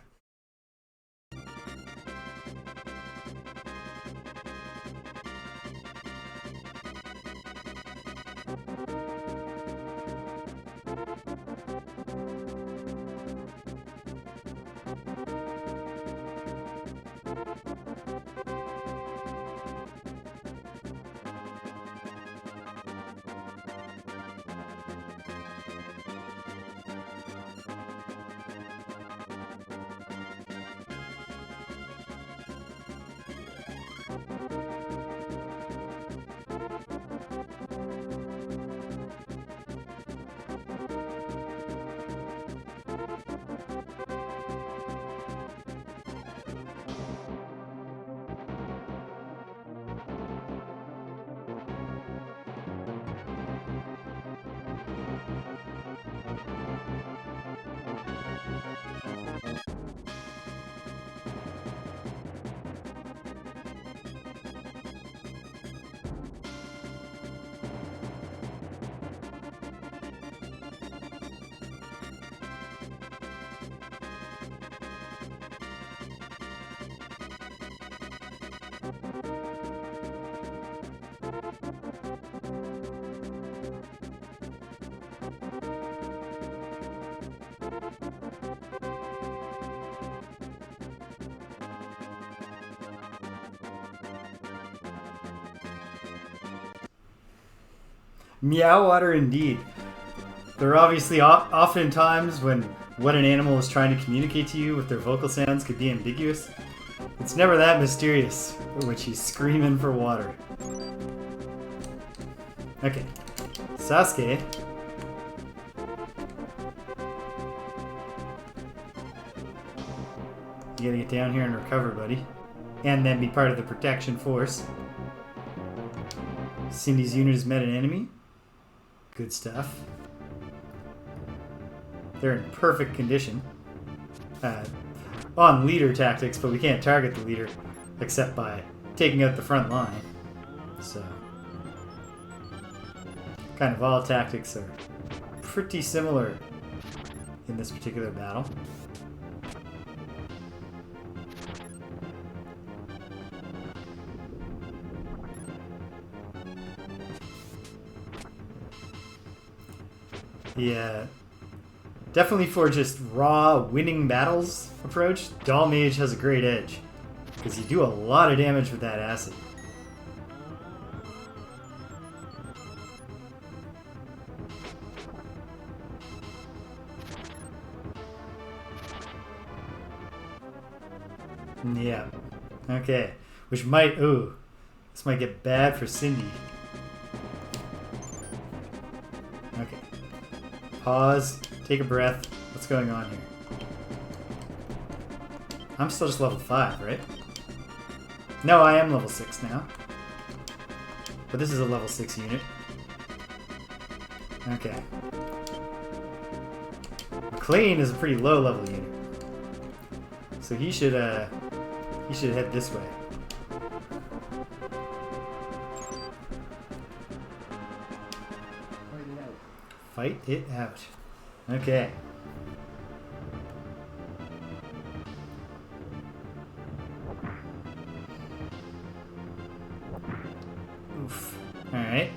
Meow water indeed. There are obviously often times when what an animal is trying to communicate to you with their vocal sounds could be ambiguous. It's never that mysterious when she's screaming for water. Okay. Sasuke. You gotta get down here and recover, buddy. And then be part of the protection force. Cindy's unit has met an enemy. Good stuff. They're in perfect condition. On leader tactics, but we can't target the leader except by taking out the front line. So, kind of all tactics are pretty similar in this particular battle. Yeah. Definitely for just raw winning battles approach, Doll Mage has a great edge. Because you do a lot of damage with that acid. Yeah. Okay. Which might... Ooh. This might get bad for Cindy. Okay. Pause. Take a breath. What's going on here? I'm still just level 5, right? No, I am level 6 now. But this is a level 6 unit. Okay. McLean is a pretty low level unit. So he should head this way. Fight it out. Okay. Oof. Alright.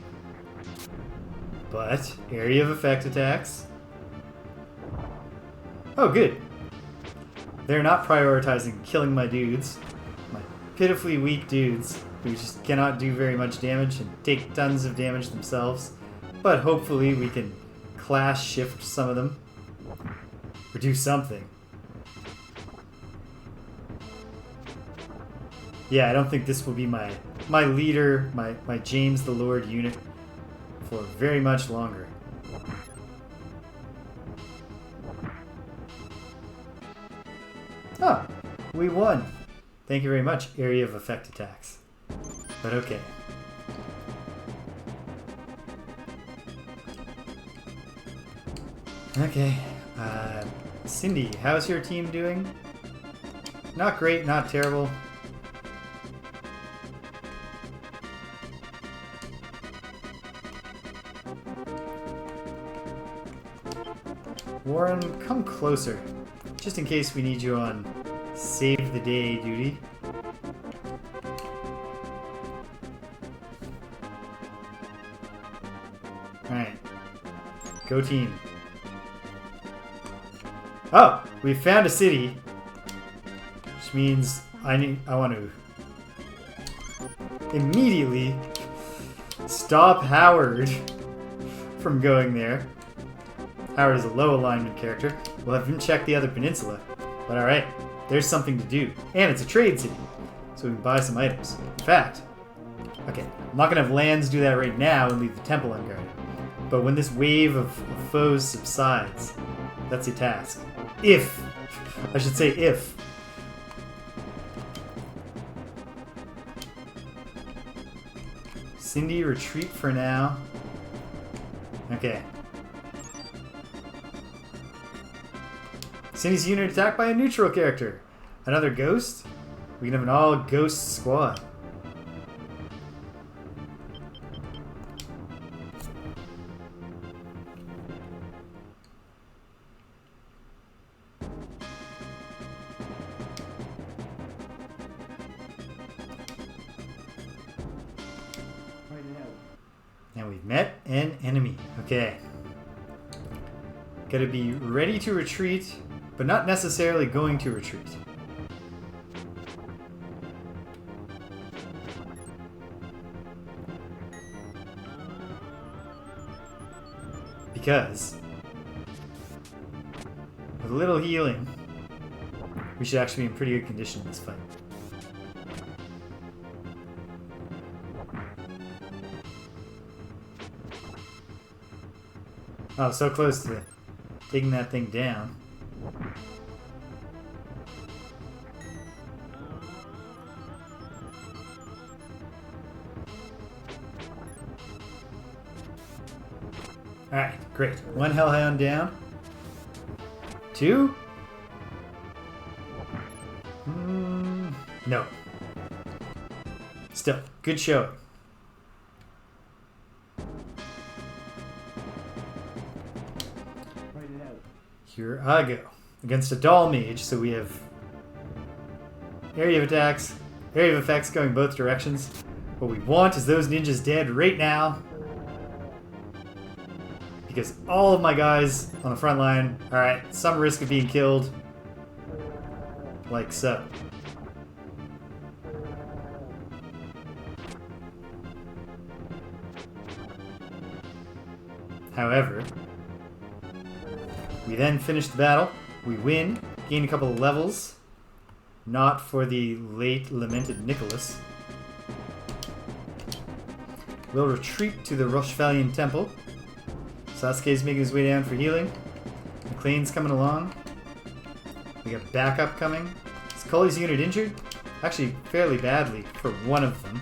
But, area of effect attacks. Oh, good. They're not prioritizing killing my dudes. My pitifully weak dudes who just cannot do very much damage and take tons of damage themselves. But hopefully we can class shift some of them. Or do something. Yeah, I don't think this will be my leader, my James the Lord unit for very much longer. Oh, we won. Thank you very much, area of effect attacks. But okay. Okay. Cindy, how's your team doing? Not great, not terrible. Warren, come closer. Just in case we need you on save the day duty. Alright. Go team. Oh! We found a city. Which means I want to immediately stop Howard from going there. Howard is a low alignment character. We'll have him check the other peninsula. But alright, there's something to do. And it's a trade city. So we can buy some items. In fact, okay, I'm not going to have lands do that right now and leave the temple unguarded. But when this wave of foes subsides, that's a task. If. I should say if. Cindy, retreat for now. Okay. Cindy's unit attacked by a neutral character. Another ghost? We can have an all-ghost squad. And we've met an enemy. Okay. Gotta be ready to retreat, but not necessarily going to retreat. Because with a little healing, we should actually be in pretty good condition in this fight. Oh, so close to taking that thing down. Alright, great. One hellhound down. Two? No. Still, good showing. Here I go. Against a doll mage, so we have area of attacks, area of effects going both directions. What we want is those ninjas dead right now. Because all of my guys on the front line are at some risk of being killed. Like so. However, we then finish the battle, we win, gain a couple of levels, not for the late lamented Nicholas. We'll retreat to the Rochevalian Temple. Sasuke's making his way down for healing. McLean's coming along. We got backup coming. Is Cully's unit injured? Actually, fairly badly for one of them.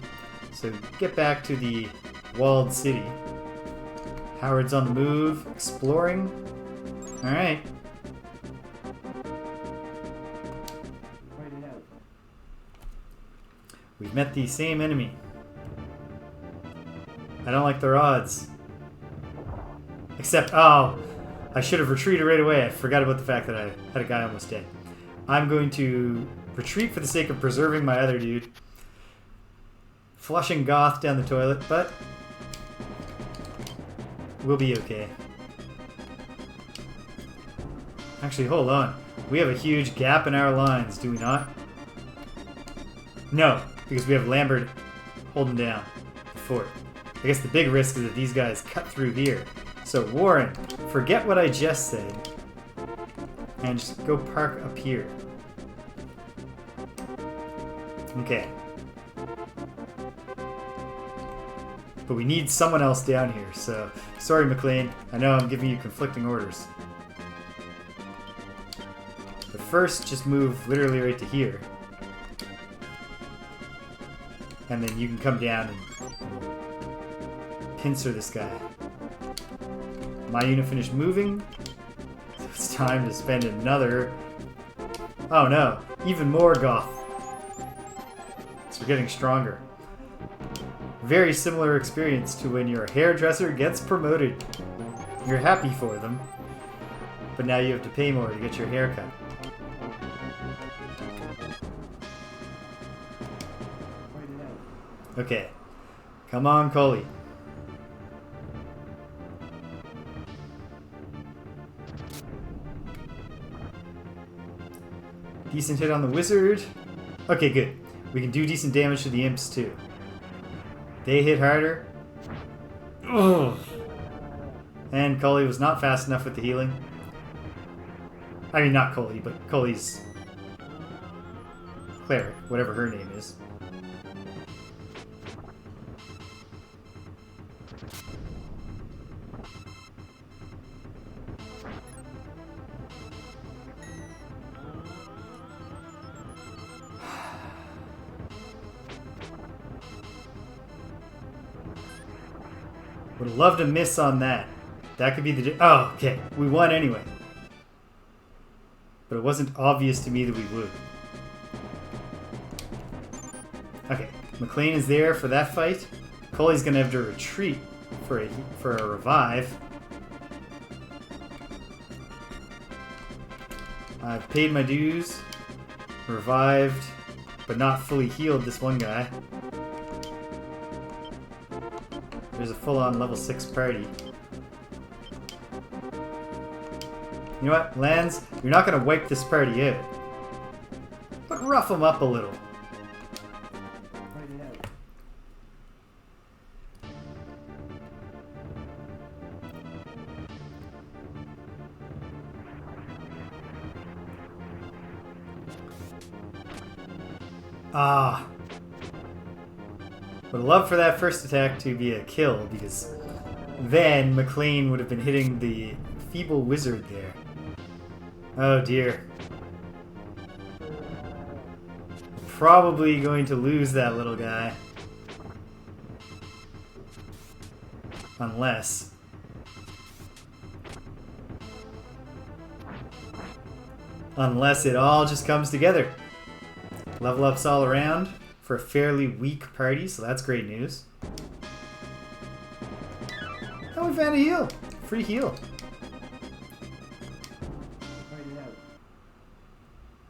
So get back to the walled city. Howard's on the move, exploring. Alright. We've met the same enemy. I don't like their odds. Except, oh, I should have retreated right away. I forgot about the fact that I had a guy almost dead. I'm going to retreat for the sake of preserving my other dude. Flushing Goth down the toilet, but we'll be okay. Actually, hold on. We have a huge gap in our lines, do we not? No, because we have Lambert holding down the fort. I guess the big risk is that these guys cut through here. So, Warren, forget what I just said. And just go park up here. Okay. But we need someone else down here, so... Sorry, McLean. I know I'm giving you conflicting orders. But first, just move literally right to here. And then you can come down and pincer this guy. My unit finished moving. So it's time to spend another... Oh no, even more Goth. So we're getting stronger. Very similar experience to when your hairdresser gets promoted. You're happy for them, but now you have to pay more to get your hair cut. Okay. Come on, Cully. Decent hit on the wizard. Okay, good. We can do decent damage to the imps, too. They hit harder. Ugh. And Cully was not fast enough with the healing. I mean, not Cully, but Cully's cleric, whatever her name is. Would have loved to miss on that. That could be the... Oh, okay. We won anyway. But it wasn't obvious to me that we would. Okay. McLean is there for that fight. Cully's going to have to retreat for a revive. I've paid my dues. Revived, but not fully healed this one guy. There's a full-on level 6 party. You know what, Lance? You're not going to wipe this party out. But rough them up a little. Ah. Would love for that first attack to be a kill, because then McLean would have been hitting the feeble wizard there. Oh dear. Probably going to lose that little guy. Unless... Unless it all just comes together. Level ups all around for a fairly weak party, so that's great news. Oh, we found a heal. Free heal.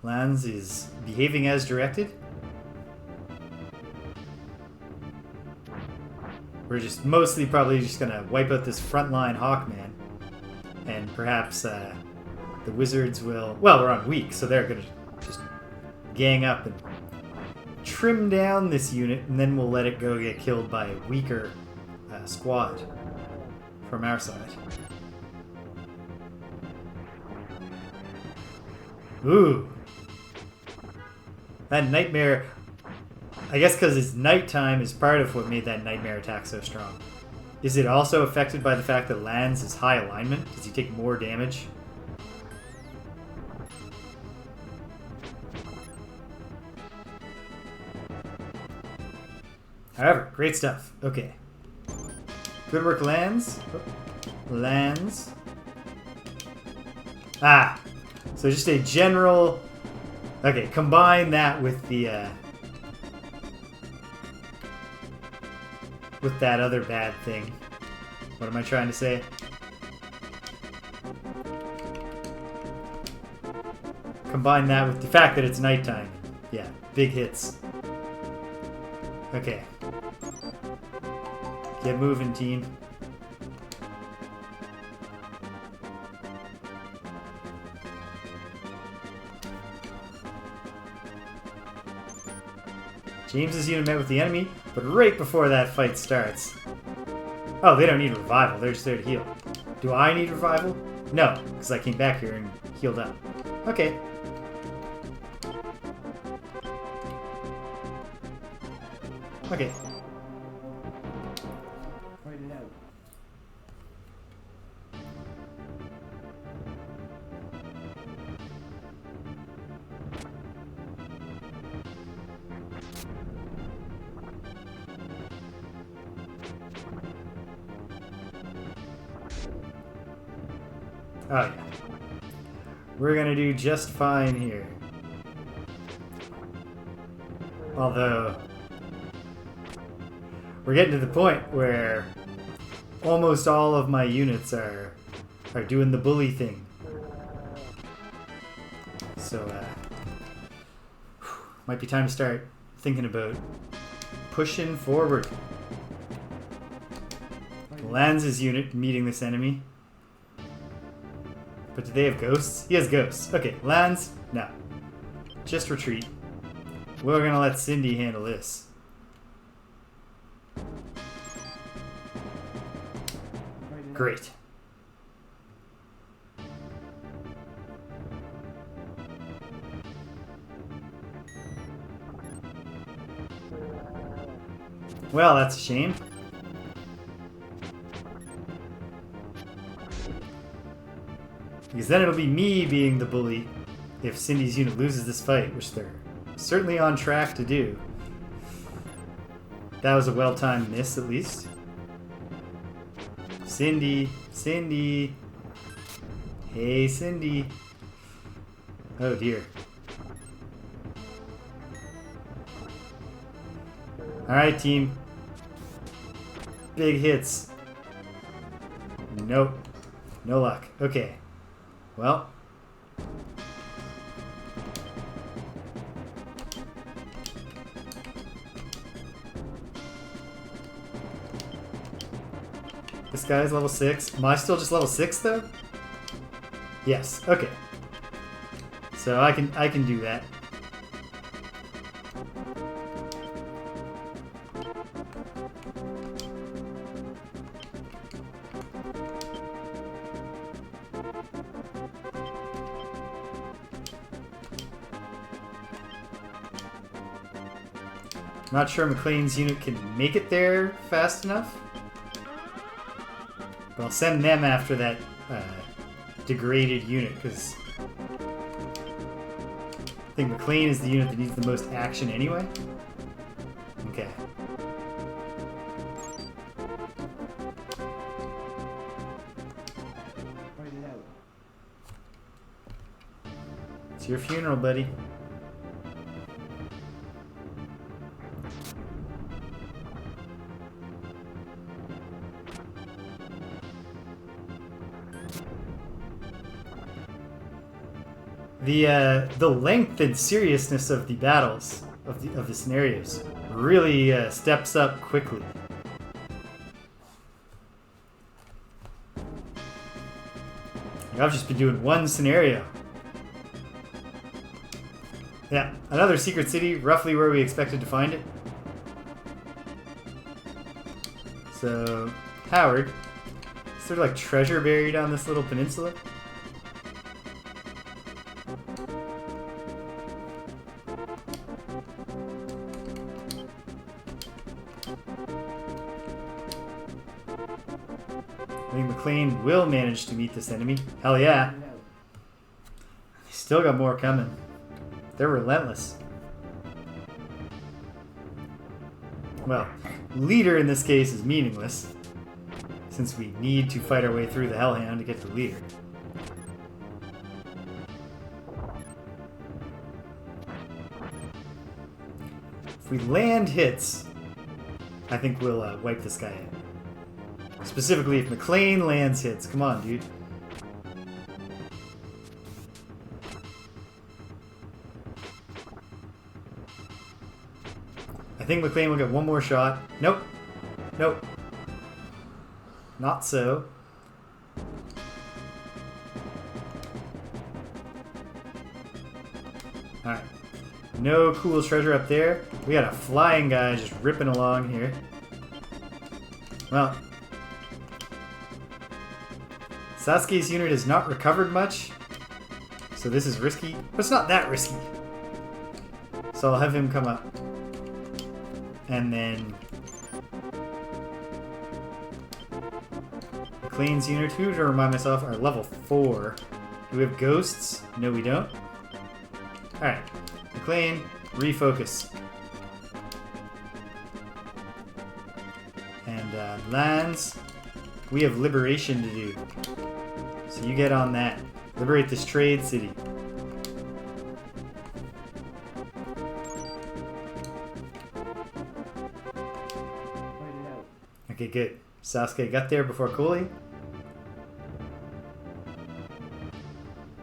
Lanz is behaving as directed. We're just mostly probably just gonna wipe out this frontline Hawkman. And perhaps the wizards will... Well, we're on weak, so they're gonna just gang up and trim down this unit, and then we'll let it go get killed by a weaker squad from our side. Ooh. That nightmare... I guess because it's nighttime is part of what made that nightmare attack so strong. Is it also affected by the fact that Lanz is high alignment? Does he take more damage? However, great stuff. Okay. Good work, Lanz. Lanz. Ah! So just a general... Okay, combine that with the... with that other bad thing. What am I trying to say? Combine that with the fact that it's nighttime. Yeah, big hits. Okay. Get moving, team. James's unit met with the enemy, but right before that fight starts... Oh, they don't need revival. They're just there to heal. Do I need revival? No, because I came back here and healed up. Okay. Okay. Oh yeah. We're gonna do just fine here. Although... we're getting to the point where almost all of my units are doing the bully thing. So, might be time to start thinking about pushing forward. Lanz's unit meeting this enemy. But do they have ghosts? He has ghosts. Okay, Lanz, no. Just retreat. We're gonna let Cindy handle this. Great. Well, that's a shame. Because then it'll be me being the bully if Cindy's unit loses this fight, which they're certainly on track to do. That was a well-timed miss, at least. Cindy, Cindy. Hey, Cindy. Oh, dear. Alright, team. Big hits. Nope. No luck. Okay. Well. This guy's level 6. Am I still just level 6 though? Yes. Okay. So I can do that. Not sure McLean's unit can make it there fast enough. But I'll send them after that degraded unit, because I think McLean is the unit that needs the most action anyway. Okay. It's your funeral, buddy. The length and seriousness of the battles, of the scenarios, really steps up quickly. I've just been doing one scenario. Yeah, another secret city, roughly where we expected to find it. So, Howard, is there like treasure buried on this little peninsula? I think McLean will manage to meet this enemy. Hell yeah. They still got more coming. They're relentless. Well, leader in this case is meaningless, since we need to fight our way through the Hellhound to get to the leader. If we land hits, I think we'll wipe this guy out. Specifically, if McLean lands hits. Come on, dude. I think McLean will get one more shot. Nope. Nope. Not so. Alright. No cool treasure up there. We got a flying guy just ripping along here. Well, Sasuke's unit has not recovered much, so this is risky, but it's not that risky. So I'll have him come up. And then McLean's unit, who, to remind myself, are level 4. Do we have ghosts? No, we don't. Alright, McLean, refocus. And lands, we have liberation to do. So you get on that. Liberate this trade city. Okay, good. Sasuke got there before Cooley.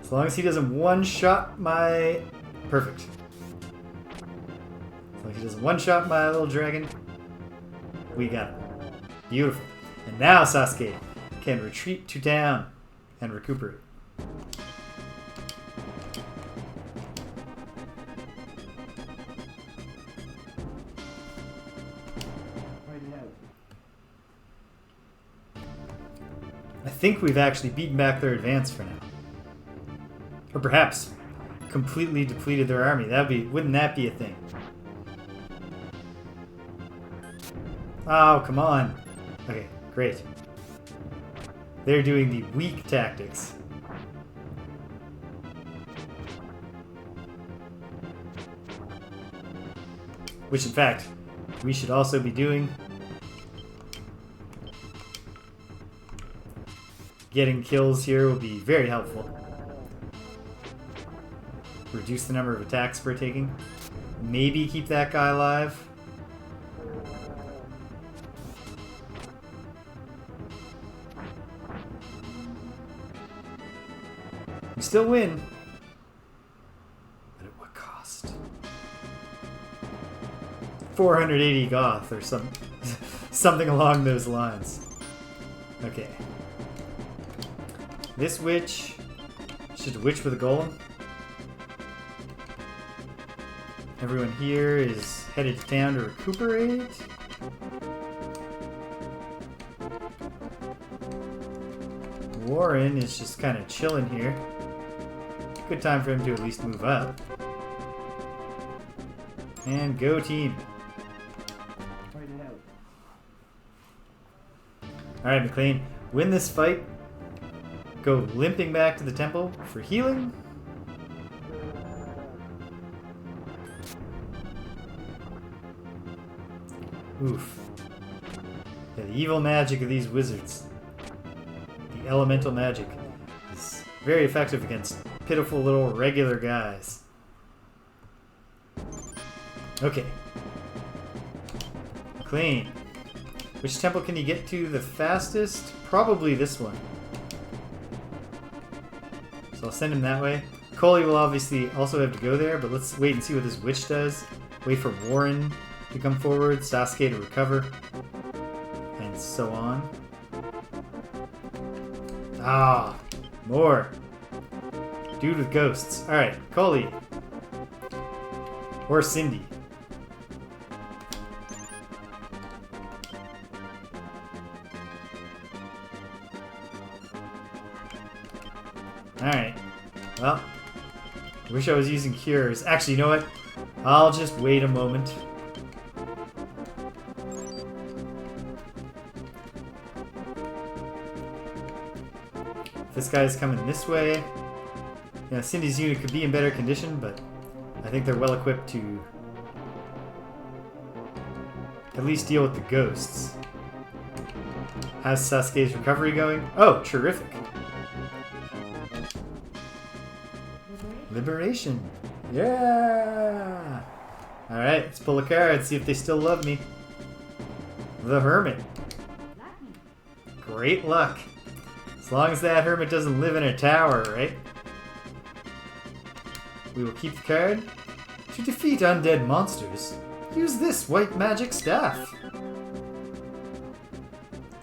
As long as he doesn't one-shot my... Perfect. As long as he doesn't one-shot my little dragon, we got it. Beautiful. And now Sasuke can retreat to town and recuperate. I think we've actually beaten back their advance for now. Or perhaps completely depleted their army. Wouldn't that be a thing? Oh, come on. Okay, great. They're doing the weak tactics. Which, in fact, we should also be doing. Getting kills here will be very helpful. Reduce the number of attacks we're taking. Maybe keep that guy alive. We still win. But at what cost? 480 goth or something along those lines. Okay. This witch is just a witch with a golem. Everyone here is headed to town to recuperate. Warren is just kind of chilling here. Good time for him to at least move up. And go team. Alright, McLean. Win this fight. Go limping back to the temple for healing. Oof. Yeah, the evil magic of these wizards. The elemental magic is very effective against pitiful little regular guys. Okay. McLean. Which temple can you get to the fastest? Probably this one. So I'll send him that way. Coley will obviously also have to go there, but let's wait and see what this witch does. Wait for Warren to come forward, Sasuke to recover, and so on. Ah, more. Dude with ghosts. Alright, Coley. Or Cindy. Alright. Well, I wish I was using cures. Actually, you know what? I'll just wait a moment. This guy's coming this way. Yeah, Cindy's unit could be in better condition, but I think they're well equipped to at least deal with the ghosts. How's Sasuke's recovery going? Oh, terrific. Liberation. Yeah! Alright, let's pull a card, see if they still love me. The Hermit. Great luck. As long as that hermit doesn't live in a tower, right? We will keep the card. To defeat undead monsters, use this white magic staff.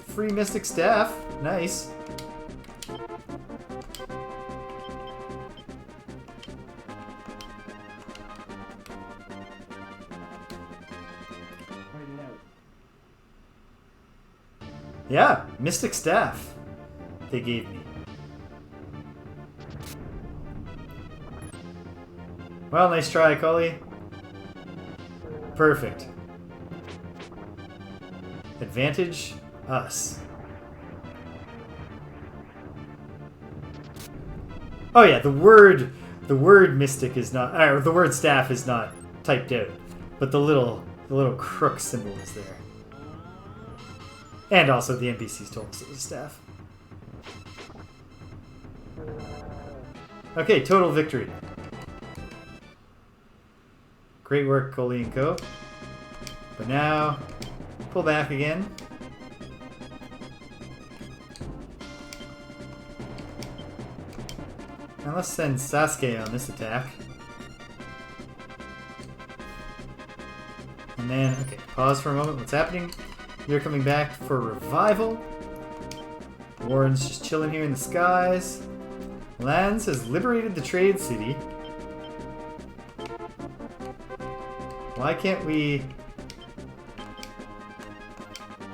Free mystic staff. Nice. Yeah, mystic staff they gave me. Well, nice try, Cully. Perfect. Advantage, us. Oh yeah, the word mystic is not, or the word staff is not typed out, but the little crook symbol is there. And also the NPCs told us it was staff. Okay, total victory. Great work, Coley and Co. But now, pull back again. Now let's send Sasuke on this attack. And then, okay, pause for a moment. What's happening? You're coming back for revival. Warren's just chilling here in the skies. Lance has liberated the trade city. Why can't we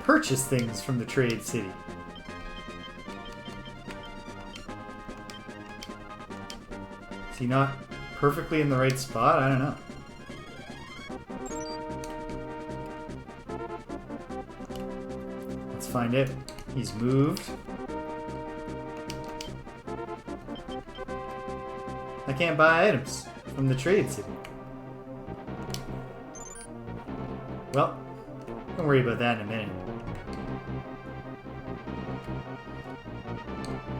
purchase things from the trade city? Is he not perfectly in the right spot? I don't know. Let's find it. He's moved. I can't buy items from the trade city. Well, don't worry about that in a minute.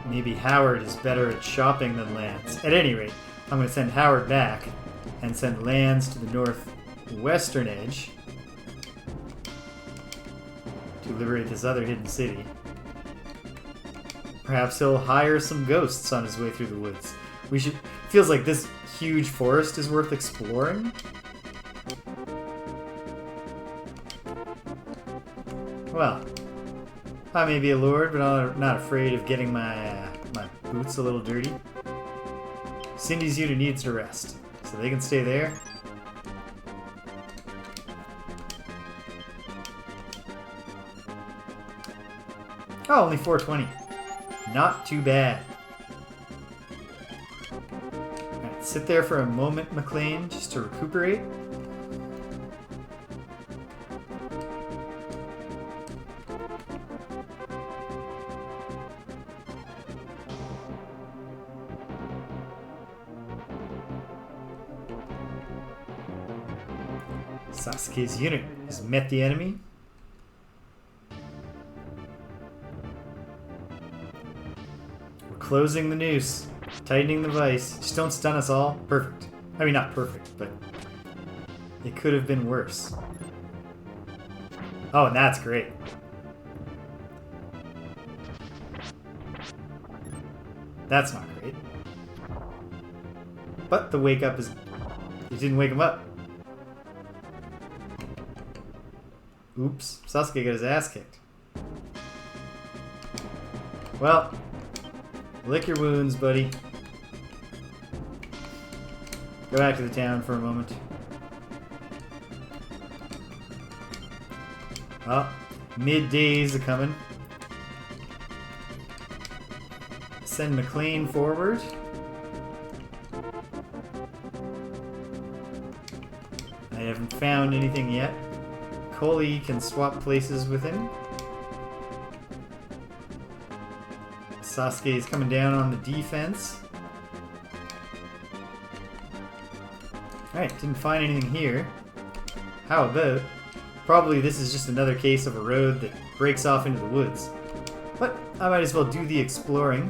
Maybe Howard is better at shopping than Lance. At any rate, I'm going to send Howard back and send Lance to the northwestern edge to liberate this other hidden city. Perhaps he'll hire some ghosts on his way through the woods. Feels like this huge forest is worth exploring. Well, I may be a lord, but I'm not afraid of getting my boots a little dirty. Cindy's unit needs to rest, so they can stay there. Oh, only 420. Not too bad. Alright, sit there for a moment, McLean, just to recuperate. Sasuke's unit has met the enemy. We're closing the noose. Tightening the vice. Just don't stun us all. Perfect. I mean, not perfect, but it could have been worse. Oh, and that's great. That's not great. But the wake up is... It didn't wake him up. Oops. Sasuke got his ass kicked. Well, lick your wounds, buddy. Go back to the town for a moment. Oh, middays are coming. Send McLean forward. I haven't found anything yet. Coley can swap places with him. Sasuke is coming down on the defense. Alright, didn't find anything here. How about... Probably this is just another case of a road that breaks off into the woods. But I might as well do the exploring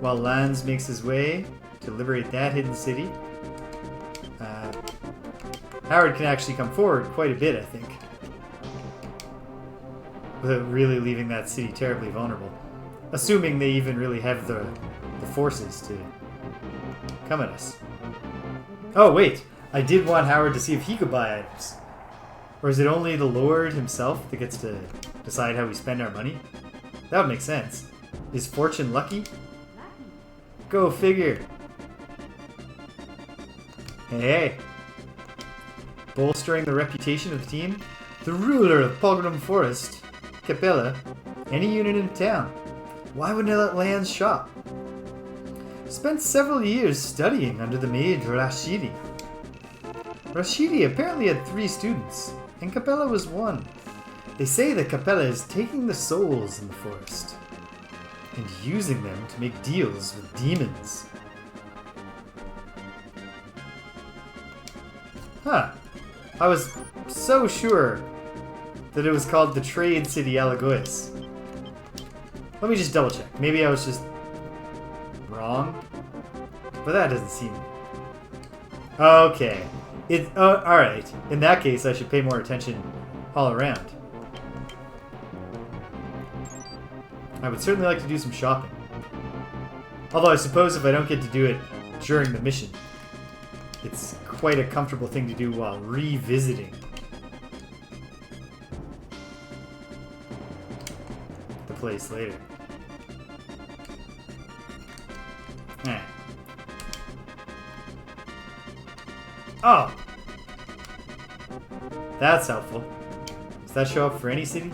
while Lanz makes his way to liberate that hidden city. Howard can actually come forward quite a bit, I think. Without really leaving that city terribly vulnerable. Assuming they even really have the forces to come at us. Oh, wait. I did want Howard to see if he could buy items. Or is it only the Lord himself that gets to decide how we spend our money? That would make sense. Is fortune lucky? Go figure. Hey. Bolstering the reputation of the team, the ruler of Pogrom Forest, Capella, any unit in town. Why wouldn't I let Lanz shop? Spent several years studying under the mage Rashidi. Rashidi apparently had 3 students, and Capella was one. They say that Capella is taking the souls in the forest and using them to make deals with demons. Huh. I was so sure that it was called the Trade City Alagoas. Let me just double check. Maybe I was just wrong, but that doesn't seem... Okay. Alright. In that case, I should pay more attention all around. I would certainly like to do some shopping. Although I suppose if I don't get to do it during the mission, it's quite a comfortable thing to do while revisiting the place later. Oh! That's helpful. Does that show up for any city?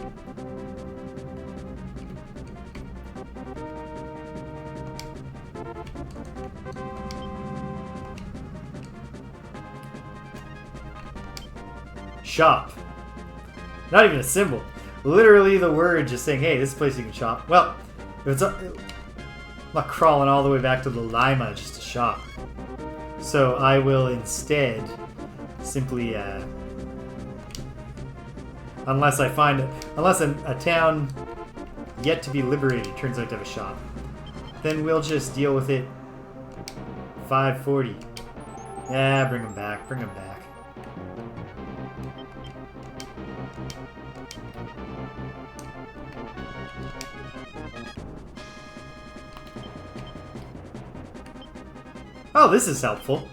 Shop. Not even a symbol. Literally the word just saying, hey, this is a place you can shop. Well, if it's I'm not crawling all the way back to the Lima just to shop. So I will instead simply, unless a town yet to be liberated turns out to have a shop, then we'll just deal with it. 540. Yeah, bring them back. Bring them back. Oh, this is helpful.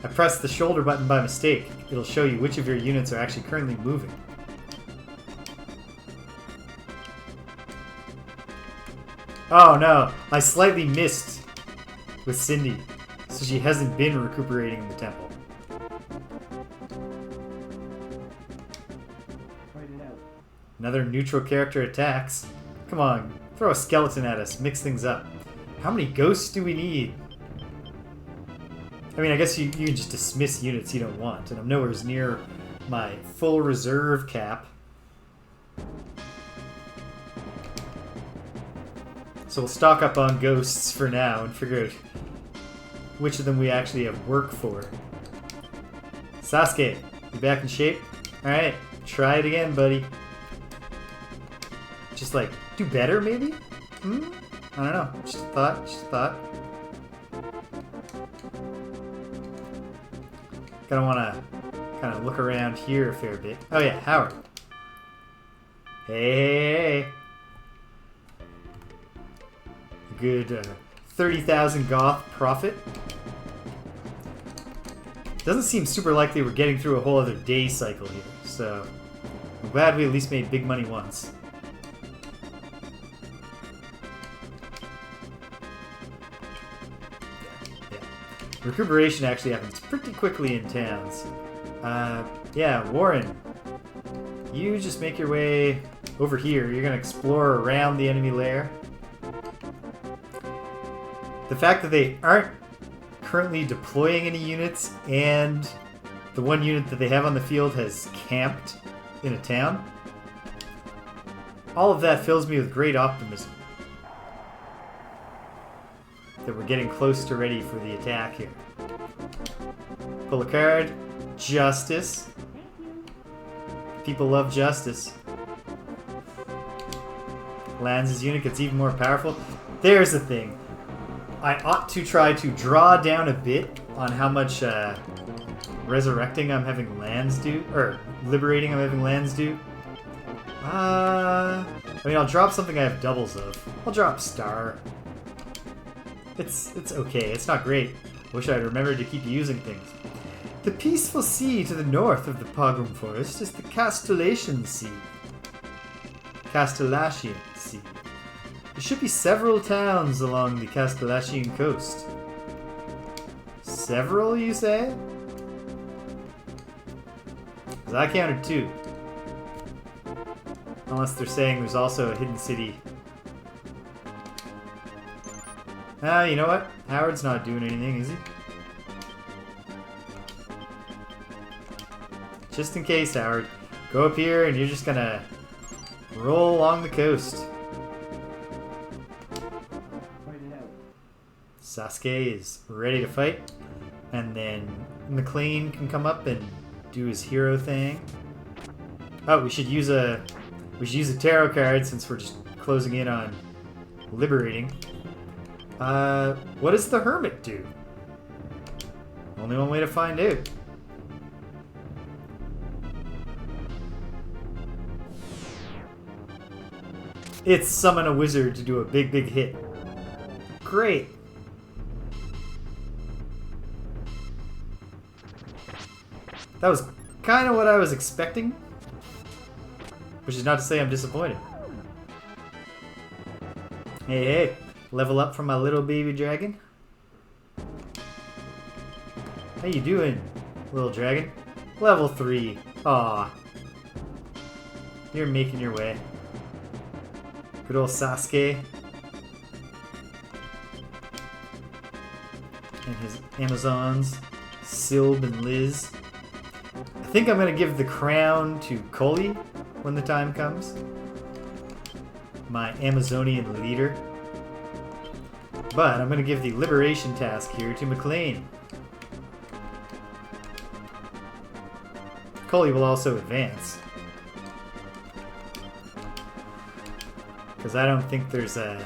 I pressed the shoulder button by mistake. It'll show you which of your units are actually currently moving. Oh no, I slightly missed with Cindy, so she hasn't been recuperating in the temple. Another neutral character attacks. Come on, throw a skeleton at us, mix things up. How many ghosts do we need? I mean, I guess you can just dismiss units you don't want, and I'm nowhere near my full reserve cap. So we'll stock up on ghosts for now and figure out which of them we actually have work for. Sasuke, you back in shape? Alright, try it again, buddy. Just like, do better, maybe? Hmm? I don't know. Just a thought, just a thought. Gonna wanna kind of look around here a fair bit. Oh yeah, Howard. Hey. A good 30,000 goth profit. Doesn't seem super likely we're getting through a whole other day cycle here, so I'm glad we at least made big money once. Yeah. Recuperation actually happens pretty quickly in towns. Yeah, Warren, you just make your way over here. You're going to explore around the enemy lair. The fact that they aren't currently deploying any units, and the one unit that they have on the field has camped in a town. All of that fills me with great optimism that we're getting close to ready for the attack here. Pull a card. Justice. People love justice. Lands his unit, gets even more powerful. There's the thing. I ought to try to draw down a bit on how much resurrecting I'm having lands do, or liberating I'm having lands do. I mean, I'll drop something I have doubles of. I'll drop Star. It's okay. It's not great. Wish I'd remembered to keep using things. The peaceful sea to the north of the Pogrom Forest is the Castellation Sea. Castellacian Sea. There should be several towns along the Castellacian coast. Several, you say? Because I counted 2. Unless they're saying there's also a hidden city. Ah, you know what? Howard's not doing anything, is he? Just in case, Howard. Go up here and you're just gonna roll along the coast. Sasuke is ready to fight, and then McLean can come up and do his hero thing. Oh, we should use a tarot card since we're just closing in on liberating. What does the Hermit do? Only one way to find out. It's summon a wizard to do a big hit. Great. That was kind of what I was expecting. Which is not to say I'm disappointed. Hey, level up from my little baby dragon. How you doing, little dragon? Level 3. Aw. You're making your way. Good old Sasuke. And his Amazons, Silb and Liz. I think I'm going to give the crown to Koli when the time comes. My Amazonian leader. But I'm going to give the liberation task here to McLean. Koli will also advance. Because I don't think there's a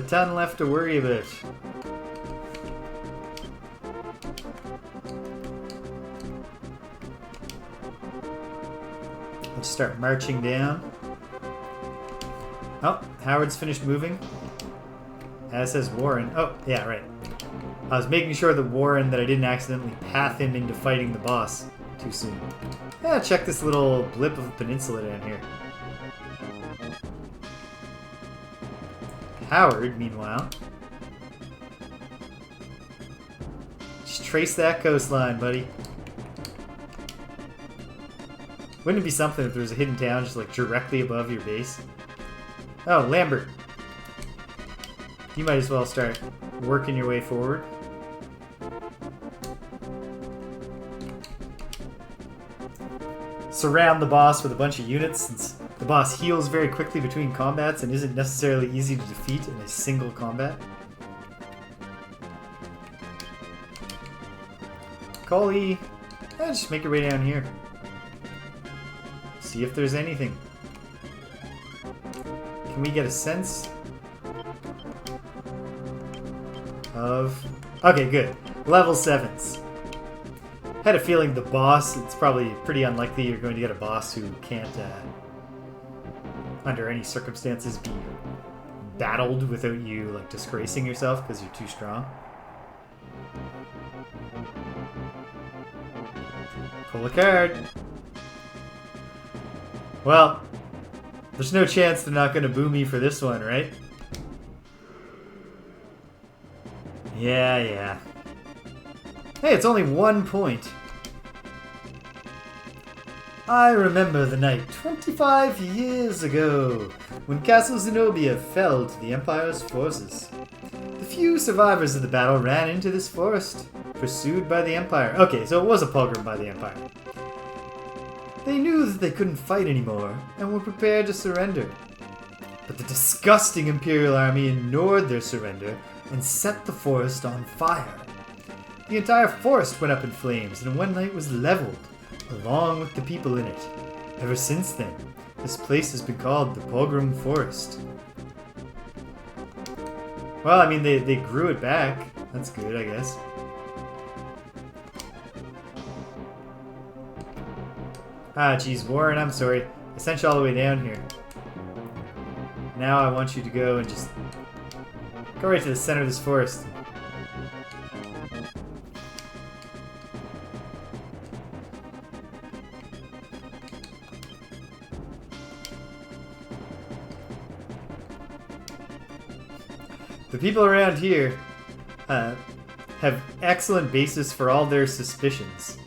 ton left to worry about. Let's start marching down. Oh, Howard's finished moving. As has Warren. Oh, yeah, right. I was making sure that Warren, that I didn't accidentally path him into fighting the boss too soon. Yeah, check this little blip of a peninsula down here. Howard, meanwhile. Just trace that coastline, buddy. Wouldn't it be something if there was a hidden town just like directly above your base? Oh, Lambert. You might as well start working your way forward. Surround the boss with a bunch of units, since the boss heals very quickly between combats and isn't necessarily easy to defeat in a single combat. Koli, Just make your way down here. See if there's anything. Can we get a sense of... Okay, good. Level 7s. Had a feeling the boss, it's probably pretty unlikely you're going to get a boss who can't, under any circumstances, be battled without you, like, disgracing yourself because you're too strong. Pull a card. Well, there's no chance they're not going to boo me for this one, right? Yeah. Hey, it's only 1 point. I remember the night 25 years ago when Castle Zenobia fell to the Empire's forces. The few survivors of the battle ran into this forest, pursued by the Empire. Okay, so it was a pogrom by the Empire. They knew that they couldn't fight anymore and were prepared to surrender. But the disgusting Imperial army ignored their surrender and set the forest on fire. The entire forest went up in flames and one night was leveled, along with the people in it. Ever since then, this place has been called the Pogrom Forest. Well, I mean, they grew it back. That's good, I guess. Ah, geez, Warren, I'm sorry. I sent you all the way down here. Now I want you to go and just go right to the center of this forest. The people around here have excellent basis for all their suspicions.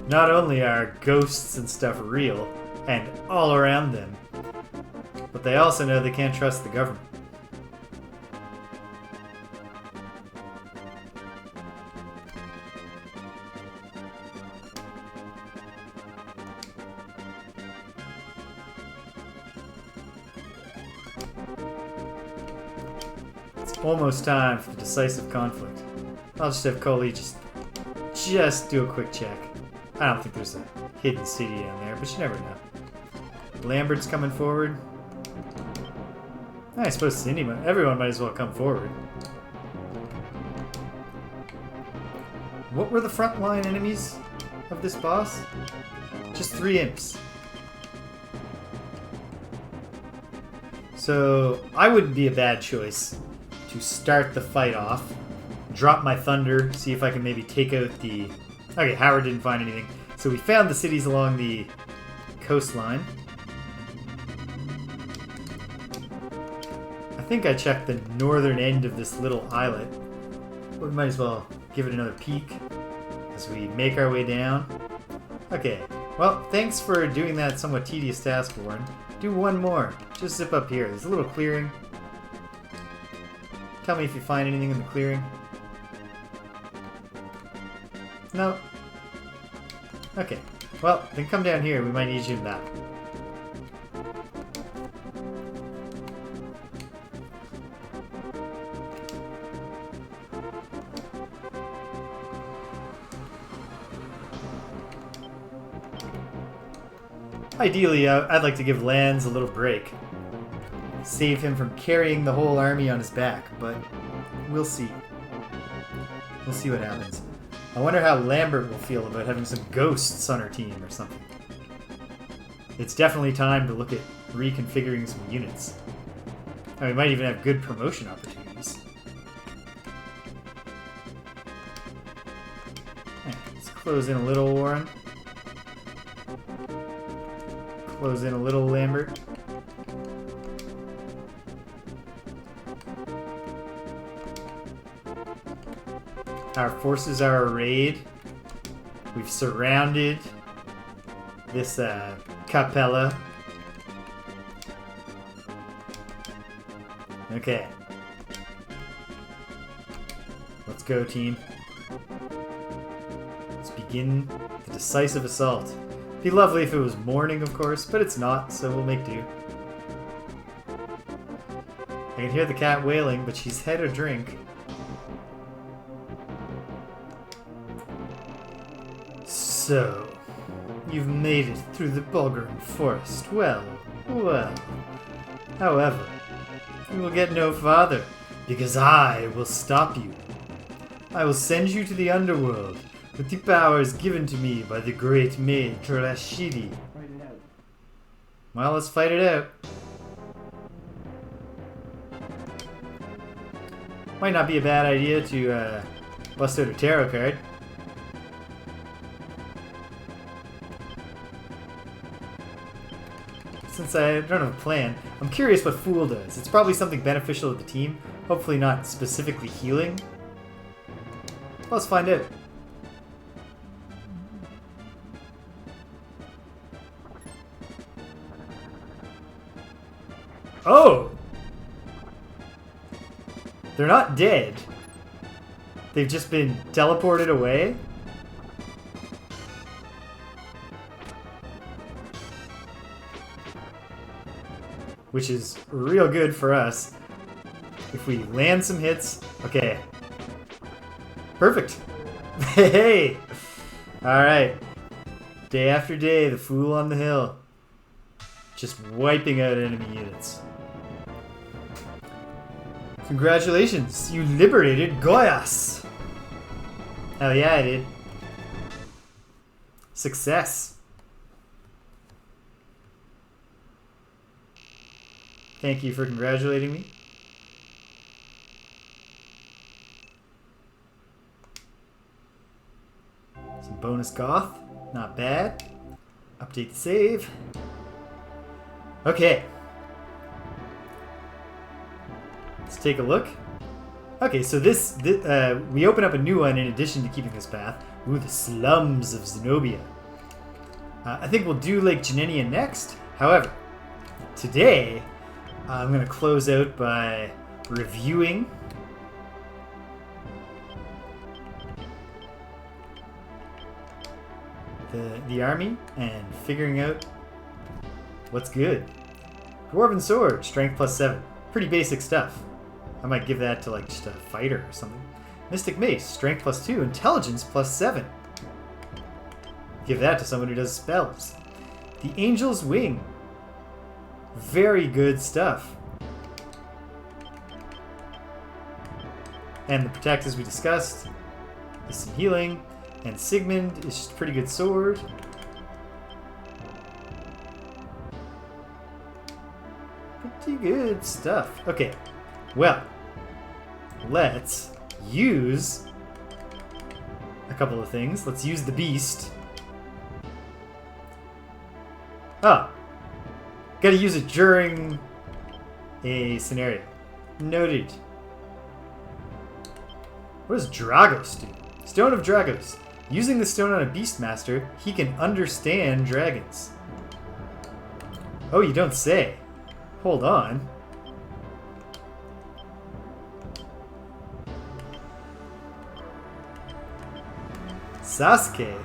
Not only are ghosts and stuff real, and all around them, but they also know they can't trust the government. It's almost time for the decisive conflict. I'll just have Coley just do a quick check. I don't think there's a hidden city down there, but you never know. Lambert's coming forward. I suppose everyone might as well come forward. What were the frontline enemies of this boss? Just 3 imps. So I wouldn't be a bad choice to start the fight off. Drop my thunder, see if I can maybe take out the... Okay, Howard didn't find anything. So we found the cities along the coastline. I think I checked the northern end of this little islet. We might as well give it another peek as we make our way down. Okay, well, thanks for doing that somewhat tedious task, Warren. Do one more. Just zip up here. There's a little clearing. Tell me if you find anything in the clearing. No. Okay. Well, then come down here. We might need you in that. Ideally, I'd like to give Lance a little break. Save him from carrying the whole army on his back, but we'll see. We'll see what happens. I wonder how Lambert will feel about having some ghosts on her team or something. It's definitely time to look at reconfiguring some units. And we might even have good promotion opportunities. Right, let's close in a little, Warren. Close in a little, Lambert. Our forces are arrayed. We've surrounded this capella. Okay. Let's go, team. Let's begin the decisive assault. It'd be lovely if it was morning, of course, but it's not, so we'll make do. I can hear the cat wailing, but she's had a drink. So, you've made it through the Pogrom Forest. Well, well. However, you will get no farther, because I will stop you. I will send you to the underworld with the powers given to me by the great maid Ataraxia. Fight it out. Well, let's fight it out. Might not be a bad idea to bust out a tarot card. Since I don't have a plan, I'm curious what Fool does. It's probably something beneficial to the team. Hopefully not specifically healing. Let's find out. Oh! They're not dead. They've just been teleported away. Which is real good for us. If we land some hits. Okay. Perfect. Hey! Alright. Day after day, the Fool on the hill. Just wiping out enemy units. Congratulations, you liberated Goyas! Hell yeah, I did. Success. Thank you for congratulating me. Some bonus goth. Not bad. Update the save. Okay. Let's take a look. Okay, so this we open up a new one in addition to keeping this path. Ooh, the slums of Zenobia. I think we'll do Lake Genenia next. However, today I'm going to close out by reviewing the army and figuring out what's good. Dwarven Sword, Strength +7. Pretty basic stuff. I might give that to like just a fighter or something. Mystic Mace, Strength +2, Intelligence +7. Give that to someone who does spells. The Angel's Wing. Very good stuff. And the Protect, as we discussed, is some healing. And Sigmund is just a pretty good sword. Pretty good stuff. Okay, well, let's use a couple of things. Let's use the Beast. Oh, gotta use it during a scenario. Noted. What does Dragos do? Stone of Dragos. Using the stone on a Beastmaster, he can understand dragons. Oh, you don't say. Hold on. Sasuke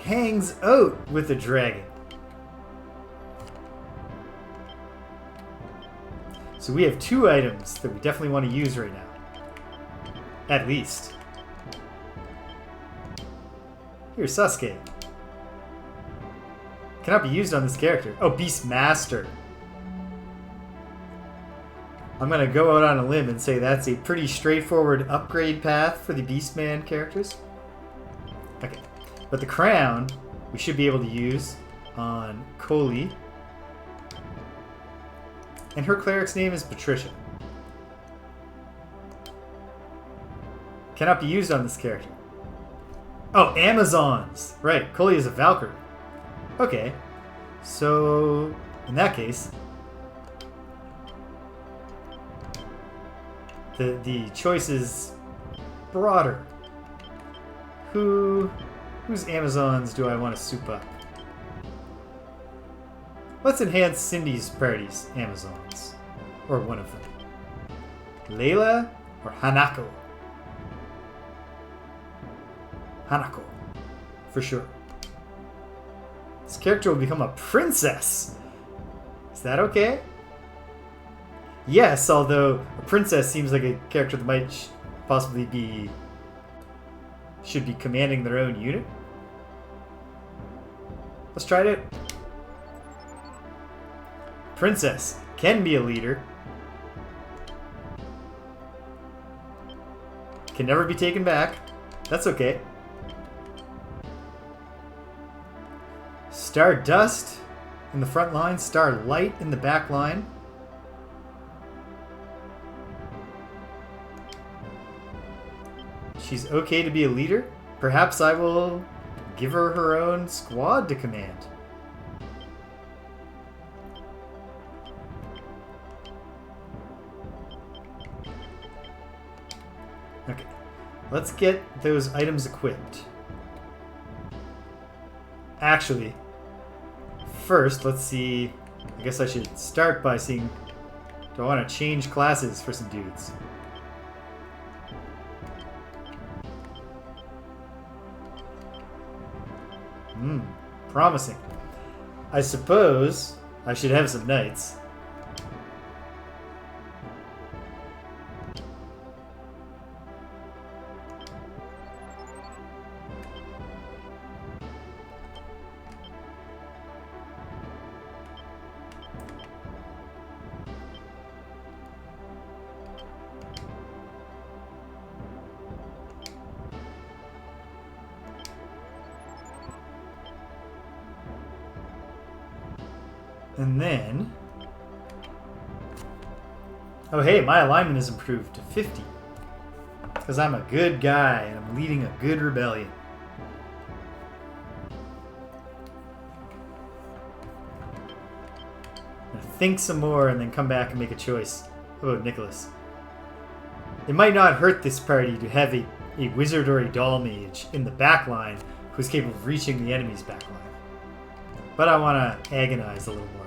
hangs out with a dragon. So we have two items that we definitely want to use right now. At least. Here's Sasuke. Cannot be used on this character. Oh, Beastmaster. I'm going to go out on a limb and say that's a pretty straightforward upgrade path for the Beastman characters. Okay. But the crown, we should be able to use on Koli. And her cleric's name is Patricia. Cannot be used on this character. Oh, Amazons! Right, Koli is a Valkyrie. Okay. So, in that case, the choice is broader. Whose Amazons do I want to soup up? Let's enhance Cindy's party's Amazons. Or one of them. Layla or Hanako? Hanako. For sure. This character will become a princess. Is that okay? Yes, although a princess seems like a character that might possibly be... should be commanding their own unit. Let's try it. Princess can be a leader. Can never be taken back. That's okay. Stardust in the front line. Starlight in the back line. She's okay to be a leader. Perhaps I will give her her own squad to command. Okay, let's get those items equipped. Actually, first, let's see. I guess I should start by seeing... do I want to change classes for some dudes? Promising. I suppose I should have some knights. And then... oh hey, my alignment is improved to 50. Because I'm a good guy and I'm leading a good rebellion. I'm gonna think some more and then come back and make a choice. How about Nicholas? It might not hurt this party to have a wizard or a doll mage in the back line who's capable of reaching the enemy's back line. But I want to agonize a little more.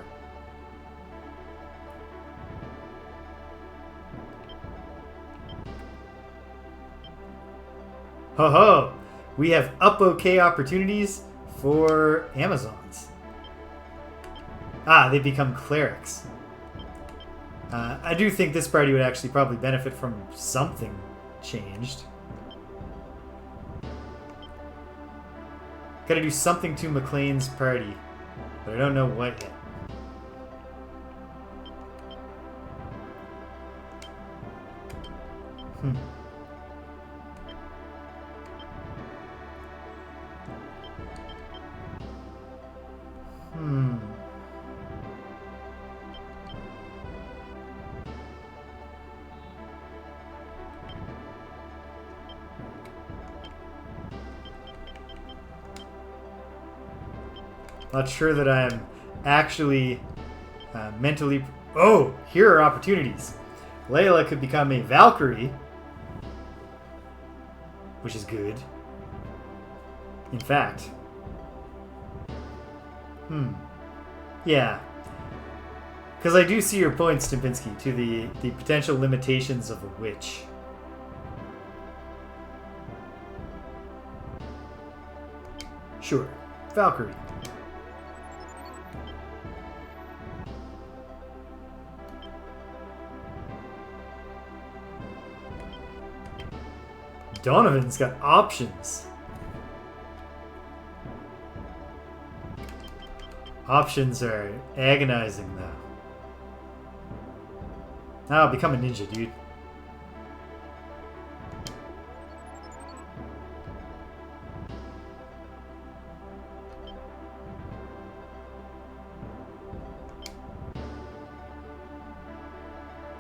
Ho ho! We have up okay opportunities for Amazons. Ah, they become clerics. I do think this party would actually probably benefit from something changed. Gotta do something to McLean's party, but I don't know what yet. Not sure that I am actually mentally... oh, here are opportunities. Layla could become a Valkyrie, which is good. In fact. Yeah. Because I do see your point, Stimpinski, to the potential limitations of a witch. Sure. Valkyrie. Donovan's got options. Options are agonizing, though. Now I'll become a ninja, dude.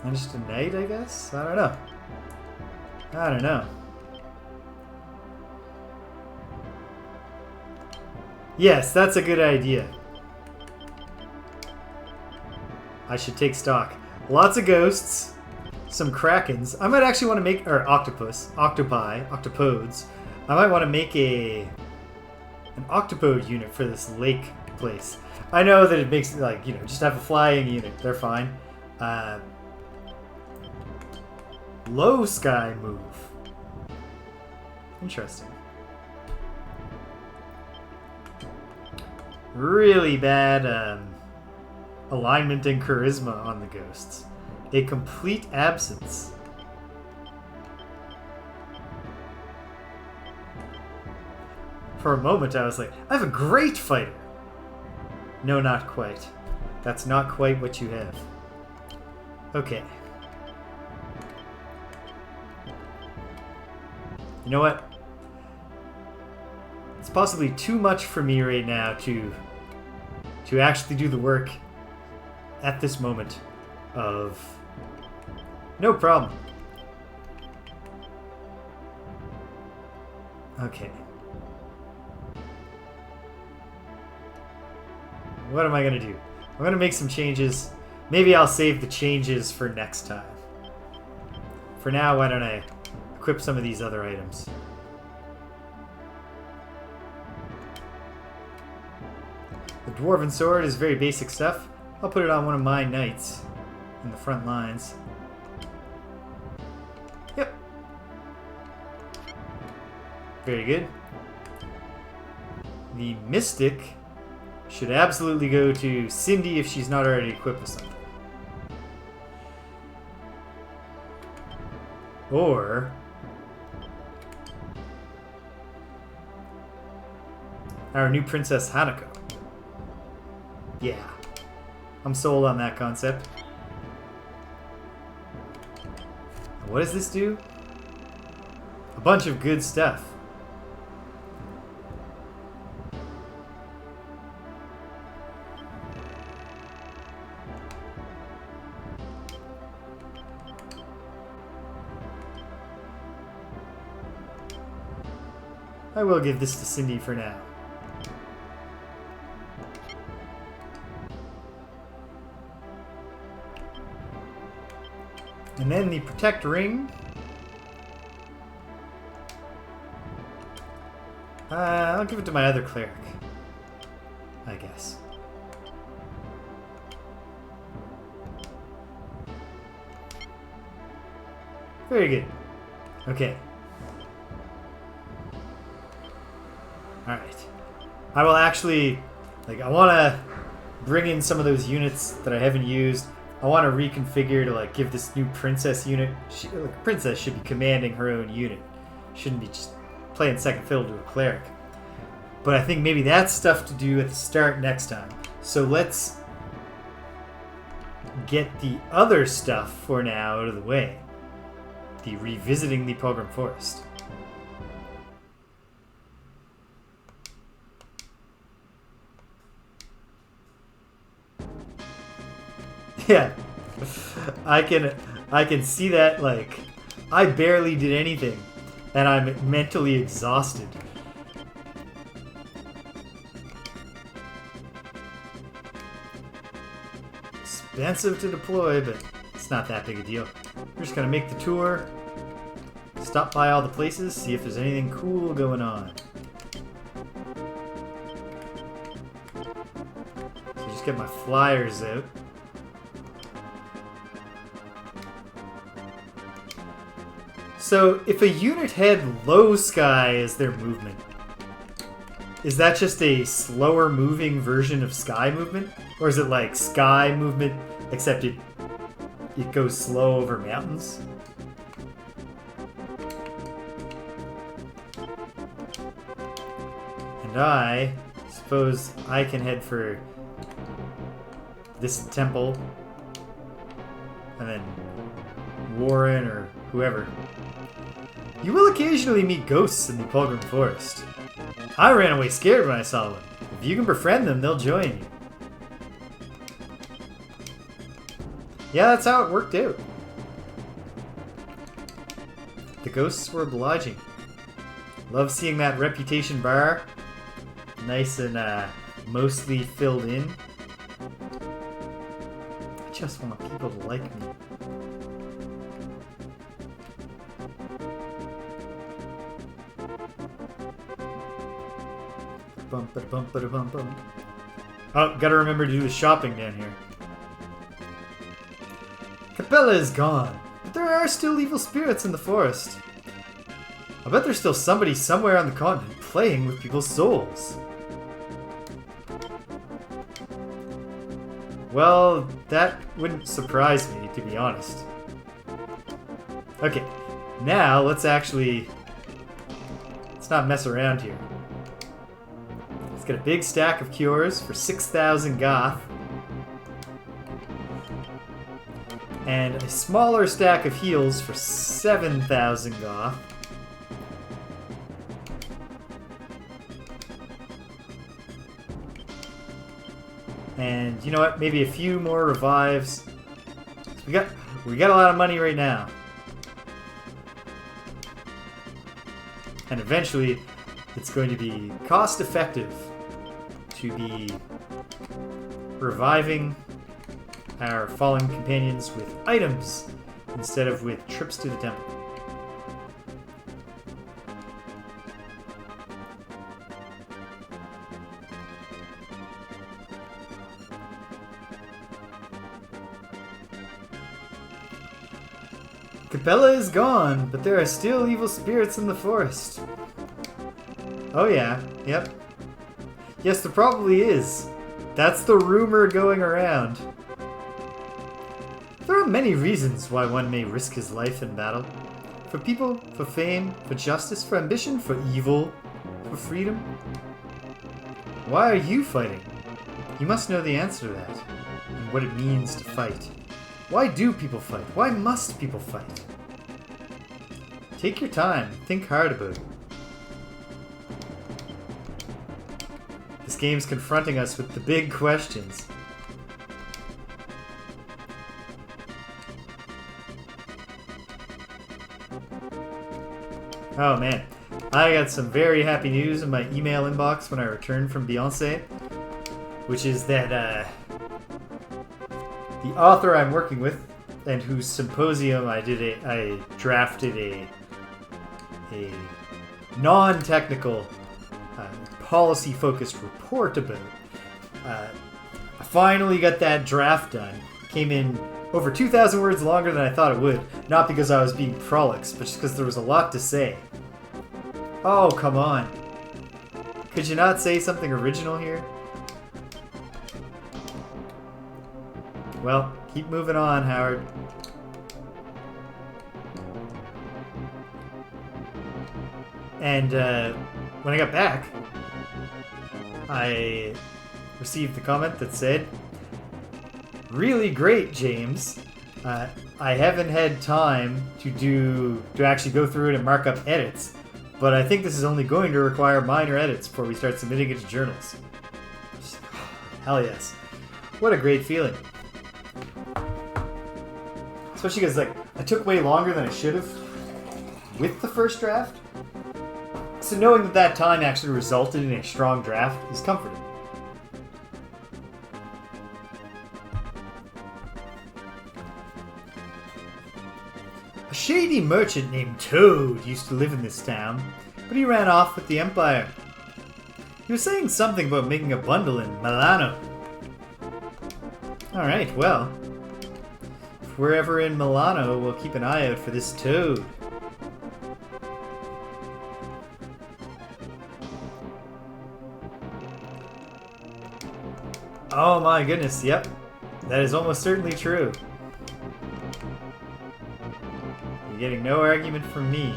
I'm just a knight, I guess? I don't know. I don't know. Yes, that's a good idea. I should take stock. Lots of ghosts, some krakens. I might actually want to make, or octopodes. I might want to make an octopode unit for this lake place. I know that it makes, like, you know, just have a flying unit. They're fine. Low sky move. Interesting. Really bad alignment and charisma on the ghosts. A complete absence. For a moment, I was like, I have a great fighter. No, not quite. That's not quite what you have. Okay. You know what? It's possibly too much for me right now to actually do the work at this moment of... No problem. Okay. What am I going to do? I'm going to make some changes. Maybe I'll save the changes for next time. For now, why don't I equip some of these other items? The Dwarven Sword is very basic stuff. I'll put it on one of my knights in the front lines. Yep. Very good. The Mystic should absolutely go to Cindy if she's not already equipped with something. Or... our new Princess Hanako. Yeah. I'm sold on that concept. What does this do? A bunch of good stuff. I will give this to Cindy for now. And then the Protect Ring. I'll give it to my other cleric, I guess. Very good. Okay. Alright. I will actually, I want to bring in some of those units that I haven't used. I want to reconfigure to, give this new princess unit. Princess should be commanding her own unit. Shouldn't be just playing second fiddle to a cleric. But I think maybe that's stuff to do at the start next time. So let's get the other stuff for now out of the way. The revisiting the Pogrom Forest. Yeah, I can see that, I barely did anything, and I'm mentally exhausted. Expensive to deploy, but it's not that big a deal. We're just gonna make the tour, stop by all the places, see if there's anything cool going on. So just get my flyers out. So, if a unit had low sky as their movement, is that just a slower moving version of sky movement? Or is it like sky movement, except it goes slow over mountains? And I suppose I can head for this temple, and then Warren or whoever. You will occasionally meet ghosts in the Pogrom Forest. I ran away scared when I saw one. If you can befriend them, they'll join you. Yeah, that's how it worked out. The ghosts were obliging. Love seeing that reputation bar. Nice and mostly filled in. I just want people to like me. Oh, gotta remember to do the shopping down here. Capella is gone, but there are still evil spirits in the forest. I bet there's still somebody somewhere on the continent playing with people's souls. Well, that wouldn't surprise me. to be honest. Okay, now let's not mess around here. Let's get a big stack of cures for 6,000 goth. And a smaller stack of heals for 7,000 goth. And you know what? Maybe a few more revives. We got a lot of money right now. And eventually, it's going to be cost effective to be reviving our fallen companions with items instead of with trips to the temple. Capella is gone, but there are still evil spirits in the forest. Oh yeah, yep. Yes, there probably is. That's the rumor going around. There are many reasons why one may risk his life in battle. For people, for fame, for justice, for ambition, for evil, for freedom. Why are you fighting? You must know the answer to that, and what it means to fight. Why do people fight? Why must people fight? Take your time. Think hard about it. This game's confronting us with the big questions. Oh man, I got some very happy news in my email inbox when I returned from Beyonce, which is that the author I'm working with and whose symposium I drafted a non-technical policy-focused report about. I finally got that draft done. Came in over 2,000 words longer than I thought it would. Not because I was being prolix, but just because there was a lot to say. Oh, come on. Could you not say something original here? Well, keep moving on, Howard. And when I got back, I received the comment that said, "Really great, James. I haven't had time to actually go through it and mark up edits, but I think this is only going to require minor edits before we start submitting it to journals." Hell yes. What a great feeling. Especially because I took way longer than I should have with the first draft. So knowing that time actually resulted in a strong draft is comforting. A shady merchant named Toad used to live in this town, but he ran off with the Empire. He was saying something about making a bundle in Milano. Alright, well, if we're ever in Milano, we'll keep an eye out for this Toad. Oh my goodness, yep. That is almost certainly true. You're getting no argument from me.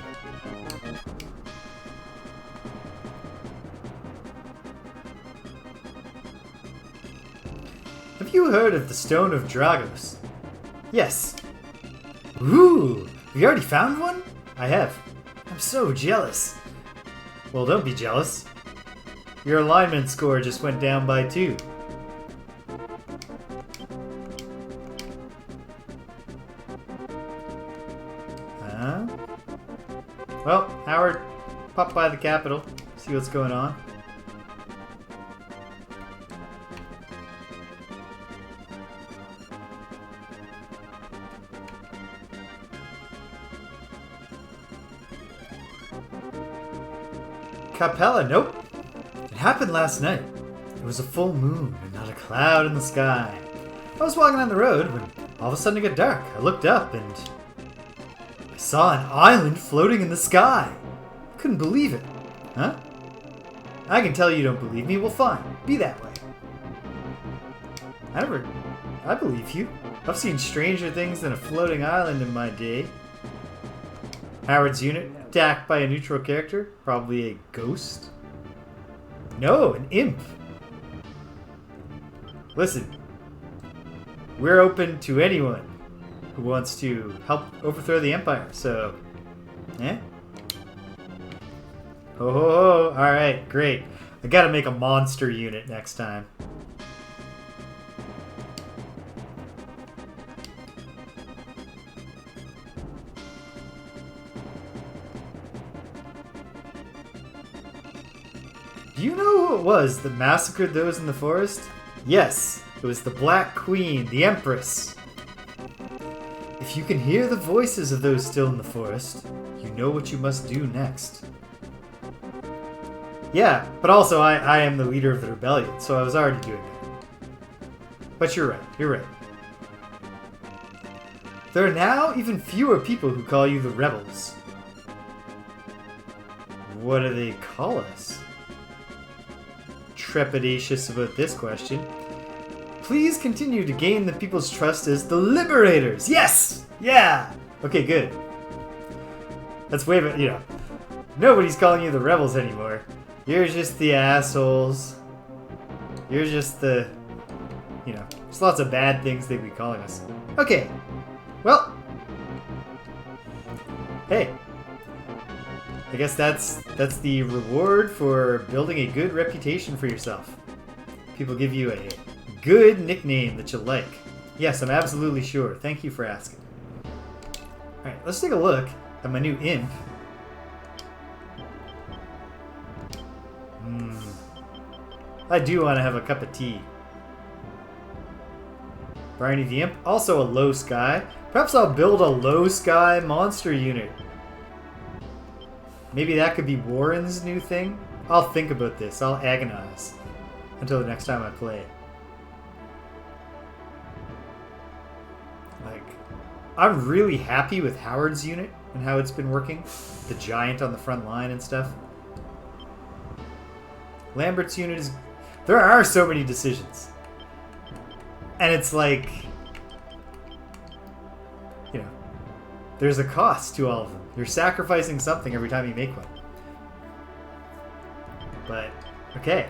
Have you heard of the Stone of Dragos? Yes. Ooh! Have you already found one? I have. I'm so jealous. Well, don't be jealous. Your alignment score just went down by 2. Well, Howard, pop by the Capitol, see what's going on. Capella, nope. It happened last night. It was a full moon and not a cloud in the sky. I was walking down the road when all of a sudden it got dark. I looked up and I saw an island floating in the sky. I couldn't believe it. Huh? I can tell you don't believe me. Well, fine. Be that way. I believe you. I've seen stranger things than a floating island in my day. Howard's unit attacked by a neutral character, probably a ghost. No, an imp. Listen, we're open to anyone who wants to help overthrow the Empire, so... Eh? Ho ho ho! Alright, great. I gotta make a monster unit next time. Do you know who it was that massacred those in the forest? Yes, it was the Black Queen, the Empress. If you can hear the voices of those still in the forest, you know what you must do next. Yeah, but also I am the leader of the rebellion, so I was already doing that. But you're right. There are now even fewer people who call you the rebels. What do they call us? Trepidatious about this question. Please continue to gain the people's trust as the Liberators. Yes! Yeah! Okay, good. That's way better, you know. Nobody's calling you the rebels anymore. You're just the assholes. You're just the... You know, there's lots of bad things they'd be calling us. Okay. Well. Hey. I guess that's the reward for building a good reputation for yourself. People give you a good nickname that you like. Yes, I'm absolutely sure. Thank you for asking. Alright, let's take a look at my new imp. I do want to have a cup of tea. Barney the Imp, also a low sky. Perhaps I'll build a low sky monster unit. Maybe that could be Warren's new thing? I'll think about this. I'll agonize until the next time I play. Like, I'm really happy with Howard's unit and how it's been working. The giant on the front line and stuff. Lambert's unit is... There are so many decisions. And it's like... You know, there's a cost to all of them. You're sacrificing something every time you make one. But, okay.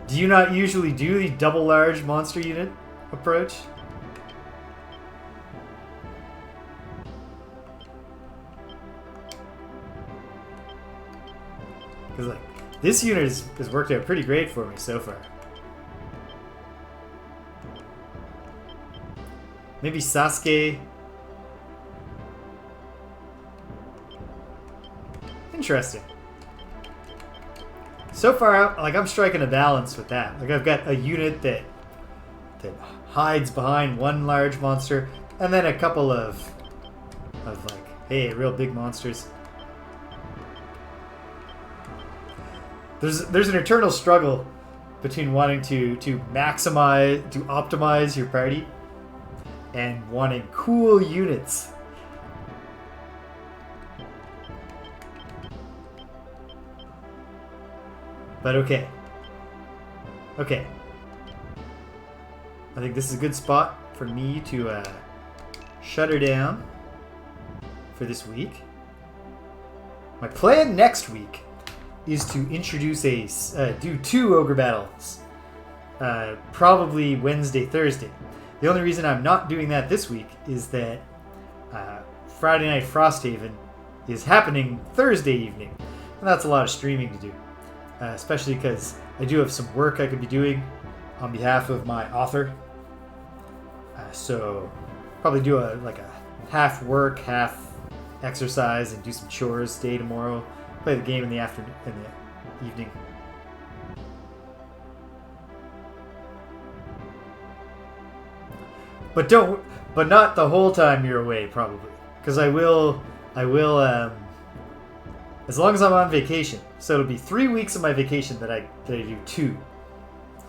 Do you not usually do the double large monster unit approach? Because, like, this unit has worked out pretty great for me so far. Maybe Sasuke. Interesting. So far, like, I'm striking a balance with that. Like, I've got a unit that hides behind one large monster, and then a couple of like, hey, real big monsters. There's an eternal struggle between wanting to optimize your party and wanting cool units. But okay. Okay. I think this is a good spot for me to shut her down for this week. My plan next week is to introduce do 2 Ogre battles. Probably Wednesday, Thursday. The only reason I'm not doing that this week is that Friday Night Frosthaven is happening Thursday evening. And that's a lot of streaming to do. Especially because I do have some work I could be doing on behalf of my author. So probably do a half work, half exercise, and do some chores day tomorrow. Play the game in the afternoon, in the evening. But not the whole time you're away, probably, because I will, as long as I'm on vacation. So it'll be 3 weeks of my vacation that I do 2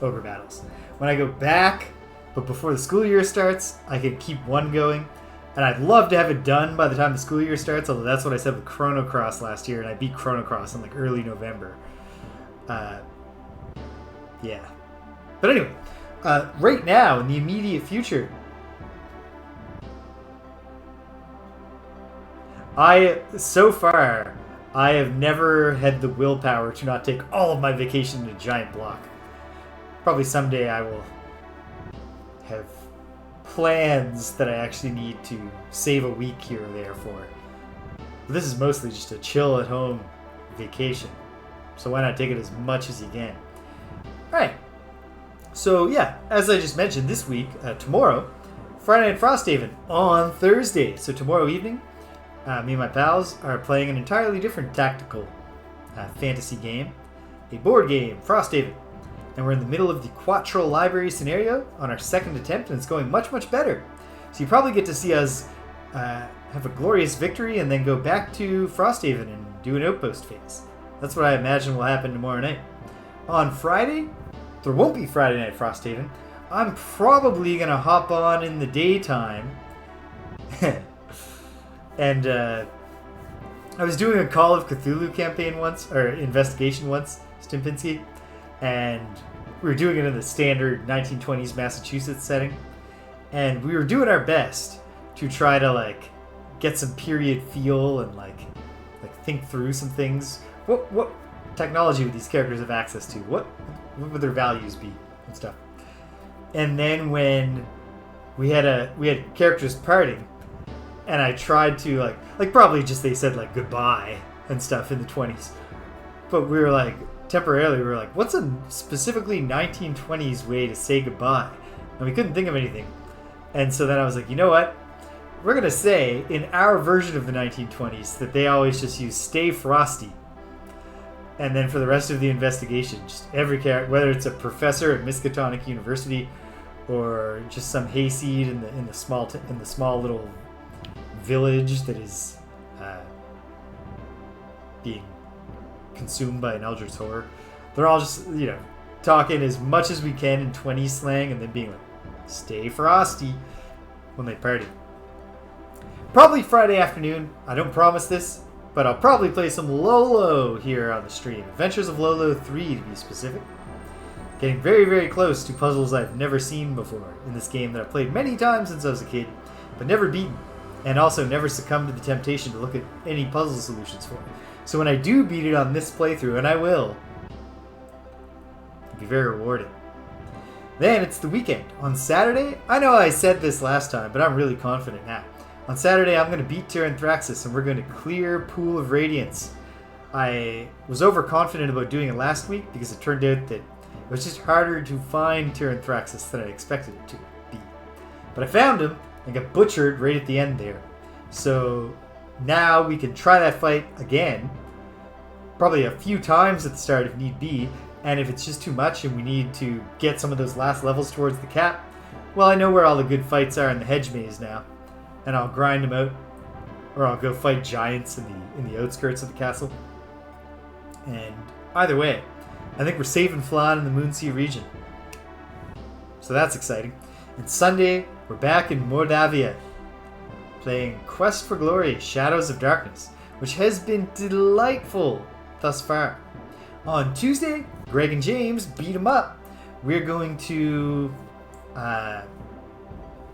Ogre battles. When I go back, but before the school year starts, I can keep 1 going. And I'd love to have it done by the time the school year starts, although that's what I said with Chrono Cross last year, and I beat Chrono Cross in like early November. Yeah. But anyway, right now, in the immediate future, so far, I have never had the willpower to not take all of my vacation in a giant block. Probably someday I will have plans that I actually need to save a week here or there for. But this is mostly just a chill at home vacation. So why not take it as much as you can? Alright. So yeah, as I just mentioned, this week, tomorrow, Friday Night Frosthaven on Thursday. So tomorrow evening, me and my pals are playing an entirely different tactical fantasy game. A board game, Frosthaven. And we're in the middle of the Quattro Library scenario on our second attempt, and it's going much, much better. So you probably get to see us have a glorious victory and then go back to Frosthaven and do an outpost phase. That's what I imagine will happen tomorrow night. On Friday, there won't be Friday Night Frosthaven. I'm probably going to hop on in the daytime. And I was doing a Call of Cthulhu campaign once, or investigation once, Stimpinski. And we were doing it in the standard 1920s Massachusetts setting. And we were doing our best to try to, get some period feel and, think through some things. What technology would these characters have access to? What would their values be and stuff? And then when we had characters parting, and I tried to, probably just they said, goodbye and stuff in the 20s. But we were, temporarily, we were like, what's a specifically 1920s way to say goodbye? And we couldn't think of anything. And so then I was like, you know what? We're going to say, in our version of the 1920s, that they always just use stay frosty. And then for the rest of the investigation, just every character, whether it's a professor at Miskatonic University or just some hayseed in the small little village that is being consumed by an eldritch horror, they're all just talking as much as we can in 20s slang and then being like, stay frosty when they party. Probably Friday afternoon. I don't promise this, but I'll probably play some Lolo here on the stream. Adventures of Lolo 3 to be specific. Getting very, very close to puzzles I've never seen before in this game that I've played many times since I was a kid, but never beaten, and also never succumbed to the temptation to look at any puzzle solutions for. So when I do beat it on this playthrough, and I will, it'll be very rewarding. Then it's the weekend. On Saturday, I know I said this last time, but I'm really confident now. On Saturday, I'm going to beat Ataraxia, and we're going to clear Pool of Radiance. I was overconfident about doing it last week because it turned out that it was just harder to find Ataraxia than I expected it to be. But I found him and got butchered right at the end there. So now we can try that fight again, probably a few times at the start if need be, and if it's just too much and we need to get some of those last levels towards the cap, well, I know where all the good fights are in the hedge maze now, and I'll grind them out, or I'll go fight giants in the outskirts of the castle. And either way, I think we're safe and flying in the Moonsea region. So that's exciting. And Sunday, we're back in Mordavia, playing Quest for Glory, Shadows of Darkness, which has been delightful thus far. On Tuesday, Greg and James beat 'em up. We're going to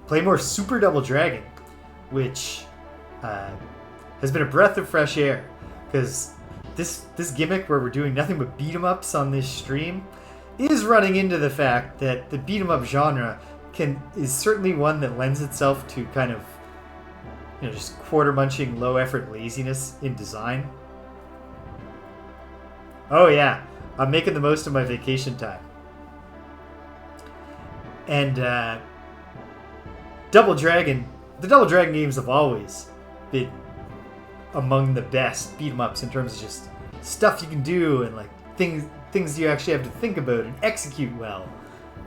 play more Super Double Dragon, which has been a breath of fresh air, because this gimmick where we're doing nothing but beat 'em ups on this stream is running into the fact that the beat 'em up genre is certainly one that lends itself to kind of just quarter munching low effort laziness in design. Oh yeah, I'm making the most of my vacation time. And the Double Dragon games have always been among the best beat 'em ups in terms of just stuff you can do and things you actually have to think about and execute well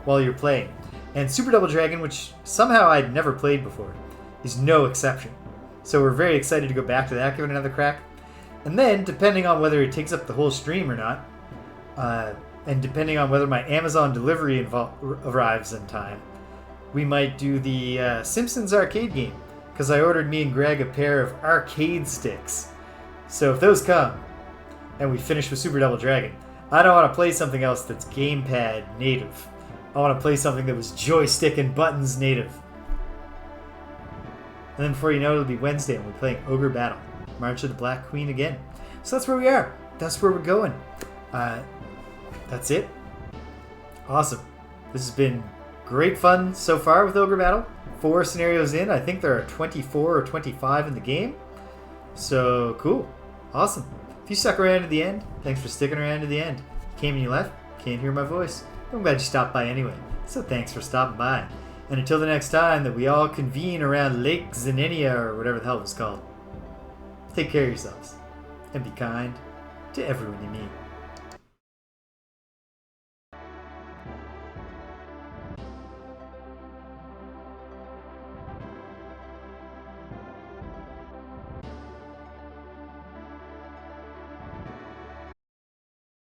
while you're playing. And Super Double Dragon, which somehow I'd never played before, is no exception. So we're very excited to go back to that, give it another crack. And then, depending on whether it takes up the whole stream or not, and depending on whether my Amazon delivery arrives in time, we might do the Simpsons arcade game, because I ordered me and Greg a pair of arcade sticks. So if those come, and we finish with Super Double Dragon, I don't want to play something else that's gamepad native. I want to play something that was joystick and buttons native. And then before you know it, it'll be Wednesday and we're playing Ogre Battle. March of the Black Queen again. So that's where we are. That's where we're going. That's it. Awesome. This has been great fun so far with Ogre Battle. 4 scenarios in. I think there are 24 or 25 in the game. So cool. Awesome. If you stuck around to the end, thanks for sticking around to the end. Came and you left, can't hear my voice. I'm glad you stopped by anyway. So thanks for stopping by. And until the next time that we all convene around Lake Xenenia or whatever the hell it was called. Take care of yourselves. And be kind to everyone you meet.